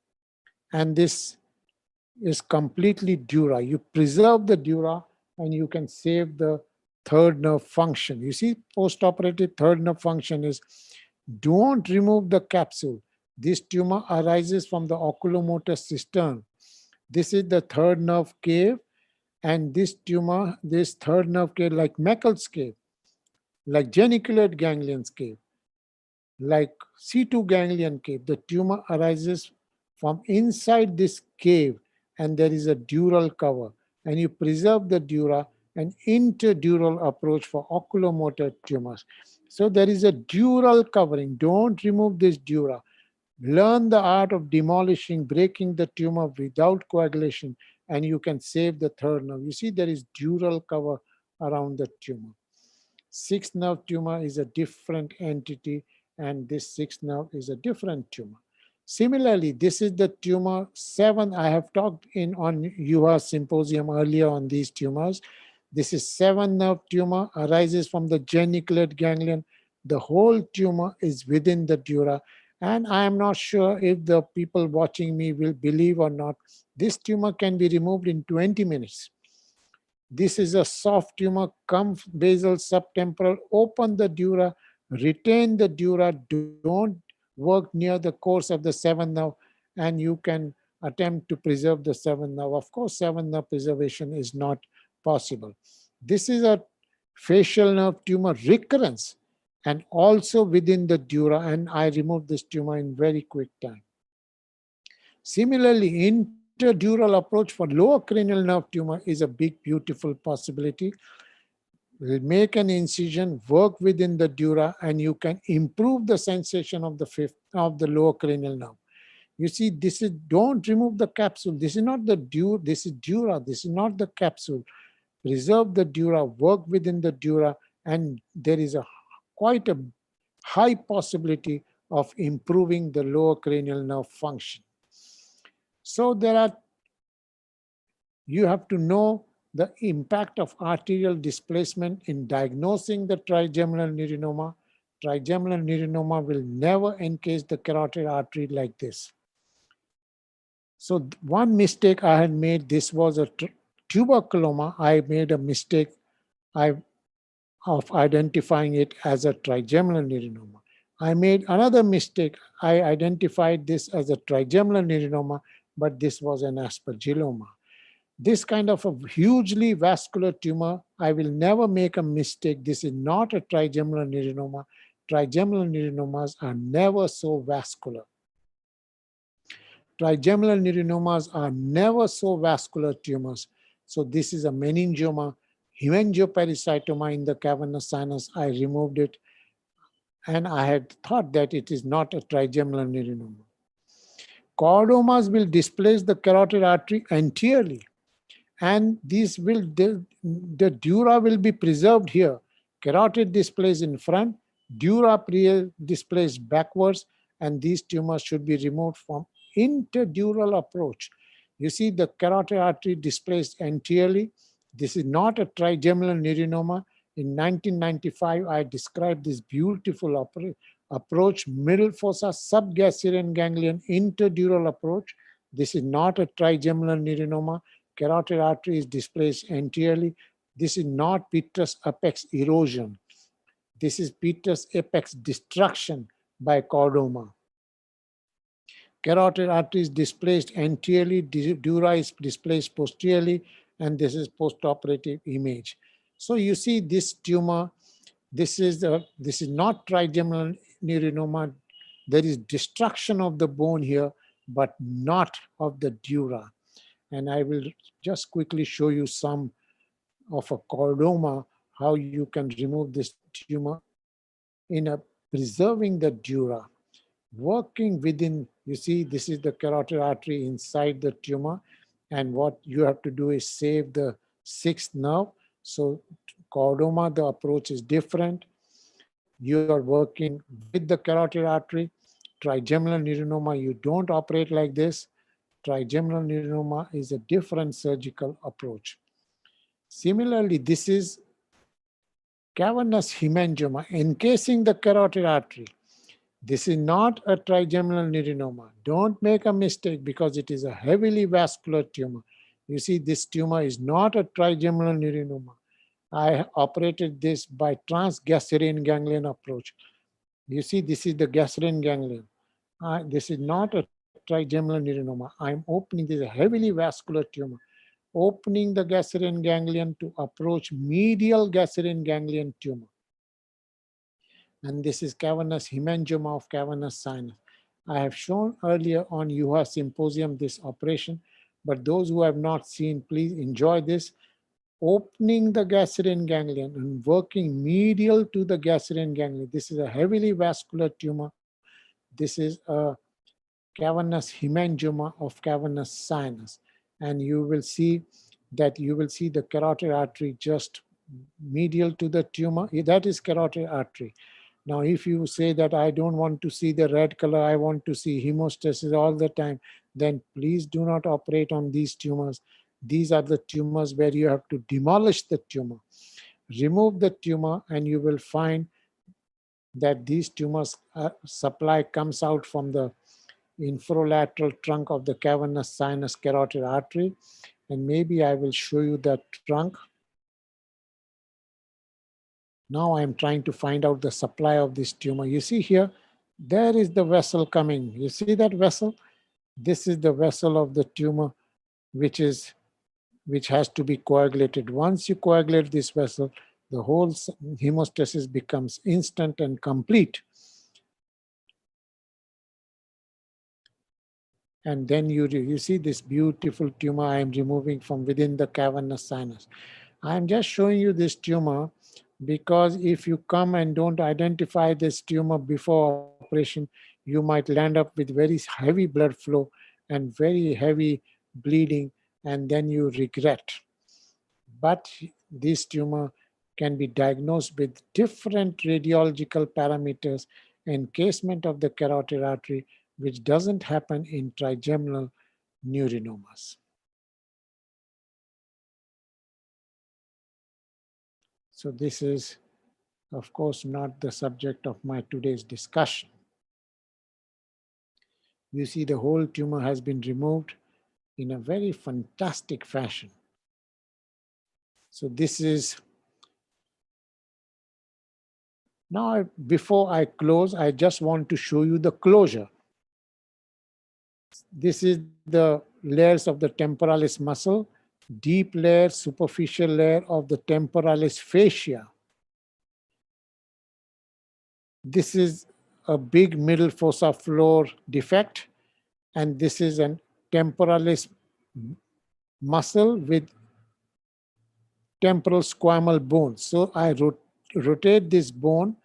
and this is completely dura. You preserve the dura and you can save the third nerve function. You see, post-operative third nerve function is don't remove the capsule. This tumor arises from the oculomotor cistern. This is the third nerve cave, and this tumor, this third nerve cave, like Meckel's cave, like geniculate ganglion cave, like C2 ganglion cave, the tumor arises from inside this cave, and there is a dural cover, and you preserve the dura, an interdural approach for oculomotor tumors. So there is a dural covering. Don't remove this dura. Learn the art of demolishing, breaking the tumor without coagulation, and you can save the third nerve. You see, there is dural cover around the tumor. Sixth nerve tumor is a different entity, and this sixth nerve is a different tumor. Similarly, this is the tumor 7. I have talked on juha symposium earlier on these tumors. This is 7 nerve tumor, arises from the geniculate ganglion. The whole tumor is within the dura. And I am not sure if the people watching me will believe or not. This tumor can be removed in 20 minutes. This is a soft tumor. Come basal subtemporal, open the dura, retain the dura, don't work near the course of the 7th nerve, and you can attempt to preserve the 7th nerve. Of course, 7th nerve preservation is not possible. This is a facial nerve tumor recurrence, and also within the dura, and I removed this tumor in very quick time. Similarly, interdural approach for lower cranial nerve tumor is a big, beautiful possibility. We'll make an incision, work within the dura, and you can improve the sensation of the lower cranial nerve. You see, this is, don't remove the capsule. This is not the dura, this is dura, this is not the capsule. Preserve the dura, work within the dura, and there is quite a high possibility of improving the lower cranial nerve function. So you have to know the impact of arterial displacement in diagnosing the trigeminal neurinoma. Trigeminal neurinoma will never encase the carotid artery like this. So one mistake I had made, this was a tuberculoma. I made a mistake of identifying it as a trigeminal neurinoma. I made another mistake. I identified this as a trigeminal neurinoma, but this was an aspergilloma. This kind of a hugely vascular tumor, I will never make a mistake. This is not a trigeminal neurinoma. Trigeminal neurinomas are never so vascular. Trigeminal neurinomas are never so vascular tumors. So this is a meningioma, hemangiopericystoma in the cavernous sinus. I removed it, and I had thought that it is not a trigeminal neurinoma. Chordomas will displace the carotid artery anteriorly, and these will the dura will be preserved here. Carotid displays in front, dura displays backwards, and these tumors should be removed from interdural approach. You see the carotid artery displaced anteriorly. This is not a trigeminal neurinoma. In 1995, I described this beautiful approach, middle fossa, subgastrian ganglion, interdural approach. This is not a trigeminal neurinoma. Carotid artery is displaced anteriorly. This is not petrous apex erosion. This is petrous apex destruction by chordoma. Carotid artery is displaced anteriorly, dura is displaced posteriorly, and this is post-operative image. So you see this tumor, this is not trigeminal neurinoma. There is destruction of the bone here, but not of the dura. And I will just quickly show you some of a chordoma, how you can remove this tumor in preserving the dura. Working within, you see, this is the carotid artery inside the tumor, and what you have to do is save the sixth nerve. So chordoma, the approach is different. You are working with the carotid artery. Trigeminal neurinoma, you don't operate like this. Trigeminal neurinoma is a different surgical approach. Similarly, this is cavernous hemangioma encasing the carotid artery. This is not a trigeminal neurinoma. Don't make a mistake because it is a heavily vascular tumor. You see, this tumor is not a trigeminal neurinoma. I operated this by transgastrian ganglion approach. You see, this is the gastrian ganglion. This is not a trigeminal neurinoma. I'm opening this heavily vascular tumor, opening the gastrian ganglion to approach medial gastrian ganglion tumor. And this is cavernous hemangioma of cavernous sinus. I have shown earlier on juha symposium this operation, but those who have not seen, please enjoy this. Opening the gastrian ganglion and working medial to the gastrian ganglion. This is a heavily vascular tumor. This is a cavernous hemangioma of cavernous sinus. And you will see that the carotid artery just medial to the tumor. That is carotid artery. Now, if you say that I don't want to see the red color, I want to see hemostasis all the time, then please do not operate on these tumors. These are the tumors where you have to demolish the tumor. Remove the tumor and you will find that these tumors supply comes out from the infralateral trunk of the cavernous sinus carotid artery. And maybe I will show you that trunk. Now I'm trying to find out the supply of this tumor. You see here, there is the vessel coming. You see that vessel? This is the vessel of the tumor, which has to be coagulated. Once you coagulate this vessel, the whole hemostasis becomes instant and complete. And then you see this beautiful tumor I am removing from within the cavernous sinus. I am just showing you this tumor because if you come and don't identify this tumor before operation, you might land up with very heavy blood flow and very heavy bleeding, and then you regret. But this tumor can be diagnosed with different radiological parameters, encasement of the carotid artery, which doesn't happen in trigeminal neurinomas. So this is, of course, not the subject of my today's discussion. You see the whole tumor has been removed in a very fantastic fashion. So this is, now before I close, I just want to show you the closure. This is the layers of the temporalis muscle. deep layer, superficial layer of the temporalis fascia. This is a big middle fossa floor defect, and this is an temporalis muscle with temporal squamous bone. So I rotate this bone,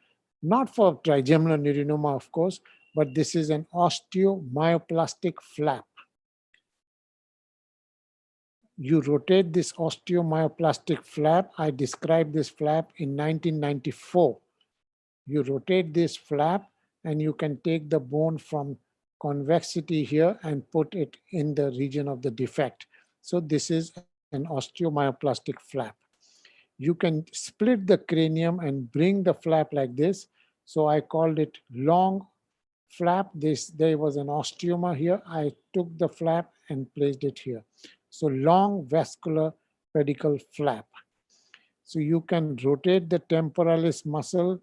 not for trigeminal neurinoma, of course, but this is an osteomyoplastic flap. You rotate this osteomyoplastic flap. I described this flap in 1994. You rotate this flap and you can take the bone from convexity here and put it in the region of the defect. So this is an osteomyoplastic flap. You can split the cranium and bring the flap like this. So I called it long flap. There was an osteoma here. I took the flap and placed it here. So long vascular pedicle flap. So you can rotate the temporalis muscle,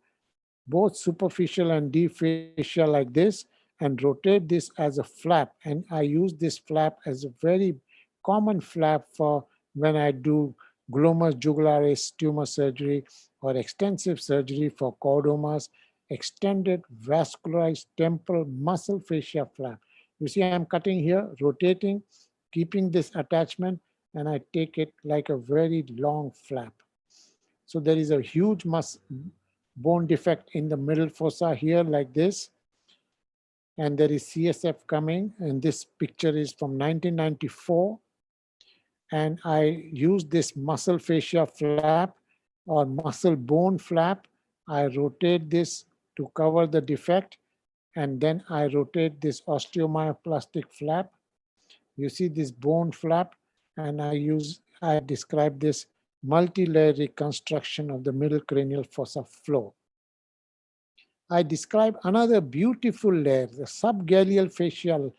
both superficial and deep fascia like this, and rotate this as a flap. And I use this flap as a very common flap for when I do glomus jugularis tumor surgery or extensive surgery for chordomas, extended vascularized temporal muscle fascia flap. You see, I'm cutting here, rotating, keeping this attachment, and I take it like a very long flap. So there is a huge bone defect in the middle fossa here like this. And there is CSF coming, and this picture is from 1994. And I use this muscle fascia flap or muscle bone flap. I rotate this to cover the defect, and then I rotate this osteomyoplastic flap. You see this bone flap, and I describe this multi-layer reconstruction of the middle cranial fossa floor. I describe another beautiful layer, the subgaleal fascial,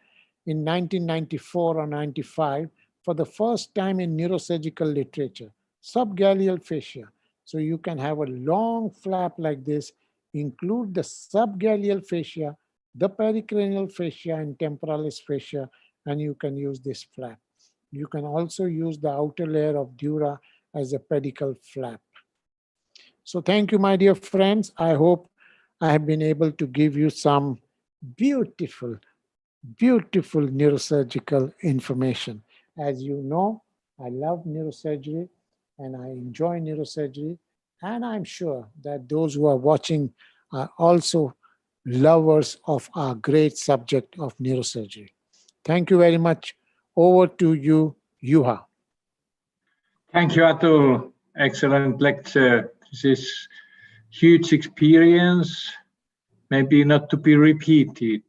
in 1994 or 95 for the first time in neurosurgical literature. Subgaleal fascia. So you can have a long flap like this, include the subgaleal fascia, the pericranial fascia, and temporalis fascia, and you can use this flap. You can also use the outer layer of dura as a pedicle flap. So thank you, my dear friends. I hope I have been able to give you some beautiful, beautiful neurosurgical information. As you know, I love neurosurgery and I enjoy neurosurgery. And I'm sure that those who are watching are also lovers of our great subject of neurosurgery. Thank you very much. Over to you, Juha. Thank you, Atul. Excellent lecture. This is huge experience, maybe not to be repeated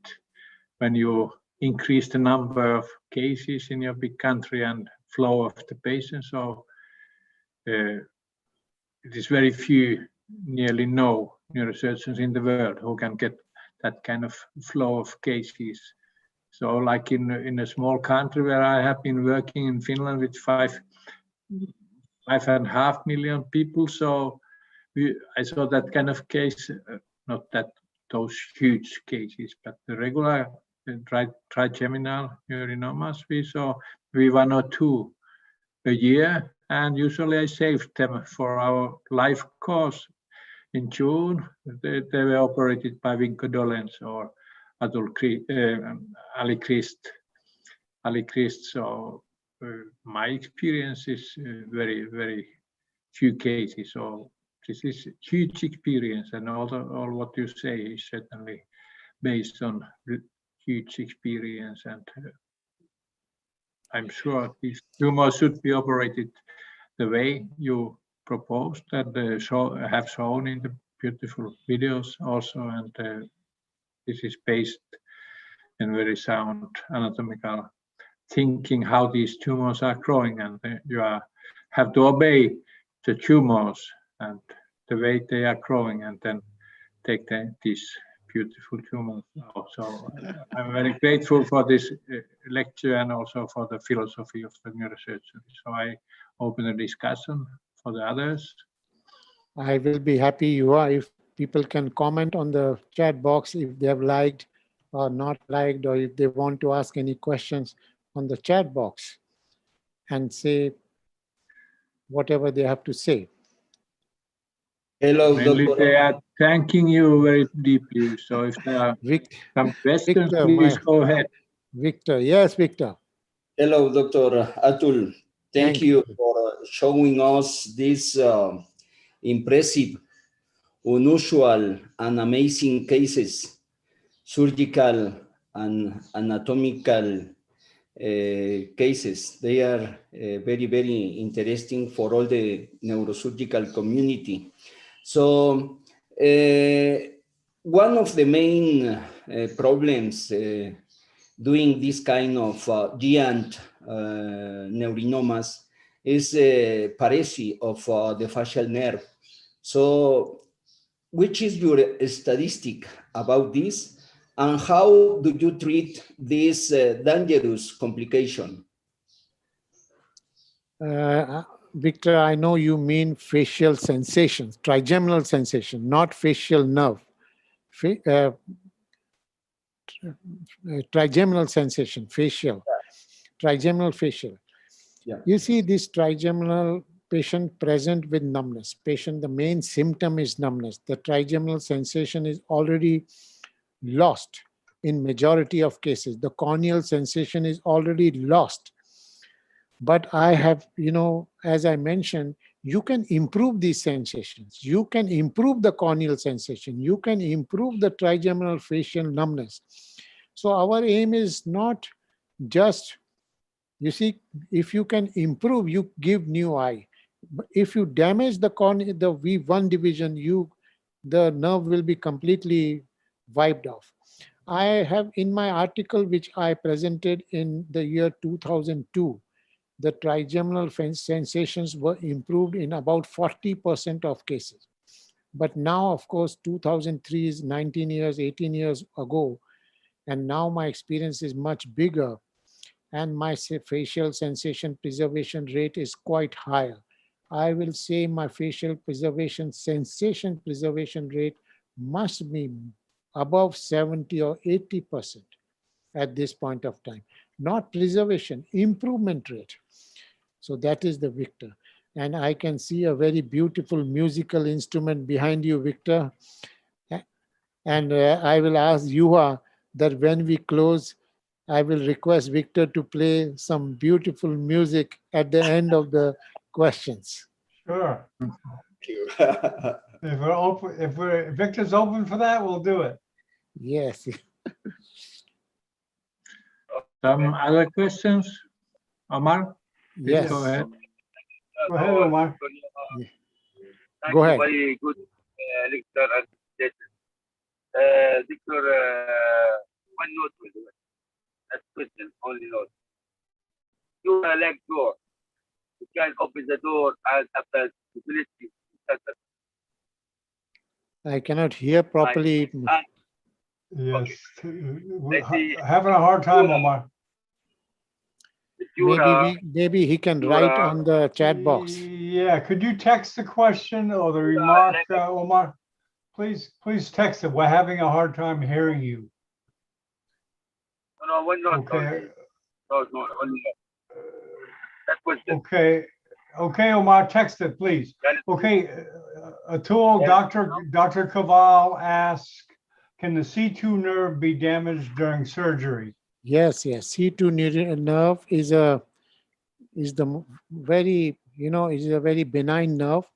when you increase the number of cases in your big country and flow of the patients. So it is very few, nearly no neurosurgeons in the world who can get that kind of flow of cases. So like in a small country where I have been working in Finland with 5.5 million people, so I saw that kind of case, not those huge cases, but the regular trigeminal neurinomas we saw, 1 or 2 a year, and usually I saved them for our live course in June. They were operated by Vinko Dolens or Ali Christ. So my experience is very, very few cases. So this is huge experience, and all what you say is certainly based on huge experience. And I'm sure these tumors should be operated the way you proposed and have shown in the beautiful videos also. And this is based in very sound anatomical thinking how these tumors are growing, and you have to obey the tumors and the way they are growing, and then take these beautiful tumors out. So I'm very grateful for this lecture and also for the philosophy of the neurosurgery. So I open the discussion for the others. I will be happy, Juha, if people can comment on the chat box if they have liked or not liked, or if they want to ask any questions on the chat box, and say whatever they have to say. Hello, Mainly Dr. they are thanking you very deeply. So if there are some questions, Victor, please go ahead. Victor, yes, Victor. Hello, Dr. Atul. Thank you for showing us this impressive, unusual, and amazing cases, surgical and anatomical cases. They are very, very interesting for all the neurosurgical community. So one of the main problems doing this kind of giant neurinomas is paresy of the facial nerve. So which is your statistic about this? And how do you treat this dangerous complication? Victor, I know you mean facial sensations, trigeminal sensation, not facial nerve. Trigeminal sensation, facial, trigeminal facial. Yeah. You see this trigeminal patient present with numbness. Patient, the main symptom is numbness. The trigeminal sensation is already lost in majority of cases. The corneal sensation is already lost. But I have, as I mentioned, you can improve these sensations. You can improve the corneal sensation. You can improve the trigeminal facial numbness. So our aim is not just, you see, if you can improve, you give new eye. But if you damage the cornea, the V1 division, the nerve will be completely wiped off. I have in my article, which I presented in the year 2002, the trigeminal sensations were improved in about 40% of cases. But now, of course, 2003 is 19 years, 18 years ago. And now my experience is much bigger. And my facial sensation preservation rate is quite higher. I will say my facial preservation, sensation preservation rate must be above 70 or 80% at this point of time. Not preservation, improvement rate. So that is the Victor. And I can see a very beautiful musical instrument behind you, Victor. And I will ask Juha that when we close, I will request Victor to play some beautiful music at the end of the questions. Sure. If Victor's open for that, we'll do it. Yes. Some other questions? Omar? Please Yes. go ahead. Go ahead, Omar. Thank Go ahead. you. Very good lecture and Victor, one note will do it. That's question, only note. You are like door. You can open the door and after utility. I cannot hear properly. Yes. Having a hard time, Omar. Maybe he can write on the chat box. Yeah, could you text the question or the remark, Omar? Please text it. We're having a hard time hearing you. No, one note. Okay. No, only that question. Okay, Omar, text it, please. Okay, Atul, Dr. Kaval asks, can the C2 nerve be damaged during surgery? Yes. C2 nerve is a very benign nerve.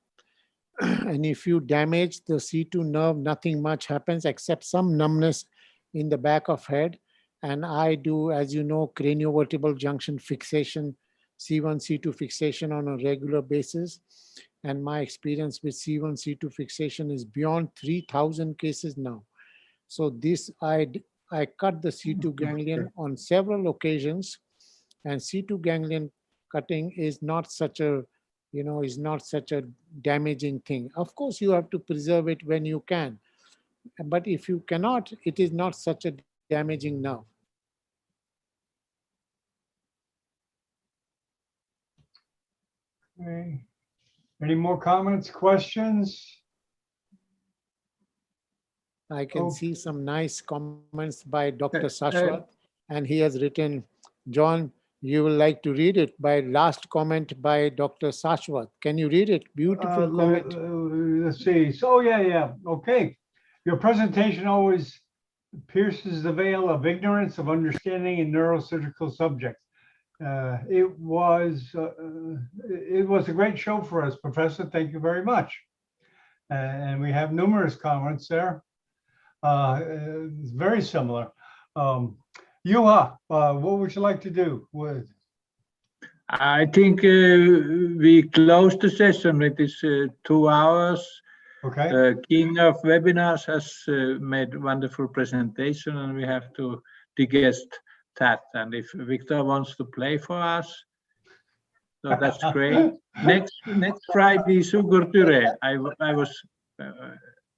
And if you damage the C2 nerve, nothing much happens except some numbness in the back of head. And I do, as you know, craniovertebral junction fixation, C1, C2 fixation on a regular basis. And my experience with C1, C2 fixation is beyond 3,000 cases now. So this, I cut the C2 ganglion on several occasions, and C2 ganglion cutting is not such a, damaging thing. Of course, you have to preserve it when you can, but if you cannot, it is not such a damaging nerve. Okay. Any more comments, questions? I can see some nice comments by Dr. Sashwat, and he has written, John, you will like to read it by last comment by Dr. Sashwat. Can you read it? Beautiful comment. Let's see. So yeah. Okay. Your presentation always pierces the veil of ignorance of understanding in neurosurgical subjects. It was a great show for us, Professor. Thank you very much. And we have numerous comments there. It's very similar. Juha, what would you like to do? I think we closed the session. It is 2 hours. Okay. The king of webinars has made wonderful presentation, and we have to digest that. And if Victor wants to play for us, so that's great. Next Friday is Ugur Ture. I was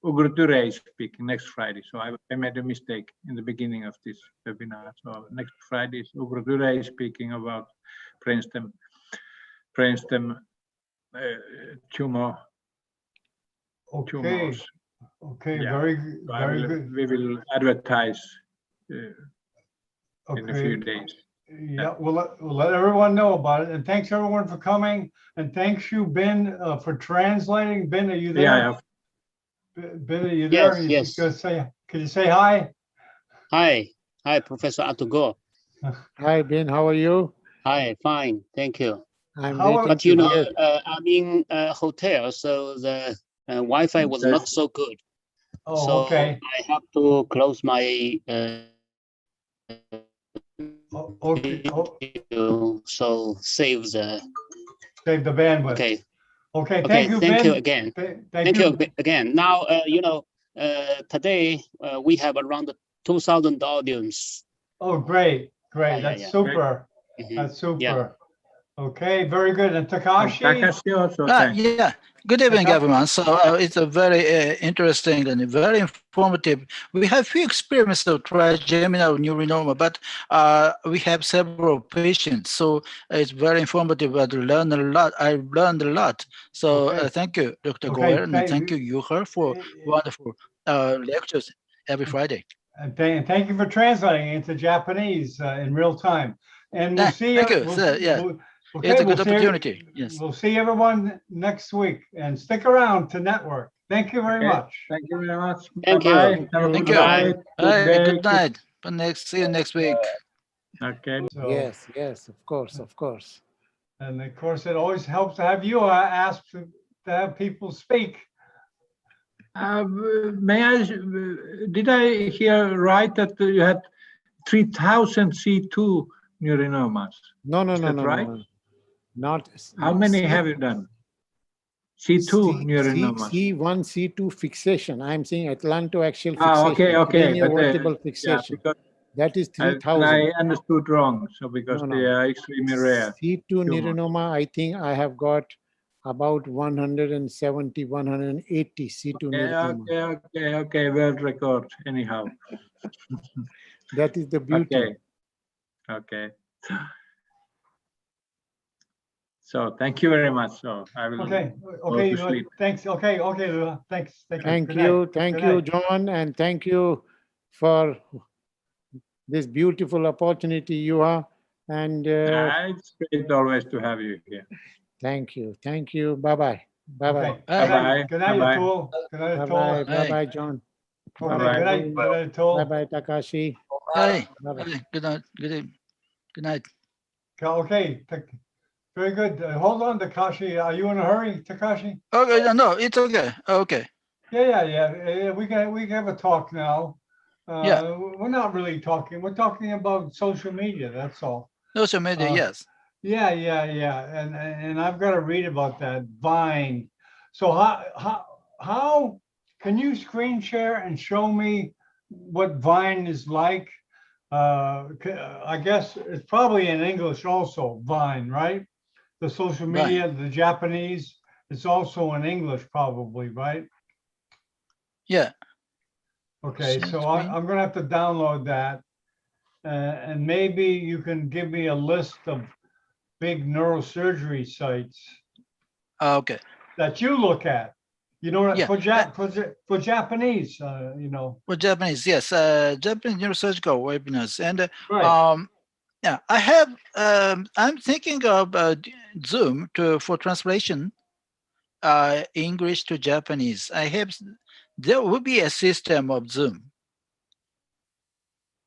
Ugur Ture is speaking next Friday, so I made a mistake in the beginning of this webinar. So next Friday is Ugur Ture speaking about brainstem tumor. Okay. Okay. Yeah. Very So good. We will advertise in a few days. Yeah, we'll let everyone know about it. And thanks everyone for coming. And thanks you, Ben, for translating. Ben, are you there? Yeah. Ben, are you there? Yes. Can you say hi? Hi, Professor Atugo. Hi, Ben. How are you? Hi, fine, thank you. But you know, I'm in a hotel, so the Wi-Fi was not so good. Oh, so okay. I have to close my video, so save the bandwidth. Okay. Okay. Thank you, Thank Ben. you again. Thank you again. Now, you know, today we have around 2,000 audience. Oh, great. Yeah, That's yeah. super. That's super. Okay, very good. And Takashi? also. Yeah. Good evening, everyone. So it's a very interesting and very informative. We have few experiments of trigeminal neurinoma, but we have several patients. So it's very informative. I learned a lot. So thank you, Dr. Goyer, and thank you, Juha, for wonderful lectures every Friday. And thank you for translating into Japanese in real time. And we'll see you. Thank you. It's a good opportunity. Yes. We'll see everyone next week, and stick around to network. Thank you very much. Thank you very much. Thank you. Thank you. Good night. See you next week. Okay. Yes, of course. And of course, it always helps to have you ask to have people speak. Did I hear right that you had 3,000 C2 Nerenomas? No, right? No. Not. How many have you done? C2 Neurinomas. C1, C2 fixation. I'm saying atlantoaxial fixation. Okay. Vertebral fixation. That is 3,000. I understood wrong. So because they are extremely rare. C2 Nerenoma, I think I have got about 170, 180 C2 Nerenoma. Okay. World record anyhow. That is the beauty. Okay. So thank you very much. So I will go to sleep. Thanks. Okay. Thanks. Thank you, John, and thank you for this beautiful opportunity, Juha. And it's great always to have you here. Thank you. Bye-bye. Okay. Bye-bye. Good night, Atul. Good night, Atul. Bye-bye, John. Okay, good night, Atul. Bye-bye, Takashi. Bye. Bye-bye. Good night. Good night. Okay. Very good. Hold on, Takashi. Are you in a hurry, Takashi? Okay, no, it's okay. Okay. Yeah. We can have a talk now. Yeah. We're not really talking. We're talking about social media. That's all. Social media, yes. Yeah. And I've got to read about that Vine. So how can you screen share and show me what Vine is like? I guess it's probably in English also, Vine, right? The social media, the Japanese, it's also in English probably, right? Yeah. Okay, so I'm going to have to download that. And maybe you can give me a list of big neurosurgery sites. Okay. That you look at. You know, for Japanese, For Japanese, yes. Japanese neurosurgical webinars. And Yeah, I have. I'm thinking of Zoom for translation, English to Japanese. There will be a system of Zoom.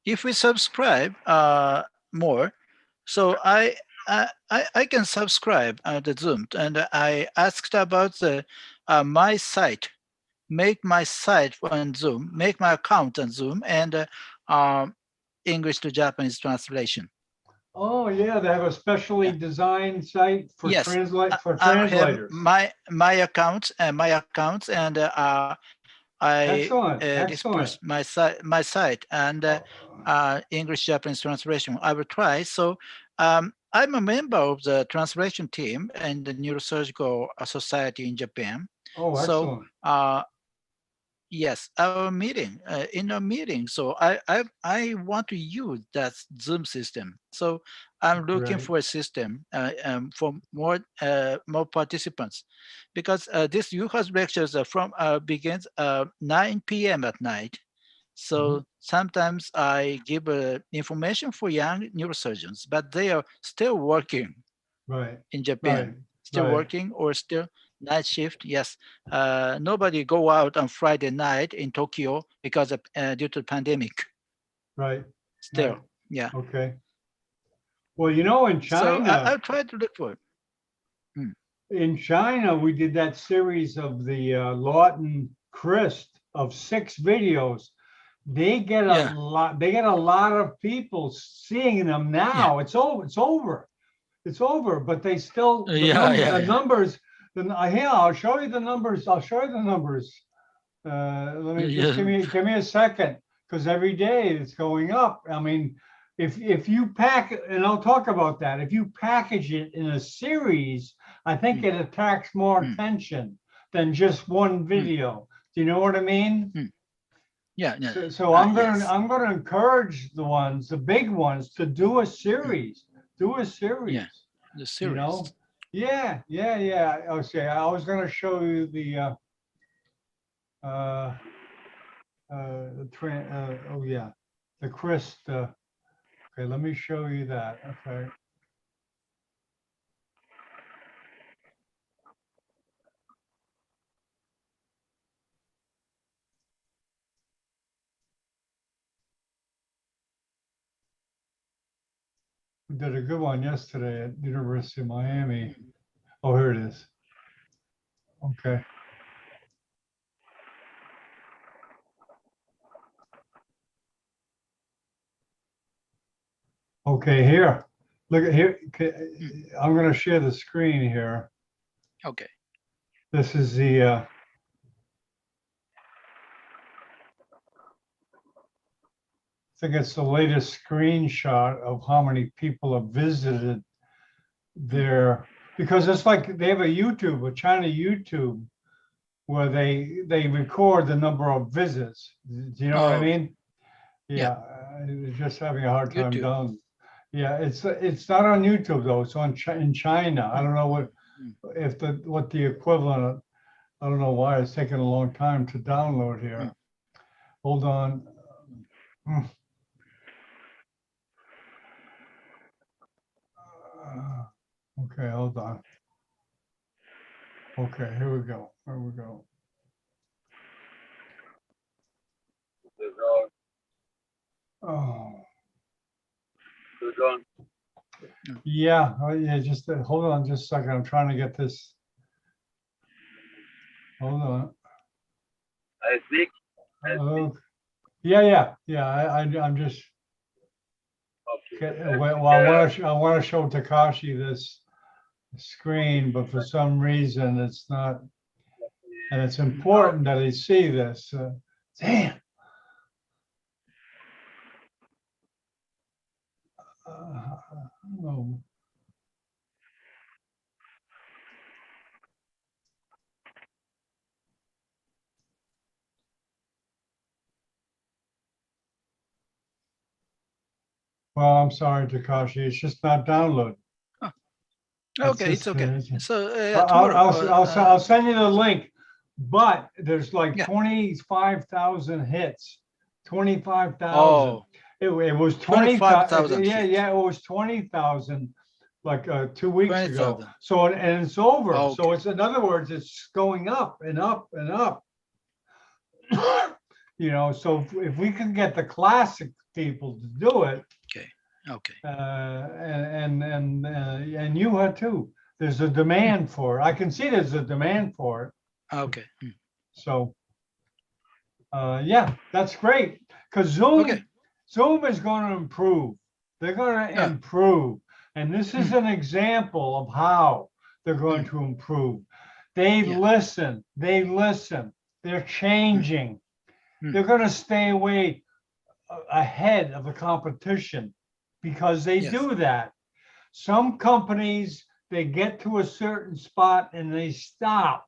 If we subscribe more, so I can subscribe the Zoom, and I asked about the my site. Make my site on Zoom. Make my account on Zoom, and English to Japanese translation. Oh yeah, they have a specially designed site for Yes, translators. I have my accounts and Excellent, this excellent. my site and English Japanese translation. I will try. So I'm a member of the translation team in the Neurosurgical Society in Japan. Oh, so excellent. yes, our meeting in a meeting. So I want to use that Zoom system. So I'm looking Right. for a system for more participants, because this UHAS lectures begins 9 p.m. at night. So sometimes I give information for young neurosurgeons, but they are still working in Japan, still working or still night shift. Yes, nobody go out on Friday night in Tokyo because of due to the pandemic. Right. Still, right. yeah. Okay. Well, you know, in China, so I'll try to look for it. In China, we did that series of the Lawton Christ of 6 videos. They get a lot. They get a lot of people seeing them now. It's over. It's over. It's over. But they still the numbers. Here, I'll show you the numbers. I'll show you the numbers. Let me just give me a second, because every day it's going up. I mean, if you pack, and I'll talk about that. If you package it in a series, I think it attracts more attention than just one video. Do you know what I mean? Yeah. So I'm gonna encourage the big ones, to do a series. Do a series. Yeah, the series. You know? Yeah. Okay, I was gonna show you the the Christ. Okay, let me show you that. Okay. We did a good one yesterday at University of Miami. Oh, here it is. Okay. Okay, here. Look at here. I'm going to share the screen here. Okay. This is the I think it's the latest screenshot of how many people have visited their, because it's like they have a China YouTube, where they record the number of visits. Do you know what I mean? Yeah. Just having a hard time down. Yeah, it's not on YouTube though. It's on in China. I don't know what the equivalent. I don't know why it's taking a long time to download here. Hold on. Okay, hold on. Okay, here we go. Here we go. Oh. Yeah, just hold on just a second. I'm trying to get this. Hold on. I think. Yeah. I'm just. Okay. Well, I want to show Takashi this screen, but for some reason it's not. And it's important that he see this. Damn. No. Well, I'm sorry, Takashi. It's just not downloaded. Oh. Okay, it's okay. So I'll send you the link. But there's like 25,000 hits. 25,000. It was 25,000 Yeah, hits. yeah, it was 20,000 like 2 weeks ago. 20,000. So, and it's over. Okay. So it's, in other words, it's going up and up and up. You know, so if we can get the classic people to do it, Okay. and you had too. There's a demand for it. I can see there's a demand for it. Okay. So, yeah, that's great. Because Zoom is going to improve. They're going to improve. And this is an example of how they're going to improve. They listen. They listen. They're changing. They're going to stay away ahead of the competition because they do that. Some companies, they get to a certain spot and they stop.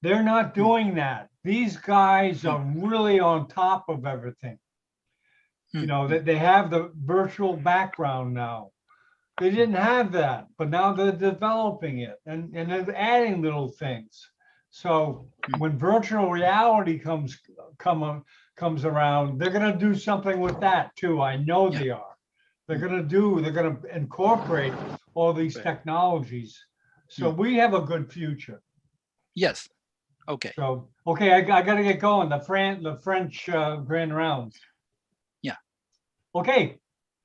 They're not doing that. These guys are really on top of everything. You know, they have the virtual background now. They didn't have that, but now they're developing it and they're adding little things. So when virtual reality comes around, they're going to do something with that too. I know they are. They're going to incorporate all these technologies. So we have a good future. Yes. Okay. So, okay, I got to get going. The French Grand Rounds. Yeah. Okay.